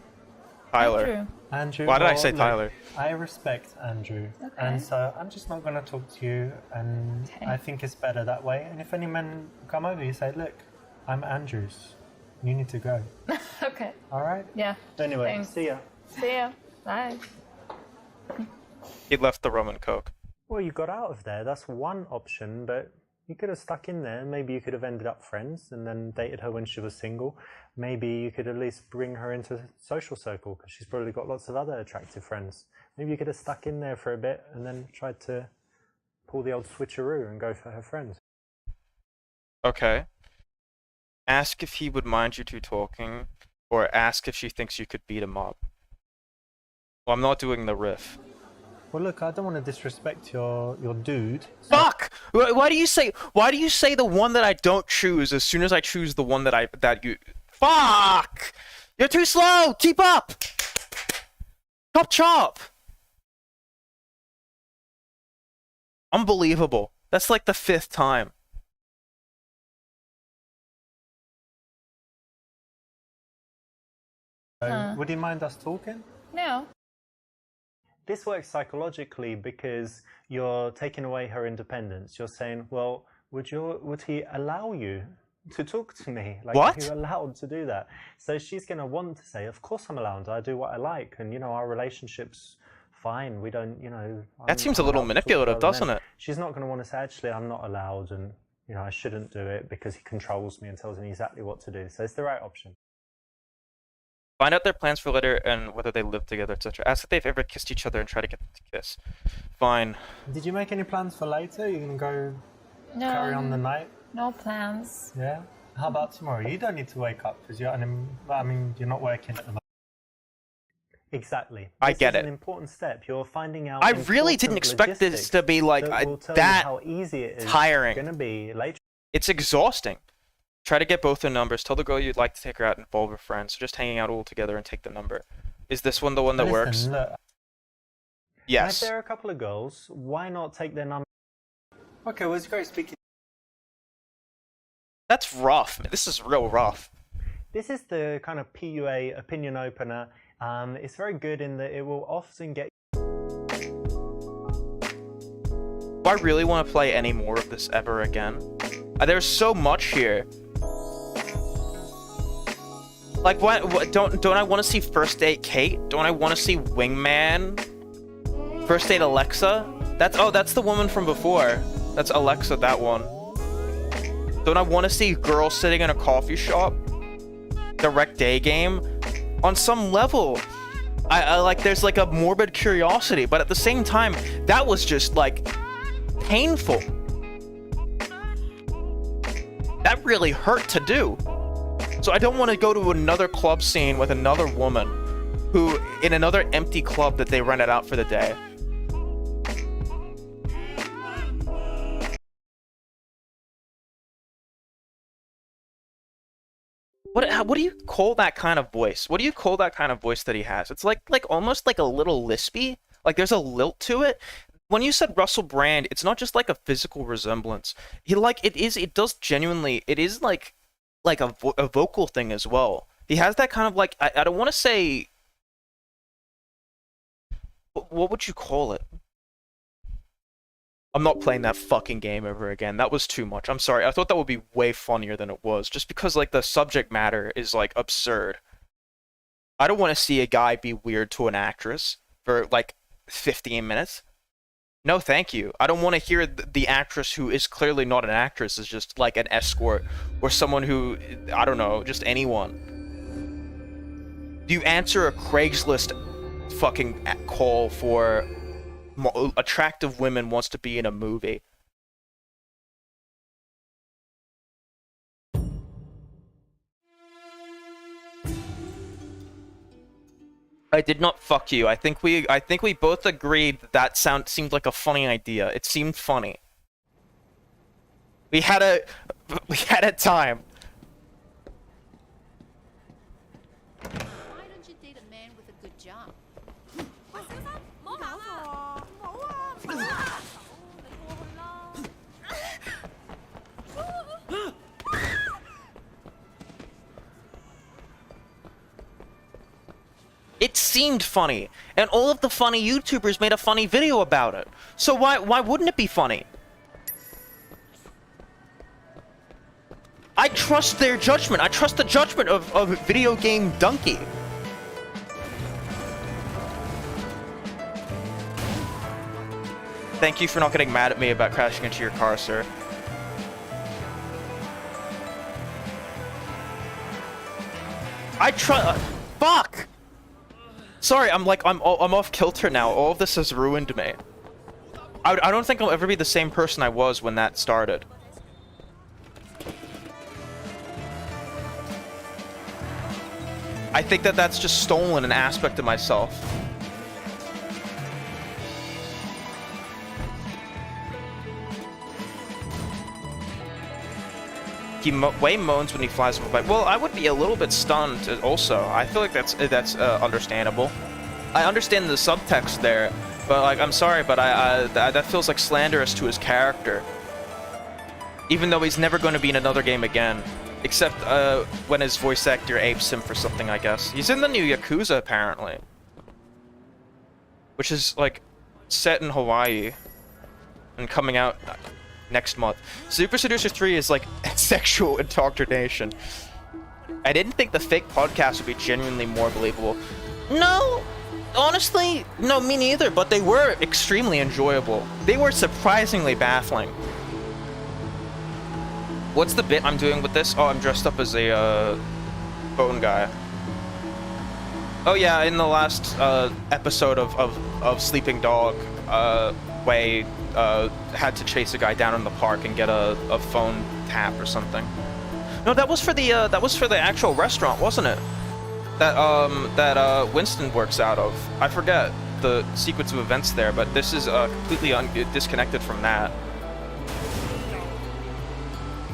Tyler. Andrew. Why did I well, say look, Tyler? I respect Andrew, Okay. and so I'm just not going to talk to you, and I think it's better that way. And if any men come over, you say, look, I'm Andrews. You need to go. Okay. All right? Yeah. Anyway, Thanks. see ya. See ya. Bye. He left the rum and coke. Well, you got out of there. That's one option, but you could have stuck in there. Maybe you could have ended up friends and then dated her when she was single. Maybe you could at least bring her into a social circle because she's probably got lots of other attractive friends. Maybe you could have stuck in there for a bit and then tried to pull the old switcheroo and go for her friends. Okay. Ask if he would mind you two talking, or ask if she thinks you could beat him up. Well, I'm not doing the riff. Well, look, I don't want to disrespect your dude. Fuck! Why do you say the one that I don't choose as soon as I choose the one that you... Fuck! You're too slow! Keep up! Chop chop! Unbelievable. That's like the 5th time. Would you mind us talking? No. This works psychologically because you're taking away her independence. You're saying, well, would he allow you to talk to me? Like, What? Are you allowed to do that? So she's going to want to say, of course I'm allowed. I do what I like. And, you know, our relationship's fine. We don't, you know... That seems a little manipulative, doesn't it? She's not going to want to say, actually, I'm not allowed and, you know, I shouldn't do it because he controls me and tells me exactly what to do. So it's the right option. Find out their plans for later and whether they live together, etc. Ask if they've ever kissed each other and try to get them to kiss. Fine. Did you make any plans for later? You're going to go carry on the night? No plans. Yeah? How about tomorrow? You don't need to wake up because you're not working at the moment. Exactly. I get This is it. an important step. You're finding out. I really didn't expect this to be like that will tell that you how easy it is tiring. Going to be later. It's exhausting. Try to get both their numbers. Tell the girl you'd like to take her out and involve her friends. So just hanging out all together and take the number. Is this one the one that works? Look, Yes. if there are a couple of girls, why not take their number? Okay, well, it's great speaking. That's rough. Man. This is real rough. This is the kind of PUA opinion opener. It's very good in that it will often get. Do I really want to play any more of this ever again? There's so much here. Like, what don't I want to see First Date Kate? Don't I want to see Wingman? First Date Alexa? That's the woman from before. That's Alexa, that one. Don't I want to see girl sitting in a coffee shop? Direct day game? On some level, I like, there's like a morbid curiosity, but at the same time, that was just like painful. That really hurt to do. So I don't want to go to another club scene with another woman who, in another empty club that they rented out for the day. What do you call that kind of voice? What do you call that kind of voice that he has? It's like almost like a little lispy. Like there's a lilt to it. When you said Russell Brand, it's not just like a physical resemblance. It does genuinely, it is like a vocal thing as well. He has that kind of like, I don't want to say, what would you call it? I'm not playing that fucking game ever again. That was too much. I'm sorry. I thought that would be way funnier than it was, just because like the subject matter is like absurd. I don't want to see a guy be weird to an actress for like 15 minutes. No, thank you. I don't want to hear the actress who is clearly not an actress is just like an escort or someone who, I don't know, just anyone. Do you answer a Craigslist fucking call for attractive women wants to be in a movie? I did not fuck you. I think we both agreed that seemed like a funny idea. It seemed funny. We had a time. Why don't you date a man with a good job? It seemed funny, and all of the funny YouTubers made a funny video about it. So why wouldn't it be funny? I trust their judgment. I trust the judgment of Video Game Donkey. Thank you for not getting mad at me about crashing into your car, sir. I trust. Fuck. Sorry, I'm off kilter now. All of this has ruined me. I don't think I'll ever be the same person I was when that started. I think that that's just stolen an aspect of myself. He way moans when he flies on a bike. Well, I would be a little bit stunned also. I feel like that's understandable. I understand the subtext there, but like, I'm sorry, but that feels like slanderous to his character. Even though he's never going to be in another game again. Except when his voice actor apes him for something, I guess. He's in the new Yakuza, apparently. Which is, like, set in Hawaii. And coming out next month. Super Seducer 3 is, like, sexual indoctrination. I didn't think the fake podcast would be genuinely more believable. No! Honestly, no, me neither, but they were extremely enjoyable. They were surprisingly baffling. What's the bit I'm doing with this? Oh, I'm dressed up as a bone guy. Oh yeah, in the last episode of Sleeping Dog, Wei had to chase a guy down in the park and get a phone tap or something. No, that was for the actual restaurant, wasn't it? That Winston works out of. I forget the sequence of events there, but this is completely disconnected from that.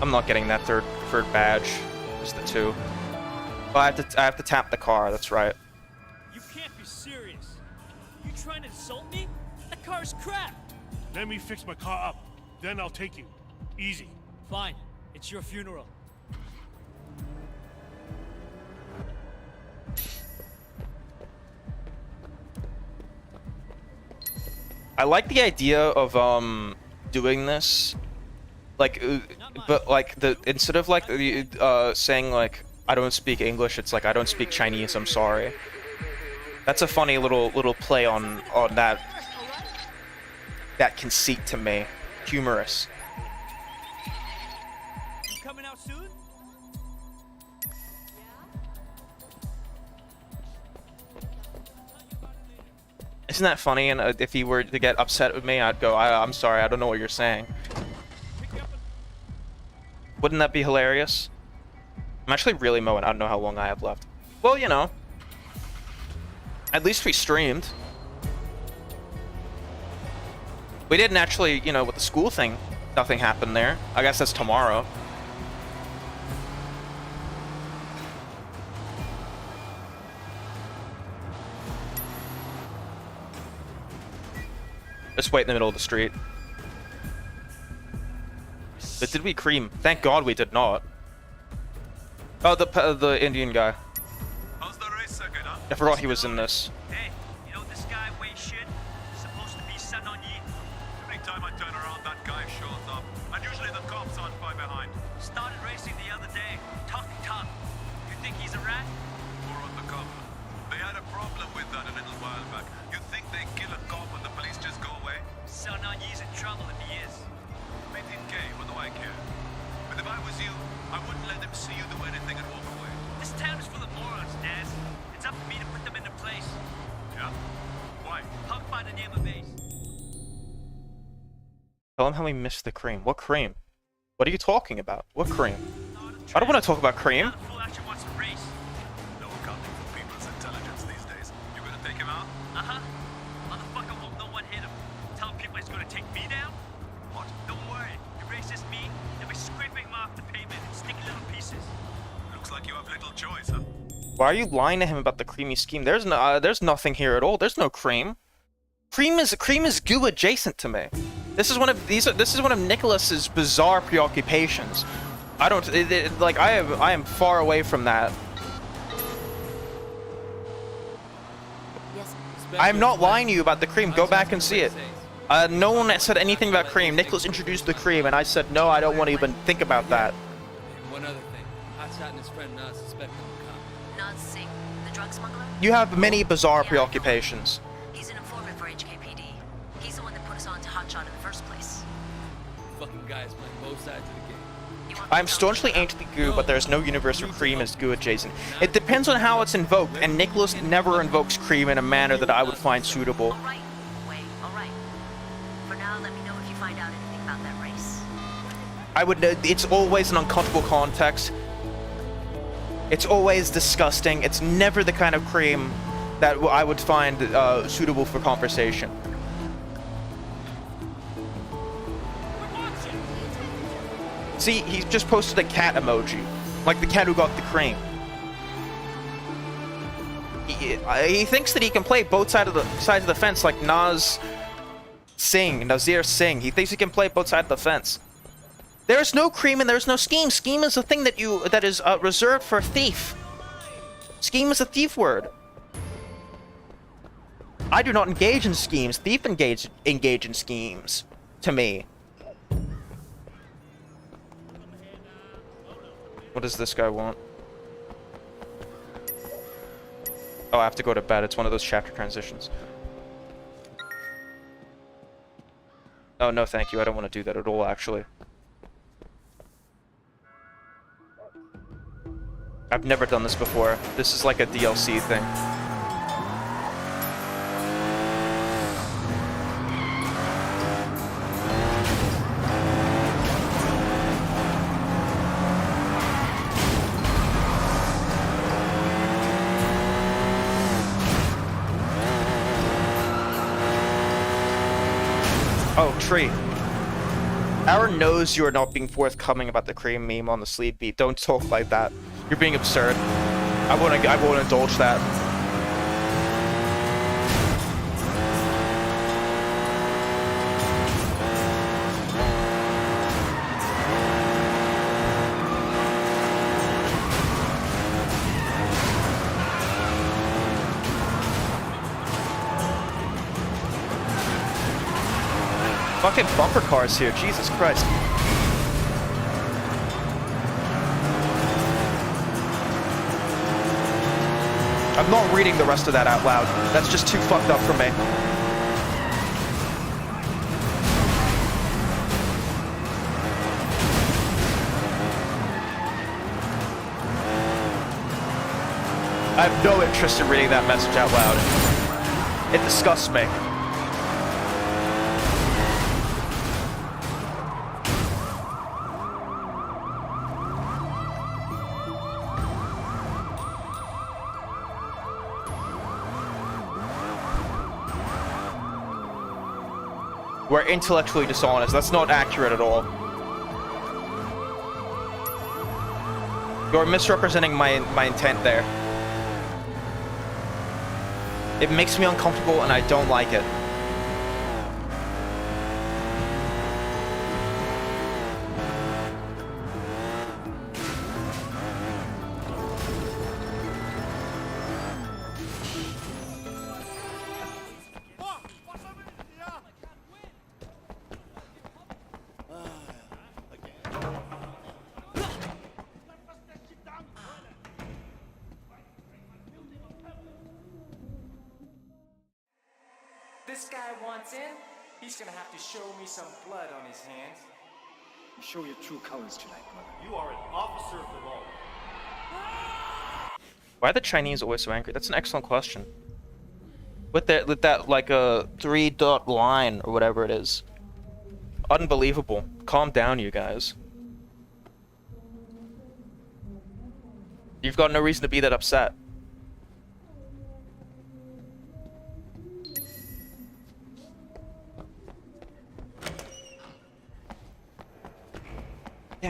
I'm not getting that third badge. Just the 2. Oh, I have to tap the car. That's right. You can't be serious. You trying to insult me? That car's crap. Let me fix my car up. Then I'll take you. Easy. Fine. It's your funeral. I like the idea of doing this, like, but like instead of like saying like I don't speak English, it's like I don't speak Chinese. I'm sorry. That's a funny little play on that conceit to me. Humorous. You coming out soon? Isn't that funny? And if he were to get upset with me, I'd go, I'm sorry, I don't know what you're saying. Wouldn't that be hilarious? I'm actually really mowing. I don't know how long I have left. Well, you know. At least we streamed. We didn't actually, you know, with the school thing, nothing happened there. I guess that's tomorrow. Just wait in the middle of the street. But did we cream? Thank God we did not. Oh, the Indian guy. How's the race circuit, huh? I forgot he was in this. Hey, you know this guy Wei Shin? Supposed to be Sun On Yi. Every time I turn around, that guy shows up. And usually the cops aren't far behind. Started racing the other day. Talk tough. You think he's a rat? Or undercover. They had a problem with that a little while back. You think they kill a cop and the police just go away? Sun On Yi's in trouble if he is. 18K, what do I care? But if I was you, I wouldn't let them see you do anything and walk away. This town is full of morons, Daz. It's up to me to put them into place. Yeah? Why? Punk by the name of Ace. Tell him how we missed the cream. What cream? What are you talking about? What cream? I don't want to talk about cream. No accounting for people's intelligence these days. You're gonna take me down? What? Don't worry. If it's just me, they'll be scraping him off the pavement in sticky little pieces. Looks like you have little choice, huh? Why are you lying to him about the creamy scheme? There's nothing here at all. There's no cream. Cream is goo adjacent to me. This is one of Nicholas's bizarre preoccupations. I don't like. I am far away from that. I'm not lying to you about the cream. Go back and see it. No one said anything about cream. Nicholas introduced the cream, and I said no. I don't want to even think about that. One other thing. Hotshot and his friend Naz suspect him of cop. Naz Singh, the drug smuggler? You have many bizarre preoccupations. He's an informant for HKPD. He's the one that put us on to Hotshot in the first place. Fucking guys playing both sides of the game. I'm staunchly anti-goo, but there's no universe where cream is goo adjacent. It depends on how it's invoked, and Nicholas never invokes cream in a manner that I would find suitable. Alright. For now, let me know if you find out anything about that race. I would. It's always an uncomfortable context. It's always disgusting. It's never the kind of cream that I would find suitable for conversation. See, he just posted a cat emoji, like the cat who got the cream. He thinks that he can play both sides of the fence, like Nazir Singh. He thinks he can play both sides of the fence. There's no cream and there's no scheme. Scheme is a thing that is reserved for a thief. Scheme is a thief word. I do not engage in schemes. Thief engage in schemes. To me. What does this guy want? Oh, I have to go to bed. It's one of those chapter transitions. Oh, no, thank you. I don't want to do that at all, actually. I've never done this before. This is like a DLC thing. Oh, Tree. Aaron knows you are not being forthcoming about the cream meme on the sleep beat. Don't talk like that. You're being absurd. I won't indulge that. Fucking bumper cars here, Jesus Christ. I'm not reading the rest of that out loud. That's just too fucked up for me. I have no interest in reading that message out loud. It disgusts me. We're intellectually dishonest. That's not accurate at all. You're misrepresenting my intent there. It makes me uncomfortable and I don't like it. This guy wants in, he's gonna have to show me some blood on his hands. You show your true colors tonight, brother. You are an officer of the law. Why are the Chinese always so angry? That's an excellent question. With that like a 3-dot line or whatever it is. Unbelievable. Calm down, you guys. You've got no reason to be that upset.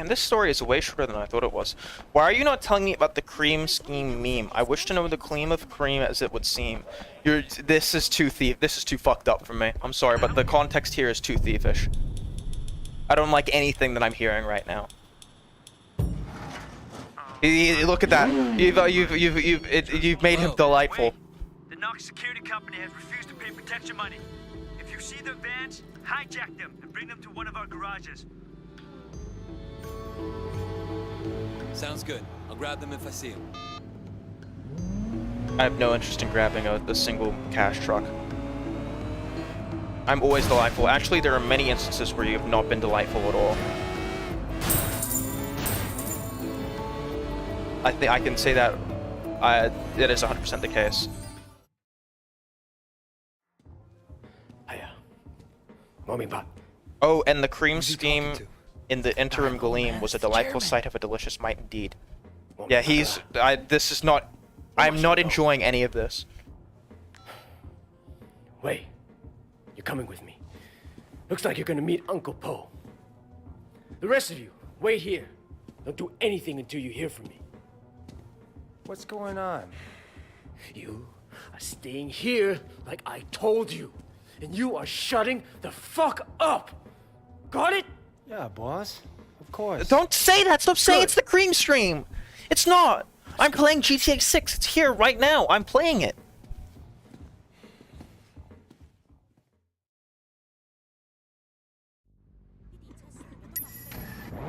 this story is way shorter than I thought it was. Why are you not telling me about the cream scheme meme? I wish to know the cream of cream as it would seem. This is too fucked up for me. I'm sorry, but the context here is too thievish. I don't like anything that I'm hearing right now. Look at that. You've made him delightful. The Knox Security Company has refused to pay protection money. If you see their vans, hijack them and bring them to one of our garages. Sounds good. I'll grab them if I see them. I have no interest in grabbing a single cash truck. I'm always delightful. Actually, there are many instances where you have not been delightful at all. I think I can say that it is 100% the case. Oh, and the cream scheme in the interim gleam was a delightful sight of a delicious might indeed. Yeah, this is not... I'm not enjoying any of this. Wait. You're coming with me. Looks like you're gonna meet Uncle Po. The rest of you, wait here. Don't do anything until you hear from me. What's going on? You are staying here like I told you. And you are shutting the fuck up. Got it? Yeah, boss. Of course. Don't say that! Stop saying it's the cream stream! It's not! I'm playing GTA 6. It's here right now. I'm playing it. Don't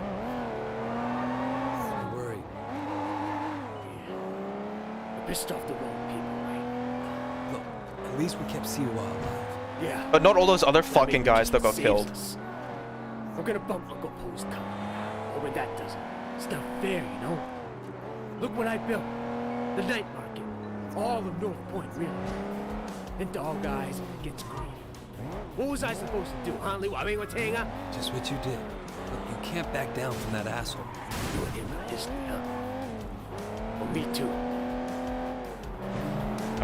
worry. You're pissed off the wrong people, right? Look, at least we kept Siwa alive. Yeah. But not all those other fucking guys that got killed. We're gonna bump Uncle Po's car. Or when that doesn't, it's not fair, you know? Look what I built. The night market. All of North Point, really. Then Dog Eyes gets greedy. What was I supposed to do, huh, Liu? I mean, Just what you did. Look, you can't back down from that asshole. You and him got history, huh? Well, me too.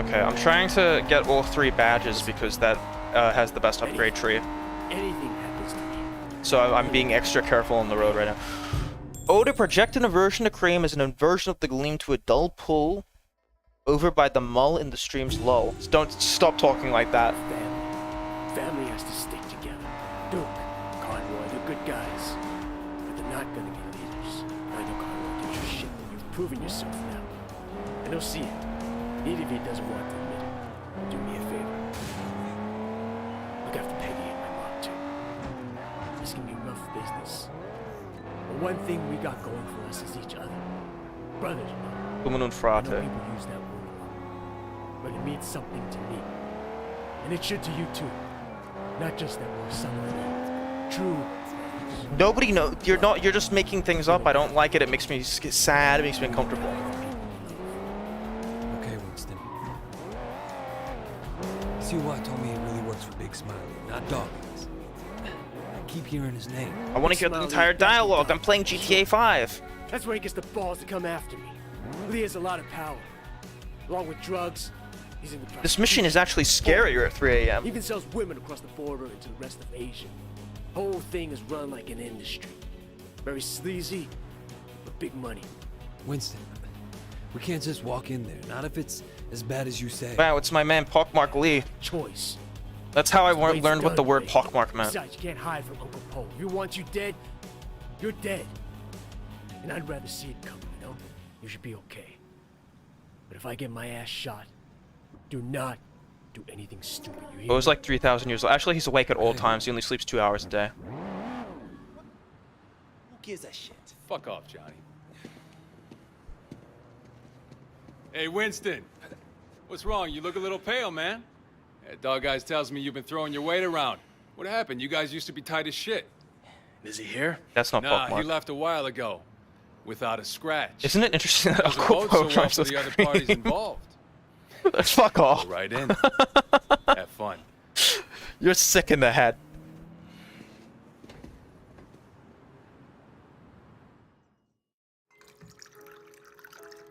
Okay, I'm trying to get all 3 badges because that has the best upgrade tree. Anything happens to me. So I'm being extra careful on the road right now. Oh, to project an aversion to cream is an inversion of the gleam to a dull pull over by the mull in the stream's lull. Don't stop talking like that. Family has to stick together. Duke, Conroy, they're good guys. But they're not gonna be leaders. I know Conroy gives you shit, but you've proven yourself now. And they'll see it. Even if he doesn't want to admit it. Do me a favor. Look after Peggy and my mom, too. This can be rough business. But one thing we got going for us is each other. Brothers, you know. I know frate. people use that word a lot. But it means something to me. And it should to you, too. Not just that we're some of them. True. Nobody knows. You're just making things up. I don't like it. It makes me sad. It makes me uncomfortable. Okay, Winston. Siwa told me he really works for Big Smiley, not Dog Eyes. I keep hearing his name. I want to get the entire dialogue. I'm playing GTA 5. That's where he gets the balls to come after me. Lee has a lot of power. Along with drugs, he's in the This mission is actually scarier at 3 a.m. Even sells women across the border into the rest of Asia. Whole thing is run like an industry. Very sleazy, but big money. Winston, we can't just walk in there. Not if it's as bad as you say. Wow, it's my man Pockmark Lee. Choice. That's how I learned what the word pockmark meant. Besides, you can't hide from Uncle Po. If he wants you dead, you're dead. And I'd rather see it coming, you know? You should be okay. But if I get my ass shot, do not do anything stupid. You hear It was me? like 3,000 years old. Actually, he's awake at all times. He only sleeps 2 hours a day. Who gives a shit? Fuck off, Johnny. Hey, Winston. What's wrong? You look a little pale, man. That Dog Eyes tells me you've been throwing your weight around. What happened? You guys used to be tight as shit. Is he here? That's not Nah, Pockmark. he left a while ago. Without a scratch. Isn't it interesting that Doesn't Uncle bode Po so well drives for with the other cream? parties involved. Fuck off. Go right in. Have fun. You're sick in the head.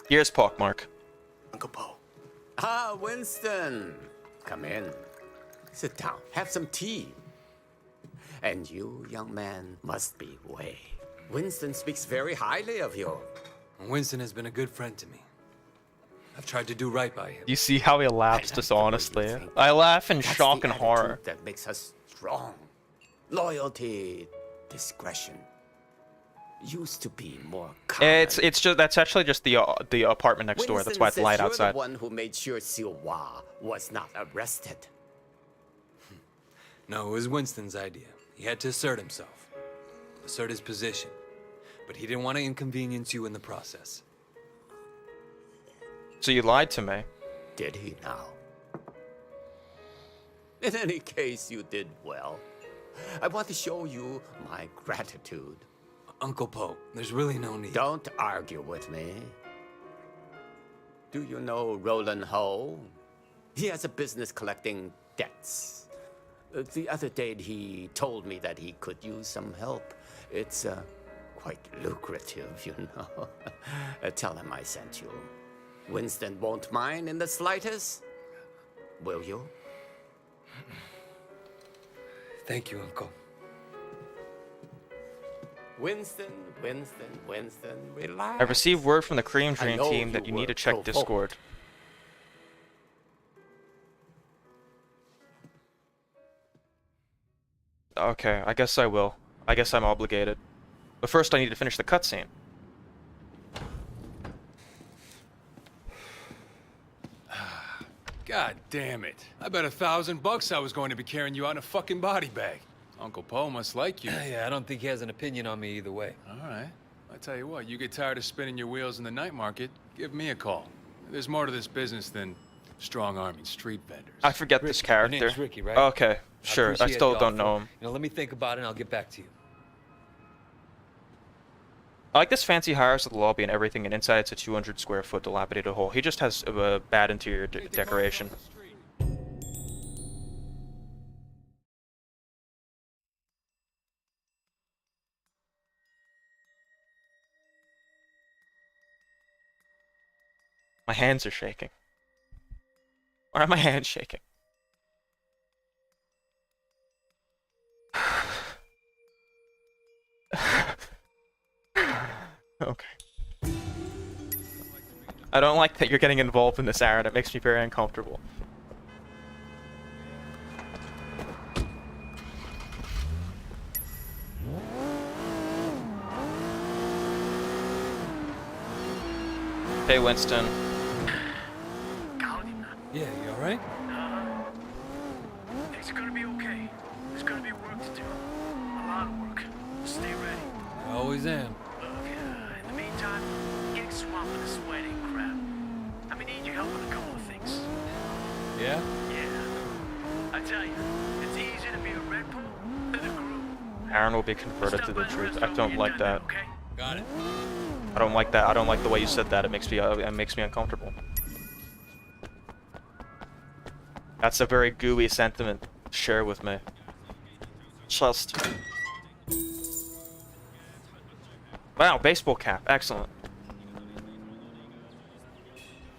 Here's Pockmark. Uncle Po. Ah, Winston. Come in. Sit down. Have some tea. And you, young man, must be Wei. Winston speaks very highly of you. Winston has been a good friend to me. I've tried to do right by him. You see how he laughs dishonestly? I laugh in That's shock the and horror. attitude that makes us strong. Loyalty, discretion. Used to be more common. It's just that's actually just the apartment next door. That's why it's Winston light says outside. You're the one who made sure Siwa was not arrested. No, it was Winston's idea. He had to assert himself. Assert his position. But he didn't want to inconvenience you in the process. So you lied to me. Did he now? In any case, you did well. I want to show you my gratitude. Uncle Poe, there's really no need. Don't argue with me. Do you know Roland Ho? He has a business collecting debts. The other day, he told me that he could use some help. It's quite lucrative, you know. Tell him I sent you. Winston won't mind in the slightest. Will you? Thank you, Uncle. Winston, relax. I received word from the Cream Dream know team that you you need were to check provoked. Discord. Okay, I guess I will. I guess I'm obligated. But first I need to finish the cutscene. God damn it. I bet $1,000 I was going to be carrying you out in a fucking body bag. Uncle Poe must like you. Yeah, I don't think he has an opinion on me either way. All right. I tell you what, you get tired of spinning your wheels in the night market, give me a call. There's more to this business than strong-arming street vendors. I forget this Your character. name's Ricky, right? Okay, sure. I appreciate still the don't offer. know him. You know, let me think about it and I'll get back to you. I like this fancy house with the lobby and everything, and inside it's a 200 square foot dilapidated hole. He just has a bad interior decoration. My hands are shaking. Why are my hands shaking? Okay. I don't like that you're getting involved in this, Aaron. It makes me very uncomfortable. Hey, Winston. Yeah, you alright? Things are gonna be okay. There's gonna be work to do. A lot of work. Stay ready. I always am. Look, in the meantime, getting swamped with this wedding crap. I'm gonna need your help with a couple of things. Yeah? Yeah. I tell you, it's easier to be a Red Bull than a groom. Aaron will be converted to the truth. I don't like that. Got it. I don't like that. I don't like the way you said that. It makes me uncomfortable. That's a very gooey sentiment to share with me. Just. Wow, baseball cap. Excellent.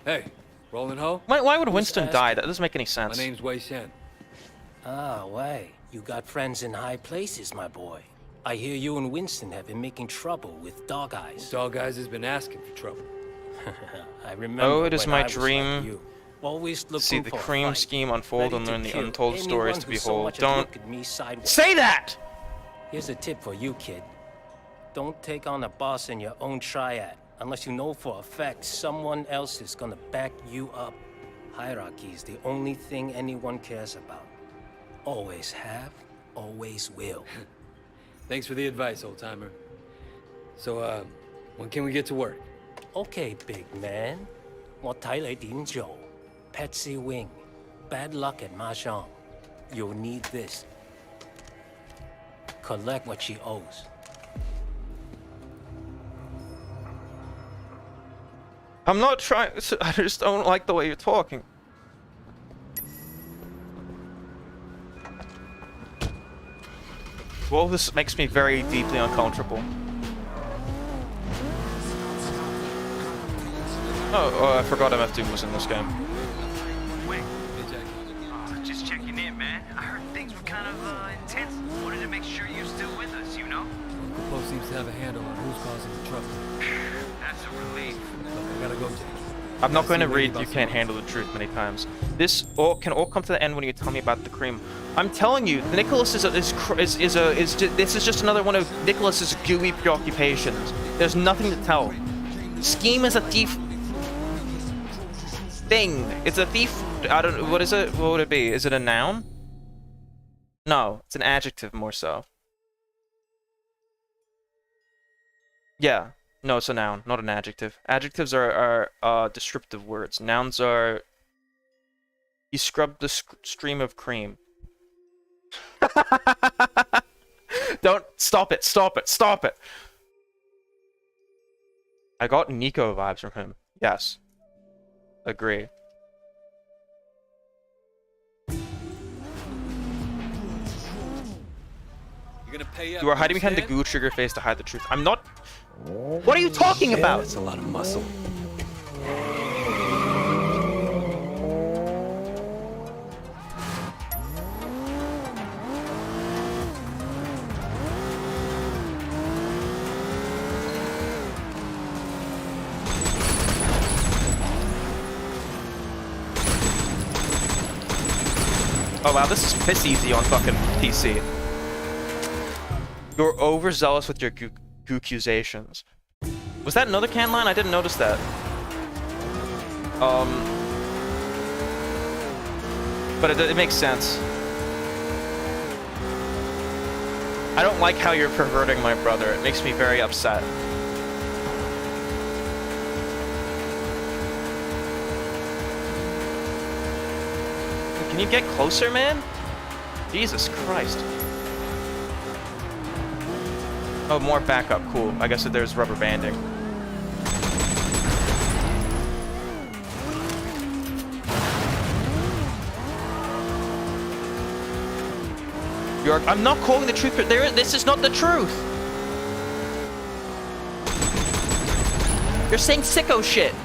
Hey, Roland Ho? Why would Winston die? That doesn't make any sense. My name's Wei Shen. Ah, Wei. You got friends in high places, my boy. I hear you and Winston have been making trouble with Dog Eyes. Dog Eyes has been asking for trouble. I remember Oh, it is when my I was like dream. you, always looking See the for a cream fight, scheme unfold ready and to learn the kill untold stories anyone to who so behold. much as Don't look at me sideways. say that! Here's a tip for you, kid. Don't take on a boss in your own triad unless you know for a fact someone else is gonna back you up. Hierarchy is the only thing anyone cares about. Always have, always will. Thanks for the advice, old-timer. So, when can we get to work? Okay, big man. 我睇你點做. Patsy Wing. Bad luck at Mahjong. You'll need this. Collect what she owes. I'm not trying. I just don't like the way you're talking. Well, this makes me very deeply uncomfortable. Oh, I forgot MF Doom was in this game. Wait. Just checking in, man. I heard things were kind of intense. Wanted to make sure you're still with us, you know? Poe seems seems to have a handle on who's causing the trouble. That's a relief. Look, I gotta go, Jake. I'm not going to read You Can't Handle the Truth many times. This can all come to the end when you tell me about the cream. I'm telling you, Nicholas this is just another one of Nicholas's gooey preoccupations. There's nothing to tell. Scheme is a thief thing. It's a thief. I don't. What is it? What would it be? Is it a noun? No, it's an adjective more so. Yeah. No, it's a noun, not an adjective. Adjectives are descriptive words. Nouns are... He scrubbed the stream of cream. Don't... Stop it, stop it, stop it! I got Nico vibes from him. Yes. Agree. You are hiding behind the goo trigger face to hide the truth. I'm not... What are you talking about? That's a lot of muscle. Oh wow, this is piss easy on fucking PC. You're overzealous with your accusations. Was that another can line? I didn't notice that. But it makes sense. I don't like how you're perverting my brother. It makes me very upset. Can you get closer, man? Jesus Christ. Oh, more backup. Cool. I guess that there's rubber banding. I'm not calling the truth, but this is not the truth. You're saying sicko shit.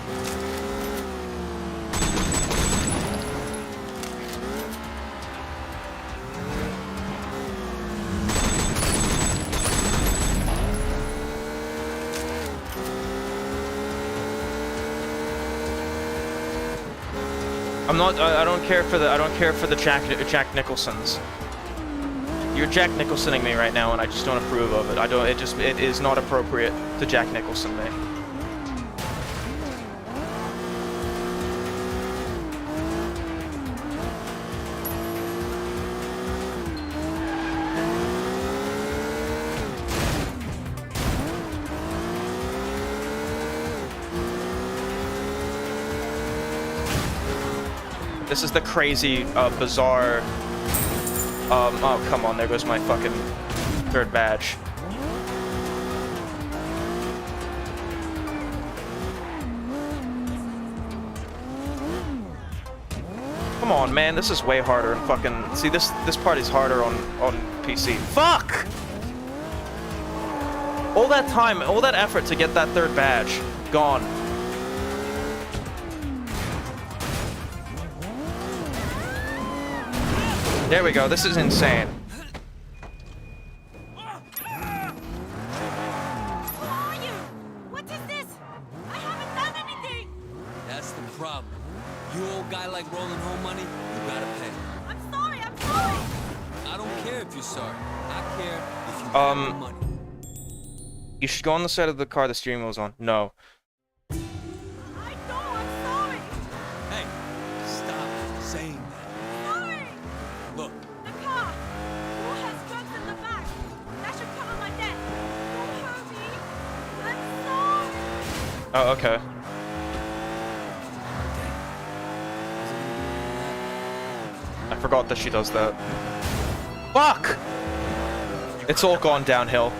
I don't care for the Jack Nicholsons. You're Jack Nicholsoning me right now, and I just don't approve of it. It is not appropriate to Jack Nicholson me. This is the crazy, bizarre... oh, come on, there goes my fucking third badge. Come on, man, this is way harder and fucking... See, this part is harder on PC. Fuck! All that time, all that effort to get that third badge, gone. There we go, this is insane. Who are you? What is this? I haven't done anything! That's the problem. You old guy like rolling home money, you gotta pay. I'm sorry, I'm sorry! I don't care if you're sorry. I care if you have the money. You should go on the side of the car the steering wheel's on. No. I know, I'm sorry! Hey, stop saying that. Sorry! Look. The car! Who has drugs in the back? That should cover my debt. Don't hurt me. I'm sorry! Oh, okay. I forgot that she does that. Fuck! It's all gone downhill.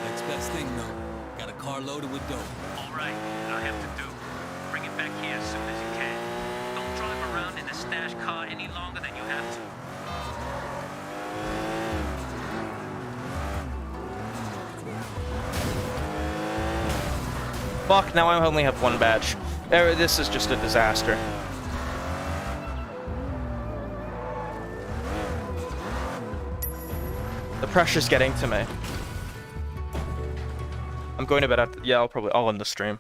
Next best thing, though. Got a car loaded with dope. All right, what I have to do. Bring it back here as soon as you can. Don't drive around in the stash car any longer than you have to. Fuck, now I only have one badge. This is just a disaster. The pressure's getting to me. I'm going to bed after. Yeah, I'll end the stream.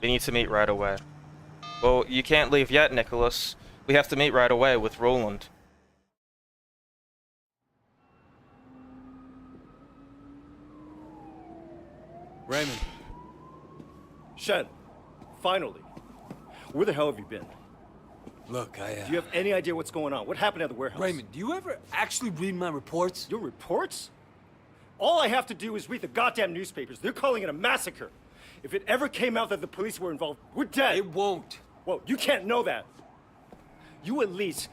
We need to meet right away. Well, you can't leave yet, Nicholas. We have to meet right away with Roland. Raymond. Shen, finally. Where the hell have you been? Look, Do you have any idea what's going on? What happened at the warehouse? Raymond, do you ever actually read my reports? Your reports? All I have to do is read the goddamn newspapers. They're calling it a massacre. If it ever came out that the police were involved, we're dead. It won't. Well, you can't know that. You at least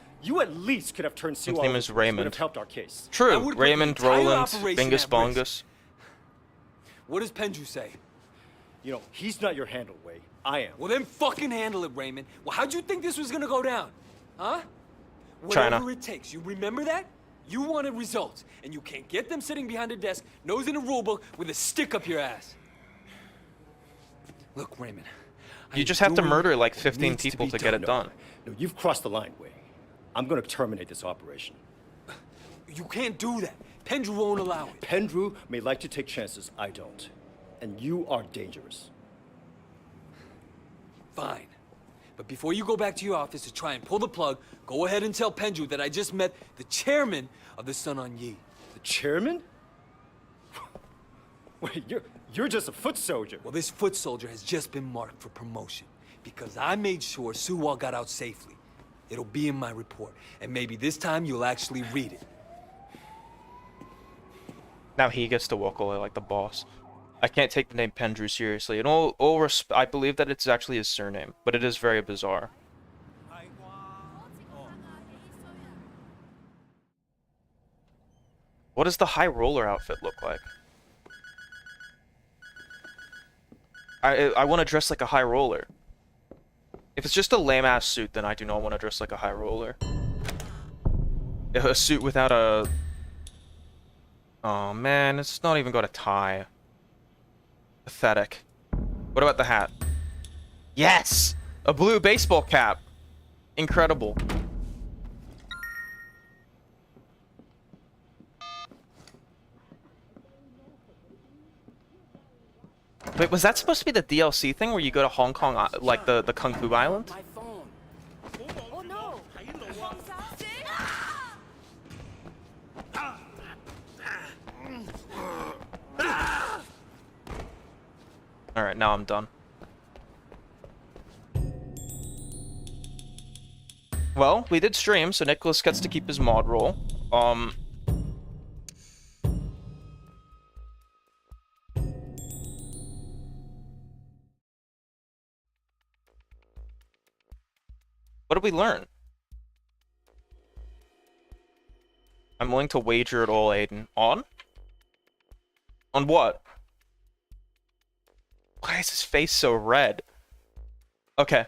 could have turned Sue His name is Raymond. would have helped our case. True. Raymond, Roland, Bingus Bongus. What does Pendrew say? You know, he's not your handle, Wei. I am. Well, then fucking handle it, Raymond. Well, how'd you think this was gonna go down? Huh? China. Whatever it takes. You remember that? You wanted results, and you can't get them sitting behind a desk, nose in a rulebook, with a stick up your ass. Look, Raymond. You just have to murder like 15 people to get it done. No, you've crossed the line, Wei. I'm gonna terminate this operation. You can't do that. Pendrew won't allow it. Pendrew may like to take chances, I don't. And you are dangerous. Fine. But before you go back to your office to try and pull the plug, go ahead and tell Pendrew that I just met the chairman of the Sun On Yee. The chairman? Wait, you're just a foot soldier. Well, this foot soldier has just been marked for promotion because I made sure Suwal got out safely. It'll be in my report, and maybe this time you'll actually read it. Now he gets to walk away like the boss. I can't take the name Pendrew seriously. In all I believe that it's actually his surname, but it is very bizarre. What does the high roller outfit look like? I want to dress like a high roller. If it's just a lame-ass suit, then I do not want to dress like a high roller. A suit without a... Oh man, it's not even got a tie. Pathetic. What about the hat? Yes! A blue baseball cap! Incredible. Wait, was that supposed to be the DLC thing where you go to Hong Kong, like the Kung Fu Island? Oh no! Alright, now I'm done. Well, we did stream, so Nicholas gets to keep his mod role. What did we learn? I'm willing to wager it all, Aiden. On? On what? Why is his face so red? Okay.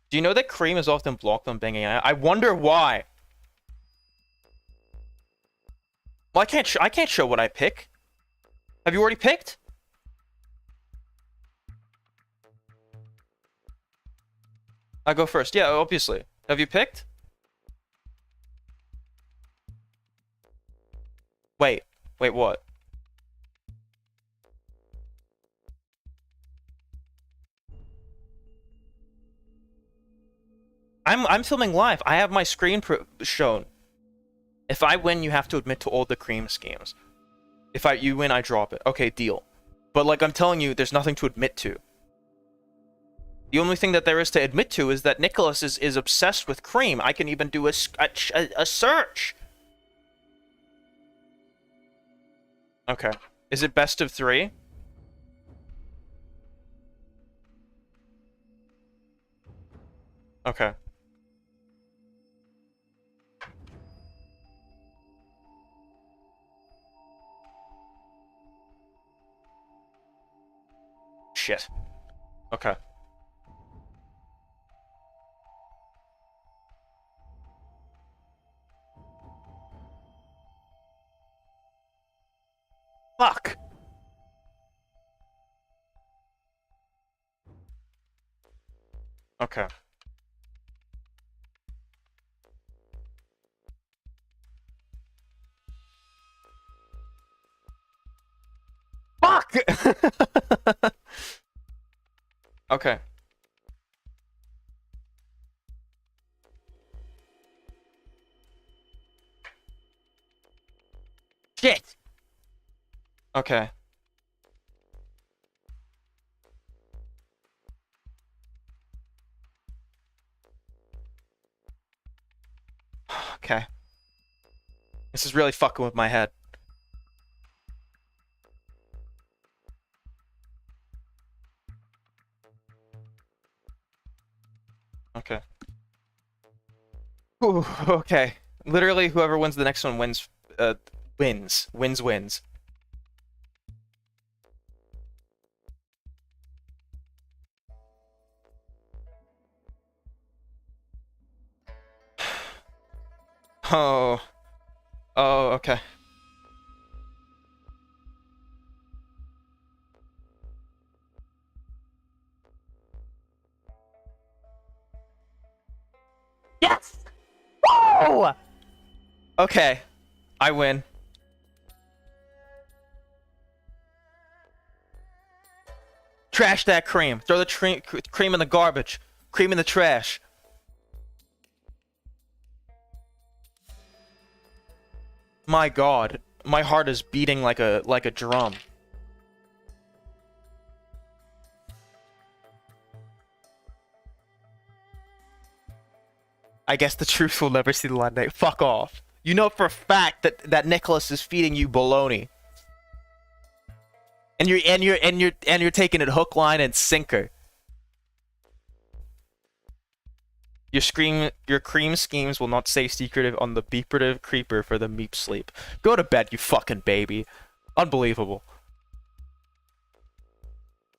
Do you know that Cream is often blocked on Bing AI? I wonder why. Well, I can't show what I pick. Have you already picked? I go first. Yeah, obviously. Have you picked? Wait, what? I'm filming live. I have my screen shown. If I win, you have to admit to all the Cream schemes. If you win, I drop it. Okay, deal. But like I'm telling you, there's nothing to admit to. The only thing that there is to admit to is that Nicholas is obsessed with Cream. I can even do a search. Okay. Is it best of 3? Okay. Shit. Okay. Fuck. Okay. Fuck! Okay. Shit! Okay. Okay. This is really fucking with my head. Okay. Ooh, okay. Literally, whoever wins the next one wins. Wins. Oh. Oh, okay. Yes! Whoa! Okay. I win. Trash that cream. Throw the cream in the garbage. Cream in the trash. My God, my heart is beating like a drum. I guess the truth will never see the light of day. Fuck off. You know for a fact that Nicholas is feeding you baloney. And you're taking it hook, line, and sinker. Your cream schemes will not stay secretive on the beeperative creeper for the meep sleep. Go to bed, you fucking baby. Unbelievable.